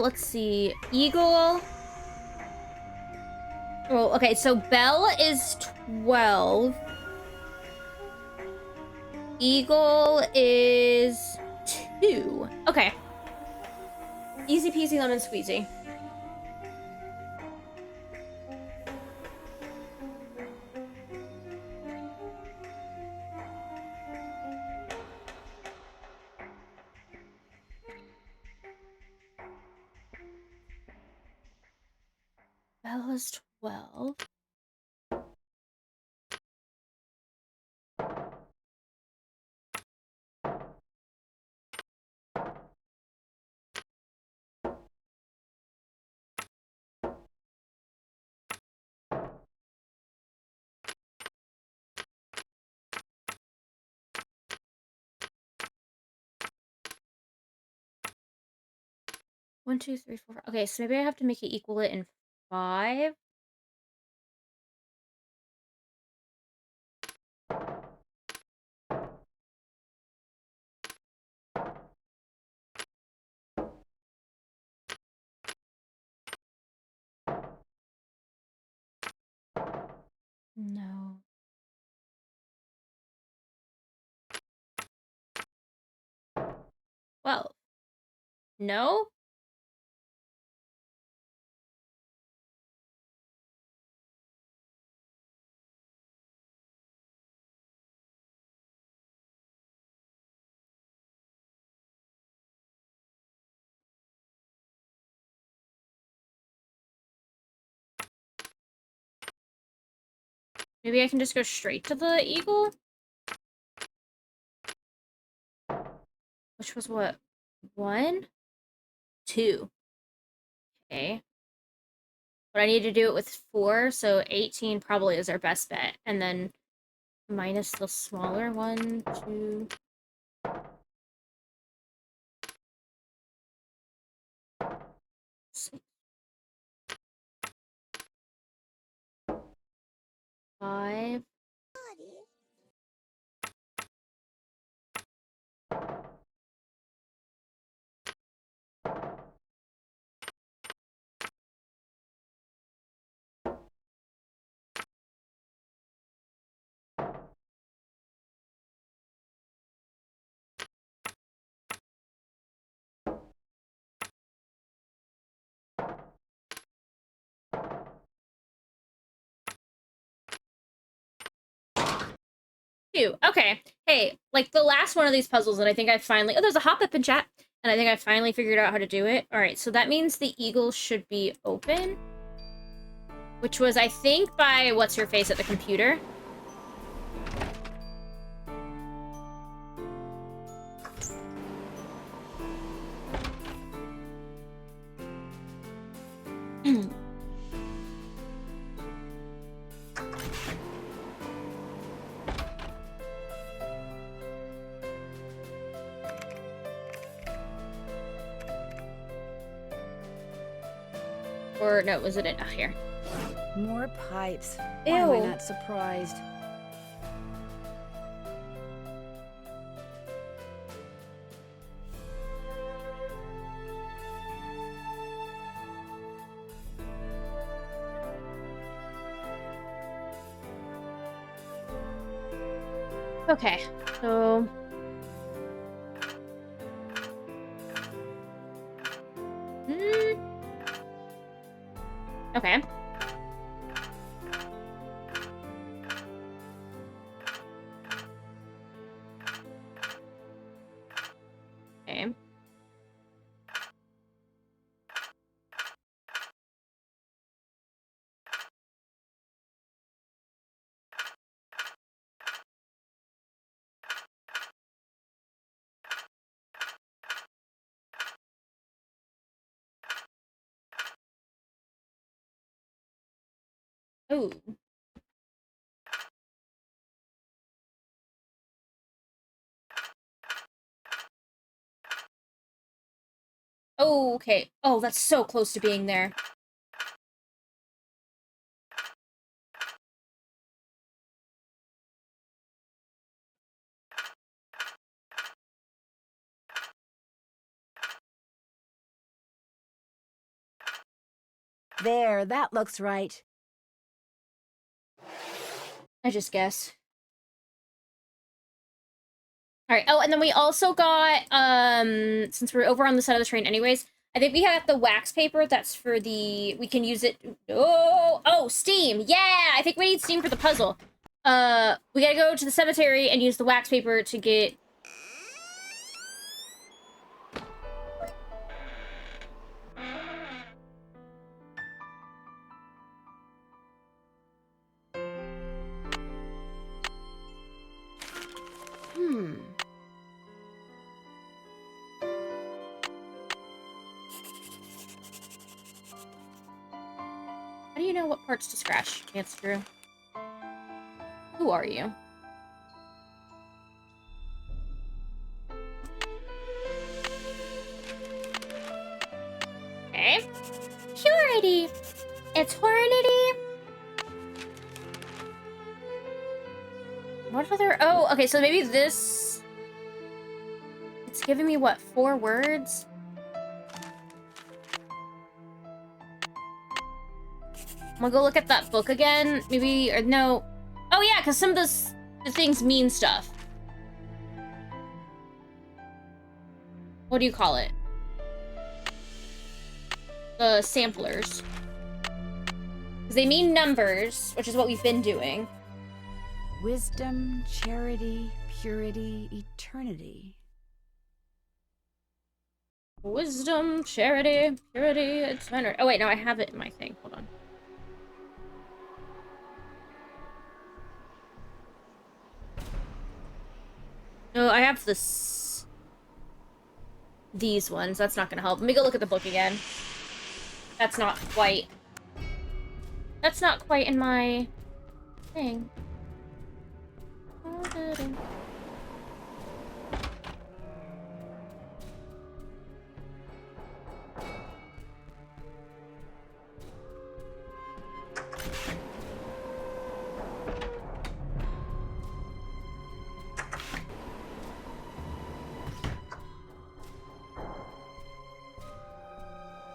Let's see. Eagle. Oh, okay, so Belle is 12. Eagle is 2. Okay. Easy peasy lemon squeezy. Bella's 12. 1, 2, 3, 4. Okay, so maybe I have to make it equal it in 5. No. Well. No? Maybe I can just go straight to the eagle? Which was what? 1? 2. Okay. But I need to do it with 4, so 18 probably is our best bet. And then minus the smaller 1, 2... 6. 5. Okay. Hey, like the last one of these puzzles, and I think I finally... Oh, there's a hop-up in chat. And I think I finally figured out how to do it. Alright, so that means the eagle should be open. Which was, I think, by what's-her-face at the computer. Or, no, was it in... Oh, here. More pipes. Ew. Why am I not surprised? Okay, so... Okay. Okay. Ooh. Oh, okay. Oh, that's so close to being there. There, that looks right. I just guess. Alright, oh, and then we also got, since we're over on the side of the train anyways, I think we have the wax paper that's for the... We can use it... Oh, steam! Yeah! I think we need steam for the puzzle. We gotta go to the cemetery and use the wax paper to get... How do you know what parts to scratch, Chance Drew? Who are you? What other... Oh, okay, so maybe this... It's giving me, what, 4 words? I'm gonna go look at that book again. Maybe... Or no... Oh, yeah, because some of the things mean stuff. What do you call it? The samplers. Because they mean numbers, which is what we've been doing. Wisdom, charity, purity, eternity. Wisdom, charity, purity, eternity. Oh, wait, no, I have it in my thing. Hold on. No, I have this... These ones. That's not gonna help. Let me go look at the book again. That's not quite... That's not quite in my... thing.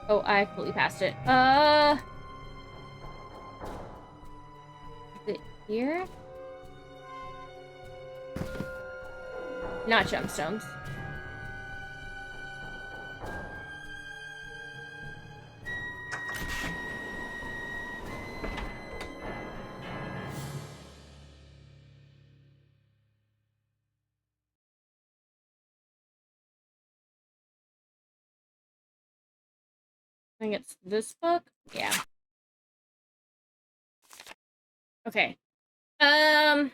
Oh, I completely passed it. Is it here? Not gemstones. I think it's this book? Yeah. Okay. Oh,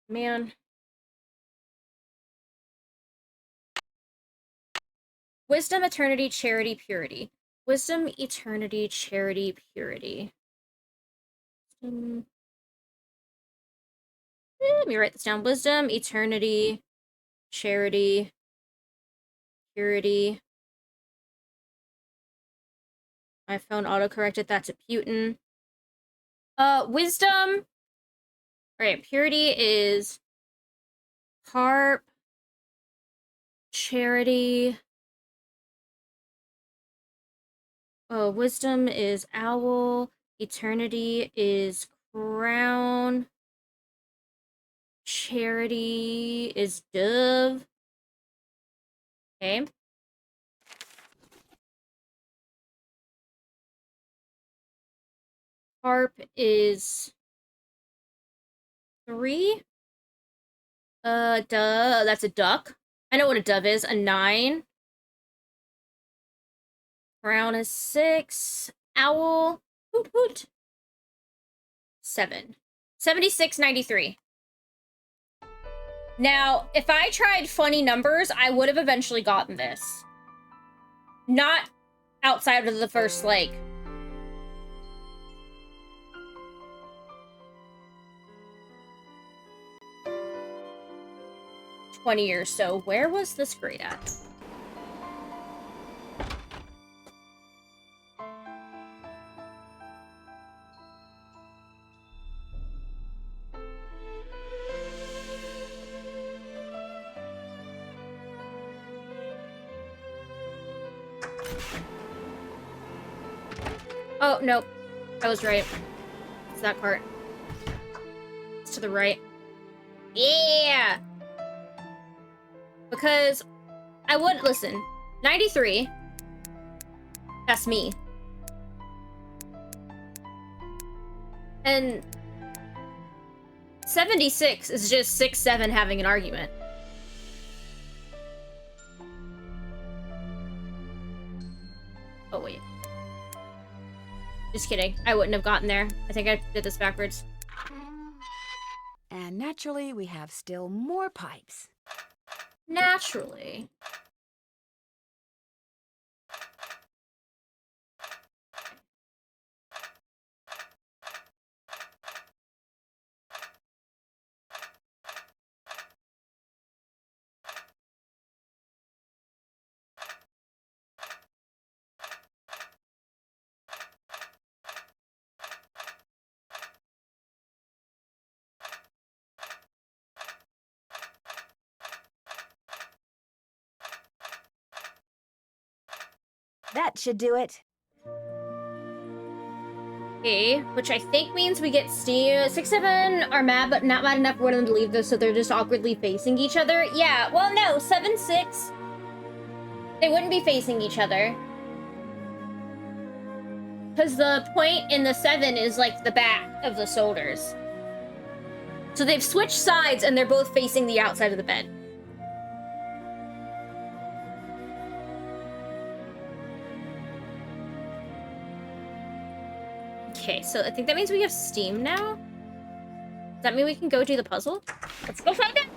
man. Wisdom, eternity, charity, purity. Wisdom, eternity, charity, purity. Let me write this down. Wisdom, eternity, charity, purity. My phone auto-corrected that to Putin. Wisdom. Alright, purity is harp, charity. Wisdom is owl. Eternity is crown. Charity is dove. Okay. Harp is 3. That's a duck. I know what a dove is. A 9. Crown is 6. Owl. Hoot hoot. 7. 76.93. Now, if I tried funny numbers, I would have eventually gotten this. Not outside of the first, like... ...20 years. So where was this grade at? Oh, nope. I was right. It's that part. It's to the right. Yeah! Because I would... Listen. 93. That's me. And... 76 is just 6-7 having an argument. Oh, wait. Just kidding. I wouldn't have gotten there. I think I did this backwards. And naturally, we have still more pipes. Naturally. That should do it. Okay, which I think means we get Steam. 6, 7 are mad, but not mad enough for one of them to leave, though, so they're just awkwardly facing each other. Yeah, well, no, 7, 6. They wouldn't be facing each other. Because the point in the 7 is, like, the back of the shoulders. So they've switched sides, and they're both facing the outside of the bed. Okay, so I think that means we have Steam now? Does that mean we can go do the puzzle? Let's go find it!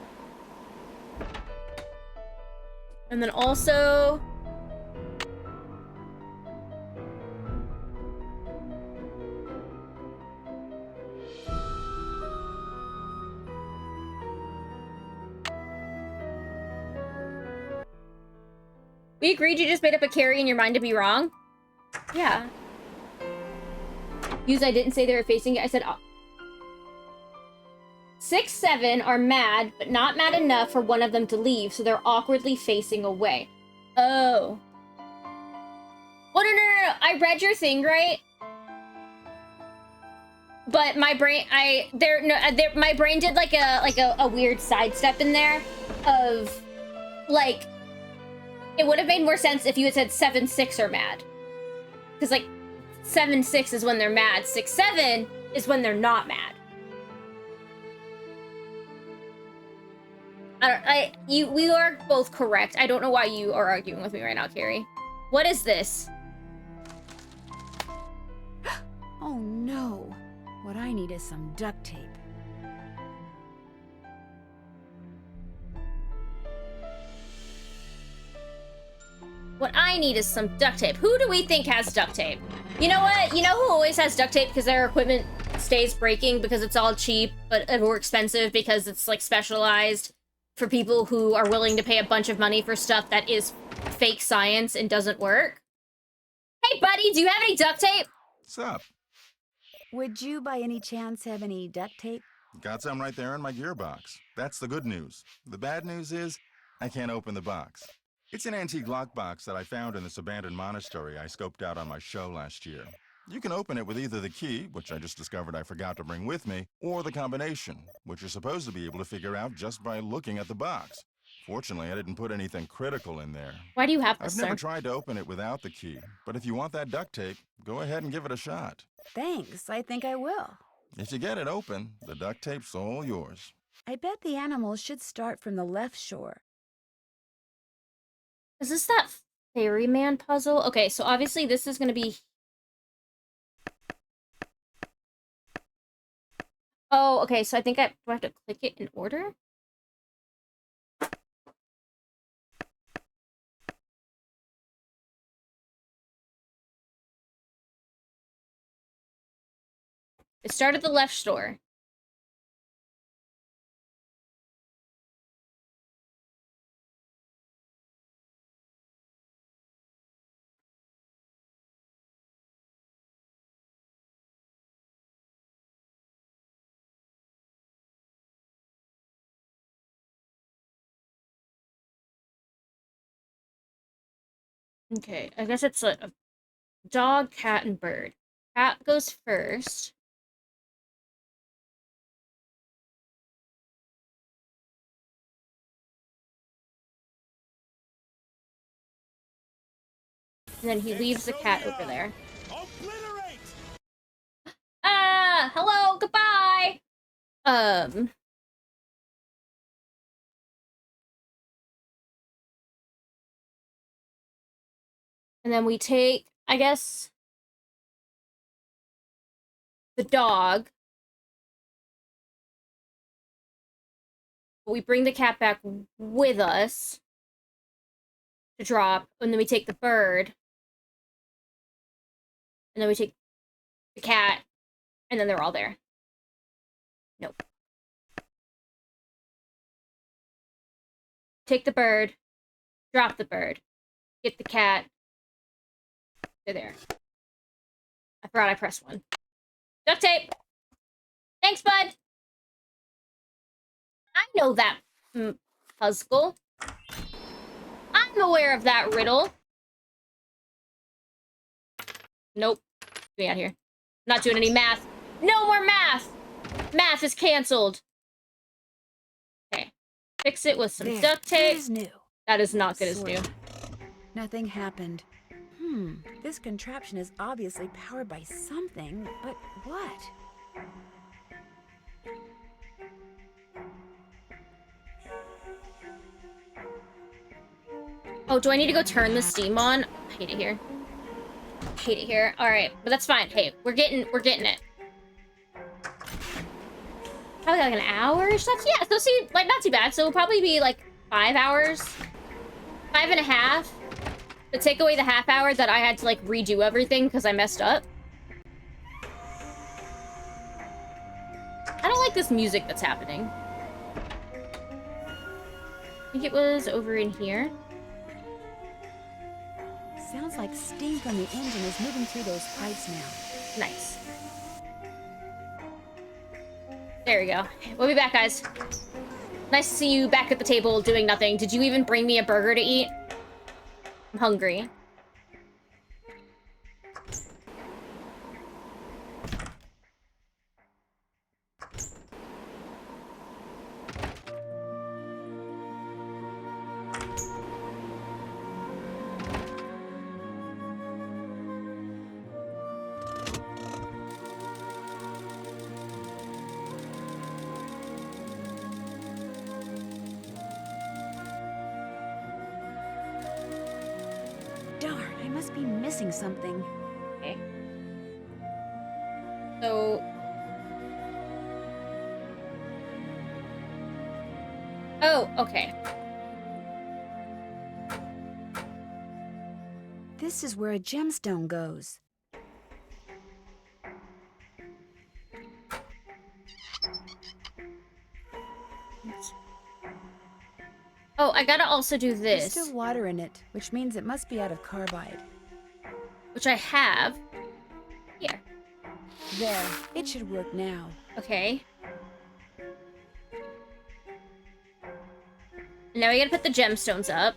And then also... We agreed you just made up a carry in your mind to be wrong? Yeah. Use I didn't say they were facing it. I said... 6, 7 are mad, but not mad enough for one of them to leave, so they're awkwardly facing away. Oh. Well, no. I read your thing right. But my brain, my brain did like a weird sidestep in there of, like, it would have made more sense if you had said 7, 6 are mad. Because, like, 7, 6 is when they're mad. 6, 7 is when they're not mad. We are both correct. I don't know why you are arguing with me right now, Carrie. What is this? Oh no. What I need is some duct tape. What I need is some duct tape. Who do we think has duct tape? You know what? You know who always has duct tape because their equipment stays breaking because it's all cheap, but more expensive because it's, like, specialized for people who are willing to pay a bunch of money for stuff that is fake science and doesn't work? Hey, buddy, do you have any duct tape? What's up? Would you by any chance have any duct tape? Got some right there in my gearbox. That's the good news. The bad news is, I can't open the box. It's an antique lockbox that I found in this abandoned monastery I scoped out on my show last year. You can open it with either the key, which I just discovered I forgot to bring with me, or the combination, which you're supposed to be able to figure out just by looking at the box. Fortunately, I didn't put anything critical in there. Why do you have this, I've never sir? tried to open it without the key, but if you want that duct tape, go ahead and give it a shot. Thanks, I think I will. If you get it open, the duct tape's all yours. I bet the animals should start from the left shore. Is this that ferryman puzzle? Okay, so obviously this is gonna be... Oh, okay, so I think do I have to click it in order? It started the left shore. Okay, I guess it's a dog, cat, and bird. Cat goes first. And then he leaves the cat over there. Ah! Hello! Goodbye! And then we take, I guess, the dog. We bring the cat back with us to drop, and then we take the bird. And then we take the cat, and then they're all there. Nope. Take the bird, drop the bird, get the cat. They're there. I forgot I pressed one. Duct tape! Thanks, bud! I know that puzzle. I'm aware of that riddle. Nope. Get me out of here. Not doing any math. No more math! Math is canceled. Okay. Fix it with some There, duct that tape. is new. That is not good as Sort new. of. Nothing happened. This contraption is obviously powered by something, but what? Oh, do I need to go turn the steam on? I hate it here. I hate it here. Alright, but that's fine. Hey, we're getting it. Probably like an hour-ish? Yeah, so see, like, not too bad. So it'll probably be like 5 hours. 5.5. To take away the half hour that I had to, like, redo everything because I messed up. I don't like this music that's happening. I think it was over in here. Sounds like steam from the engine is moving through those pipes now. Nice. There we go. We'll be back, guys. Nice to see you back at the table doing nothing. Did you even bring me a burger to eat? I'm hungry. Darn, I must be missing something. Okay. So... Oh, okay. This is where a gemstone goes. Oh, I gotta also do There's this. still water in it, which means it must be out of carbide. Which I have. Here. There, it should work now. Okay. Now we gotta put the gemstones up.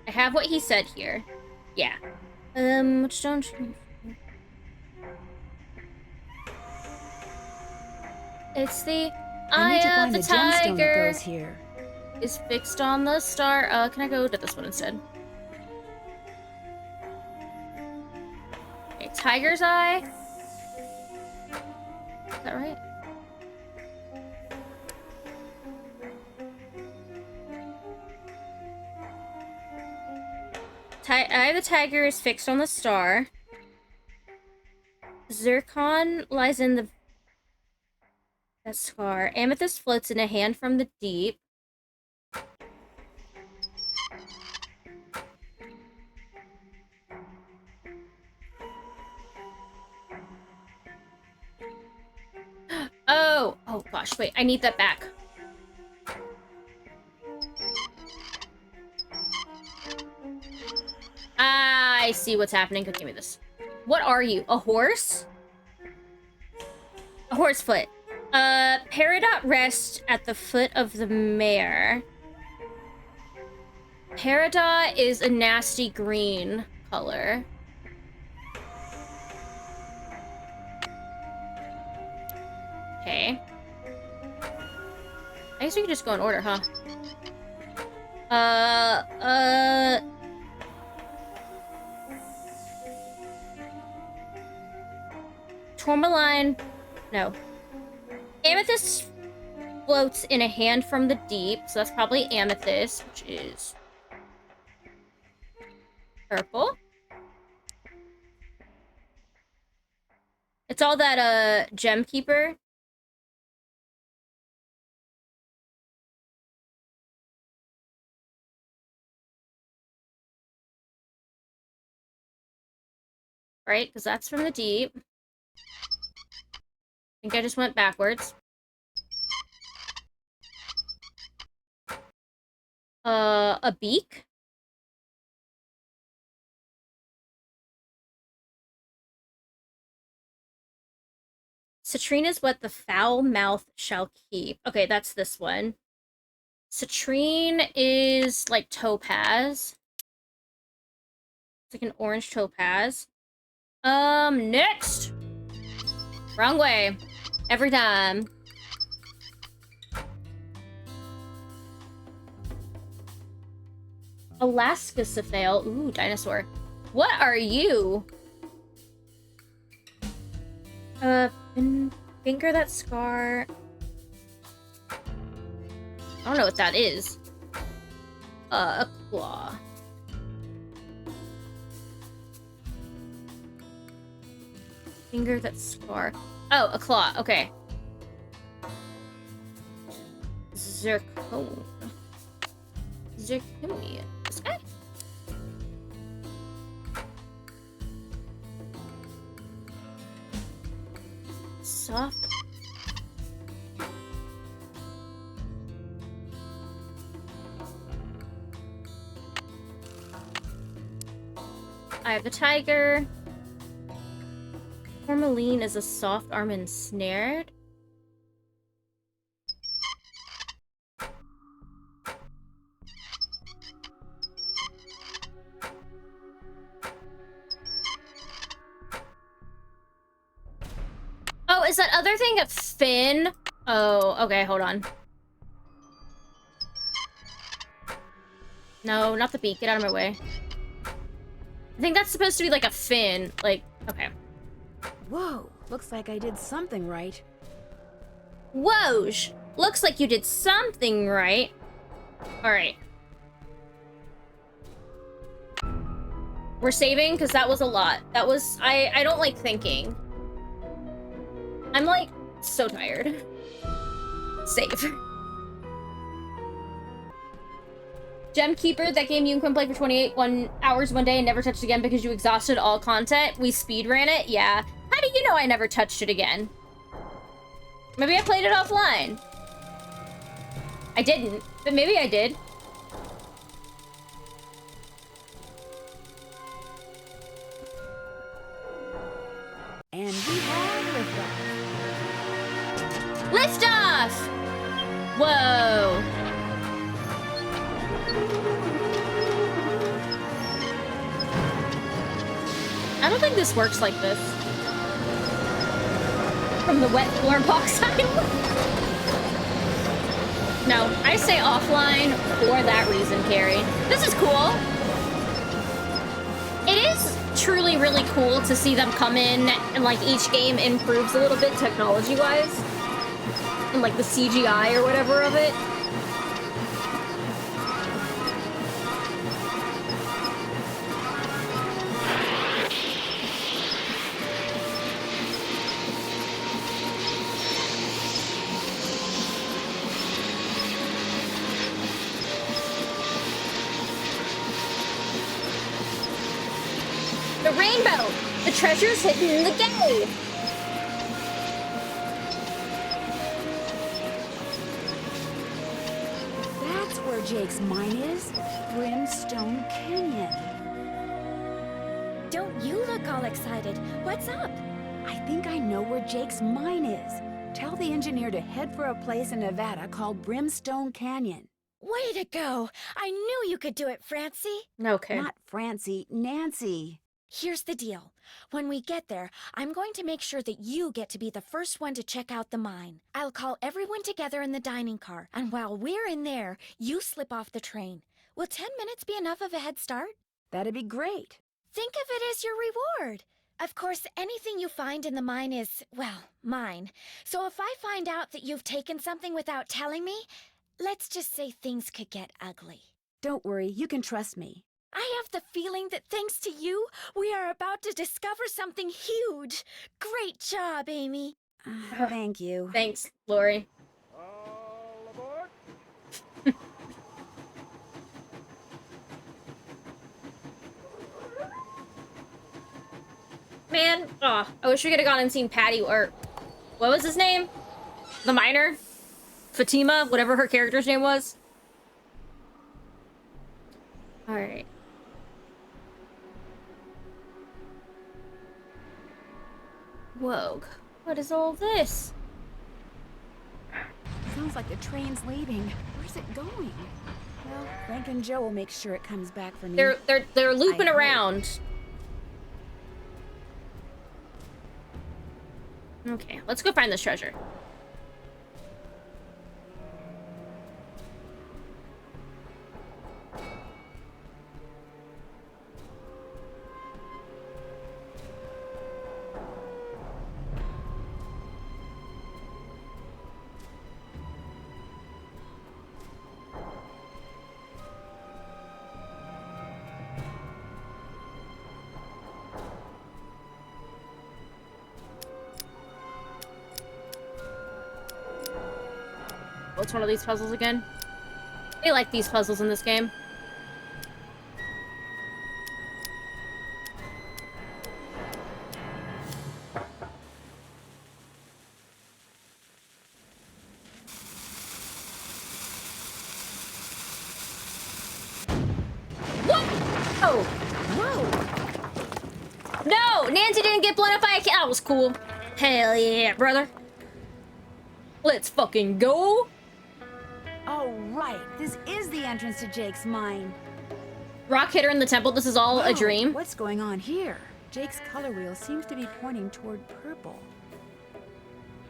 I have what he said here. Yeah. Which stone? It's the I need to eye find of the the gemstone that tiger. goes here. Is fixed on the star. Can I go to this one instead? Okay, tiger's eye. Is that right? Eye of the tiger is fixed on the star. Zircon lies in the... that scar. Amethyst floats in a hand from the deep. Oh! Oh gosh, wait, I need that back. I see what's happening. Give me this. What are you? A horse? A horse foot. Peridot rests at the foot of the mare. Peridot is a nasty green color. Okay. I guess we could just go in order, huh? Tourmaline... No. Amethyst floats in a hand from the deep, so that's probably amethyst, which is... purple. It's all that, gem keeper. Right? Because that's from the deep. I think I just went backwards. A beak? Citrine is what the foul mouth shall keep. Okay, that's this one. Citrine is like topaz. It's like an orange topaz. Next! Wrong way. Every time. Alaska Cephale. Ooh, dinosaur. What are you? Finger that scar. I don't know what that is. A claw. Finger that scar. Oh, a claw. Okay. Zircon. Zirconia. This guy? Soft. I have the tiger. Tourmaline is a soft arm ensnared. Oh, is that other thing a fin? Oh, okay, hold on. No, not the beak. Get out of my way. I think that's supposed to be like a fin. Like, okay. Whoa, looks like I did something right. Woj! Looks like you did something right. Alright. We're saving, because that was a lot. That was... I don't like thinking. I'm, like, so tired. Save. Gem Keeper, that game you can play for 28 hours one day and never touched again because you exhausted all content. We speedran it? Yeah. How do you know I never touched it again? Maybe I played it offline. I didn't, but maybe I did. And we have liftoff. Liftoff! Whoa. I don't think this works like this. From the wet floor box side. No, I say offline for that reason, Carrie. This is cool. It is truly really cool to see them come in and like each game improves a little bit technology-wise. And like the CGI or whatever of it. The rainbow! The treasure's hidden in the cave! That's where Jake's mine is. Brimstone Canyon. Don't you look all excited. What's up? I think I know where Jake's mine is. Tell the engineer to head for a place in Nevada called Brimstone Canyon. Way to go. I knew you could do it, Francie. Okay. Not Francie, Nancy. Here's the deal. When we get there, I'm going to make sure that you get to be the first one to check out the mine. I'll call everyone together in the dining car, and while we're in there, you slip off the train. Will 10 minutes be enough of a head start? That'd be great. Think of it as your reward. Of course, anything you find in the mine is, well, mine. So if I find out that you've taken something without telling me, let's just say things could get ugly. Don't worry, you can trust me. I have the feeling that thanks to you, we are about to discover something huge. Great job, Amy. Thank you. Thanks, Lori. All aboard! Man, oh, I wish we could have gone and seen Patty, or what was his name? The miner? Fatima, whatever her character's name was. Alright. Whoa, what is all this? Sounds like the train's leaving. Where's it going? Well, Frank and Joe will make sure it comes back for me. They're looping around. Okay, let's go find this treasure. What's one of these puzzles again? I like these puzzles in this game. What? Oh! Whoa! No! Nancy didn't get blown up by a cat. That was cool. Hell yeah, brother. Let's fucking go! Oh, right. This is the entrance to Jake's mine. Rock hit her in the temple. This is all a dream. What's going on here? Jake's color wheel seems to be pointing toward purple.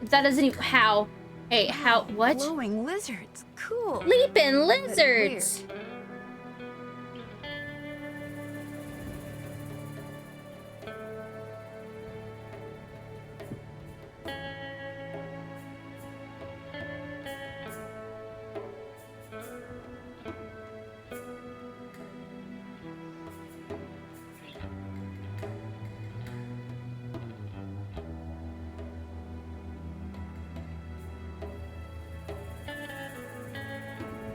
That doesn't even... How? Hey, how... What? Glowing lizards. Cool. Leaping lizards!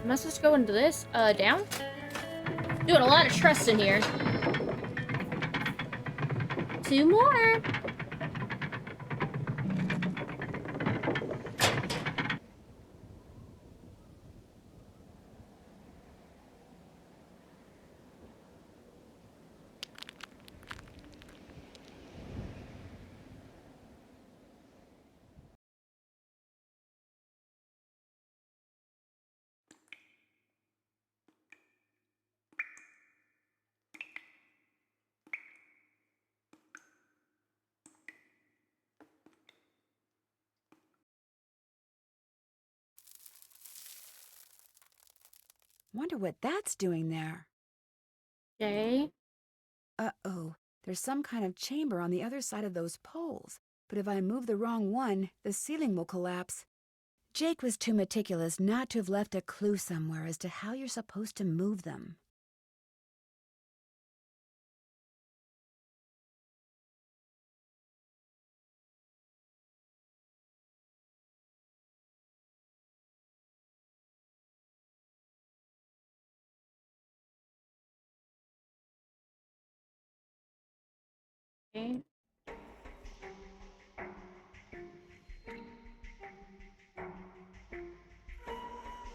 Must just go into this, down? Doing a lot of trust in here. 2 more. Wonder what that's doing there. Okay. Uh-oh. There's some kind of chamber on the other side of those poles. But if I move the wrong one, the ceiling will collapse. Jake was too meticulous not to have left a clue somewhere as to how you're supposed to move them. Okay.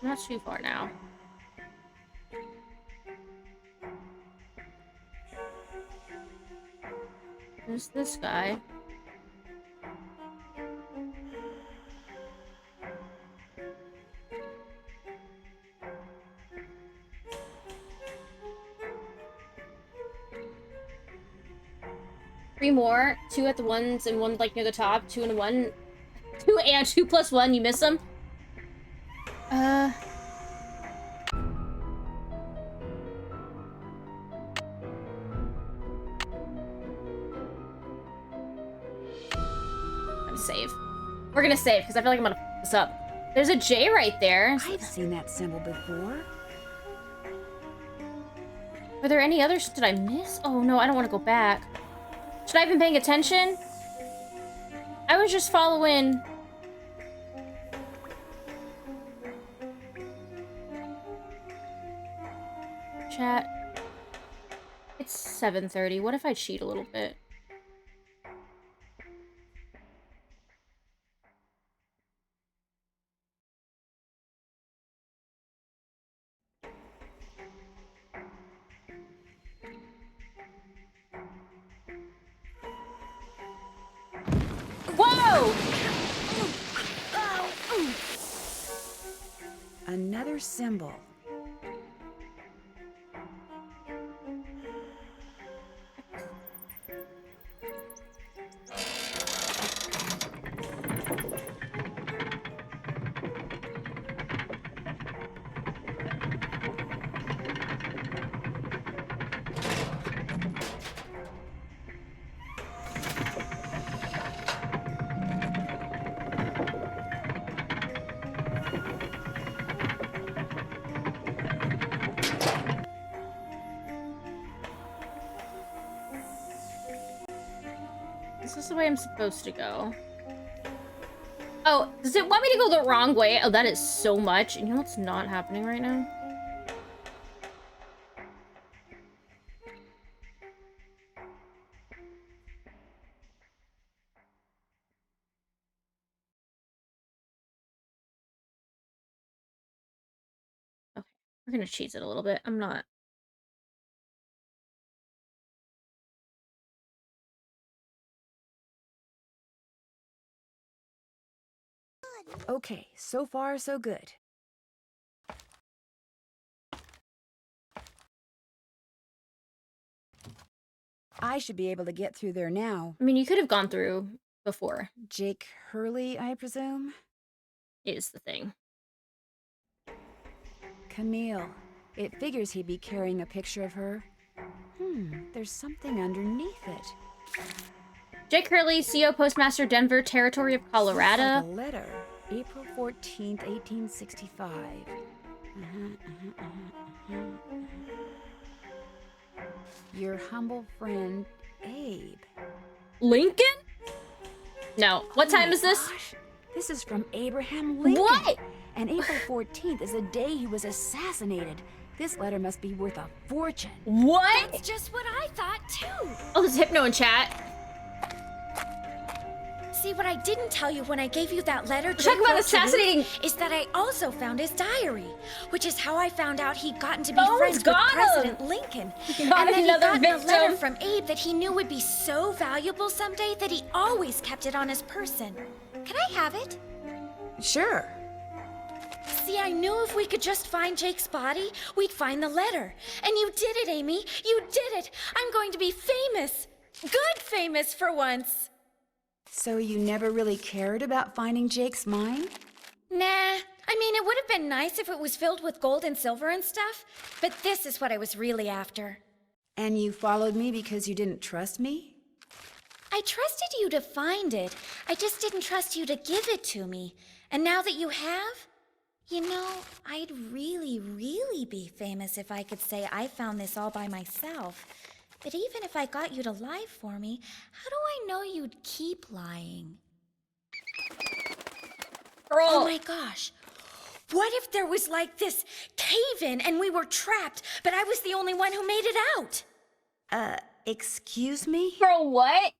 Not too far now. There's this guy. Three more. 2 at the ones and 1 like near the top. 2 and 1. 2 and 2 plus 1. You miss them. I'm save. We're gonna save because I feel like I'm gonna f this up. There's a J right there. I've seen that symbol before. Are there any others? Did I miss? Oh no, I don't want to go back. Should I have been paying attention? I was just following. Chat. It's 7:30. What if I cheat a little bit? Whoa! Another symbol. I'm supposed to go. Oh, does it want me to go the wrong way? Oh, that is so much. You know what's not happening right now? Okay, we're gonna cheese it a little bit. I'm not. Okay, so far so good. I should be able to get through there now. I mean, you could have gone through before. Jake Hurley, I presume? Is the thing. Camille. It figures he'd be carrying a picture of her. There's something underneath it. Jake Hurley, CO Postmaster, Denver, Territory of Colorado. Looks like a letter. April 14th, 1865. Your humble friend, Abe. Lincoln? No. What time is this? Gosh. This is from Abraham Lincoln. What? And April 14th is the day he was assassinated. This letter must be worth a fortune. What? That's just what I thought, too. Oh, there's Hypno in chat. See, what I didn't tell you when I gave you that letter Talk about assassinating is that I also found his diary, which is how I found out he'd gotten to be Oh, friends with got him. President Lincoln. And Got that he'd another gotten a letter victim. from Abe that he knew would be so valuable someday that he always kept it on his person. Can I have it? Sure. See, I knew if we could just find Jake's body, we'd find the letter. And you did it, Amy. You did it. I'm going to be famous. Good famous for once. So you never really cared about finding Jake's mine? Nah. I mean, it would have been nice if it was filled with gold and silver and stuff, but this is what I was really after. And you followed me because you didn't trust me? I trusted you to find it. I just didn't trust you to give it to me. And now that you have, you know, I'd really, really be famous if I could say I found this all by myself. But even if I got you to lie for me, how do I know you'd keep lying? Girl. Oh my gosh. What if there was like this cave-in and we were trapped, but I was the only one who made it out? Excuse me? Bro, what?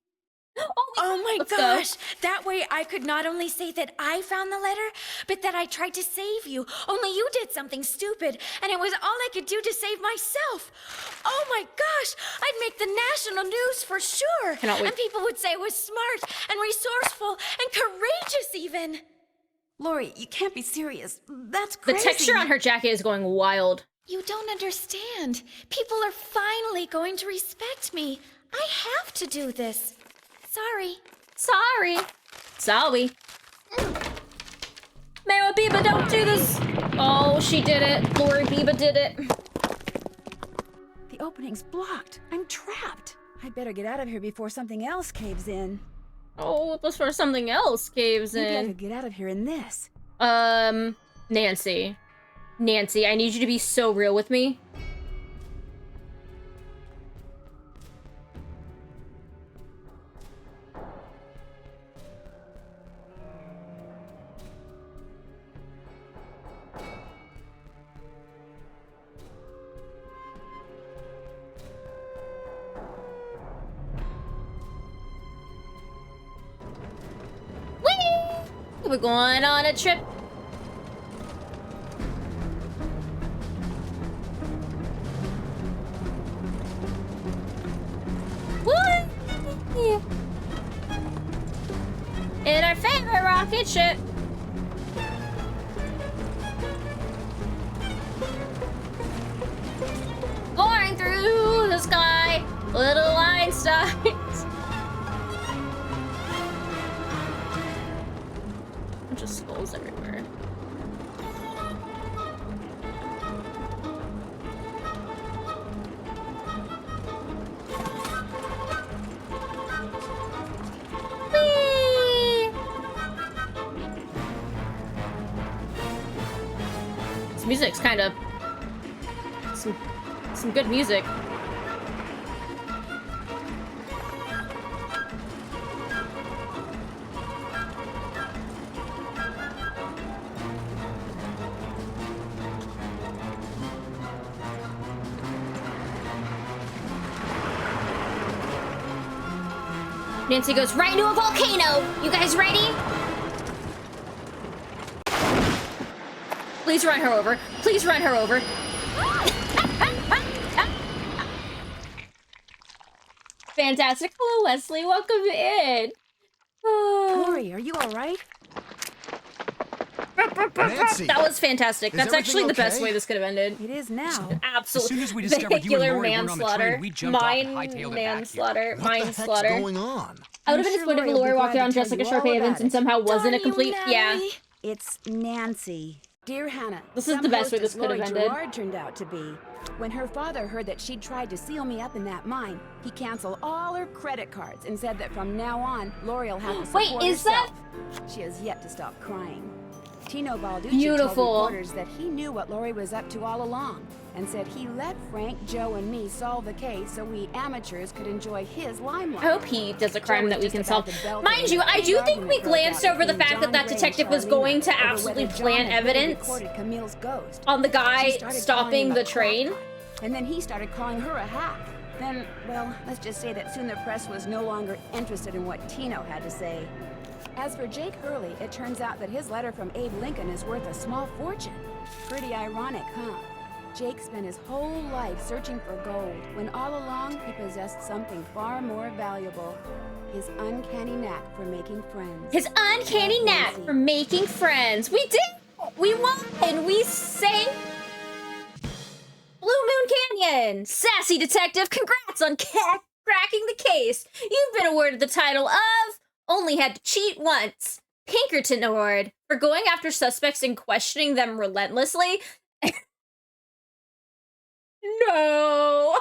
Oh my Let's gosh! go. That way I could not only say that I found the letter, but that I tried to save you. Only you did something stupid, and it was all I could do to save myself. Oh my gosh! I'd make the national news for sure. Cannot wait. And people would say I was smart and resourceful and courageous even. Lori, you can't be serious. That's crazy. The texture on her jacket is going wild. You don't understand. People are finally going to respect me. I have to do this. Sorry. Sorry. Mara Biba, don't do this. Oh, she did it. Lori Biba did it. The opening's blocked. I'm trapped. I'd better get out of here before something else caves in. Oh, before something else caves Maybe I in. could get out of here in this. Nancy, I need you to be so real with me. Whee! We're going on a trip. Whee! In our favorite rocket ship. Soaring through the sky, little Einsteins. Bunch of skulls everywhere. Whee! This music's kind of some good music. Nancy goes right into a volcano. You guys ready? Please run her over. Please run her over. Fantastic. Hello, Wesley. Welcome in. Lori, are you all right? Nancy! That was fantastic. Is That's actually the everything best okay? way this could have ended. It is now. Absolutely. As soon as we discovered you and Vehicular Lori weren't on the train, manslaughter. we jumped off and hightailed it back here. Manslaughter. What the heck's Manslaughter. going on? I would have been I'm sure disappointed if Lori will Lori be walked glad around to dressed tell like a you Sharp all Havens about and it. somehow wasn't a complete. Yeah. It's Nancy. Dear Hannah, This is the some best way hostess this could have Lori ended. Gerard turned out to be. When her father heard that she'd tried to seal me up in that mine, he canceled all her credit cards and said that from now on, Lori'll have to support Wait, is that- herself. She has yet to stop crying. Tino Balducci Beautiful. told reporters that he knew what Lori was up to all along and said he let Frank, Joe, and me solve the case so we amateurs could enjoy his limelight. I hope he does a crime Joe that was we can just solve. about to belt Mind her you, when a I big do think argument we broke glanced out over the between fact that John that Gray and detective was Charlene going to over absolutely whether plant John had really evidence recorded Camille's ghost. on the She guy started calling stopping him the a train. crackpot, and then he started calling her a hack. Then, well, let's just say that soon the press was no longer interested in what Tino had to say. As for Jake Hurley, it turns out that his letter from Abe Lincoln is worth a small fortune. Pretty ironic, huh? Jake spent his whole life searching for gold, when all along he possessed something far more valuable. His uncanny knack for making friends. His uncanny knack for making friends. We did! We won! We saved Blue Moon Canyon! Sassy detective, congrats on cracking the case! You've been awarded the title of Only Had to Cheat Once Pinkerton Award for going after suspects and questioning them relentlessly. No!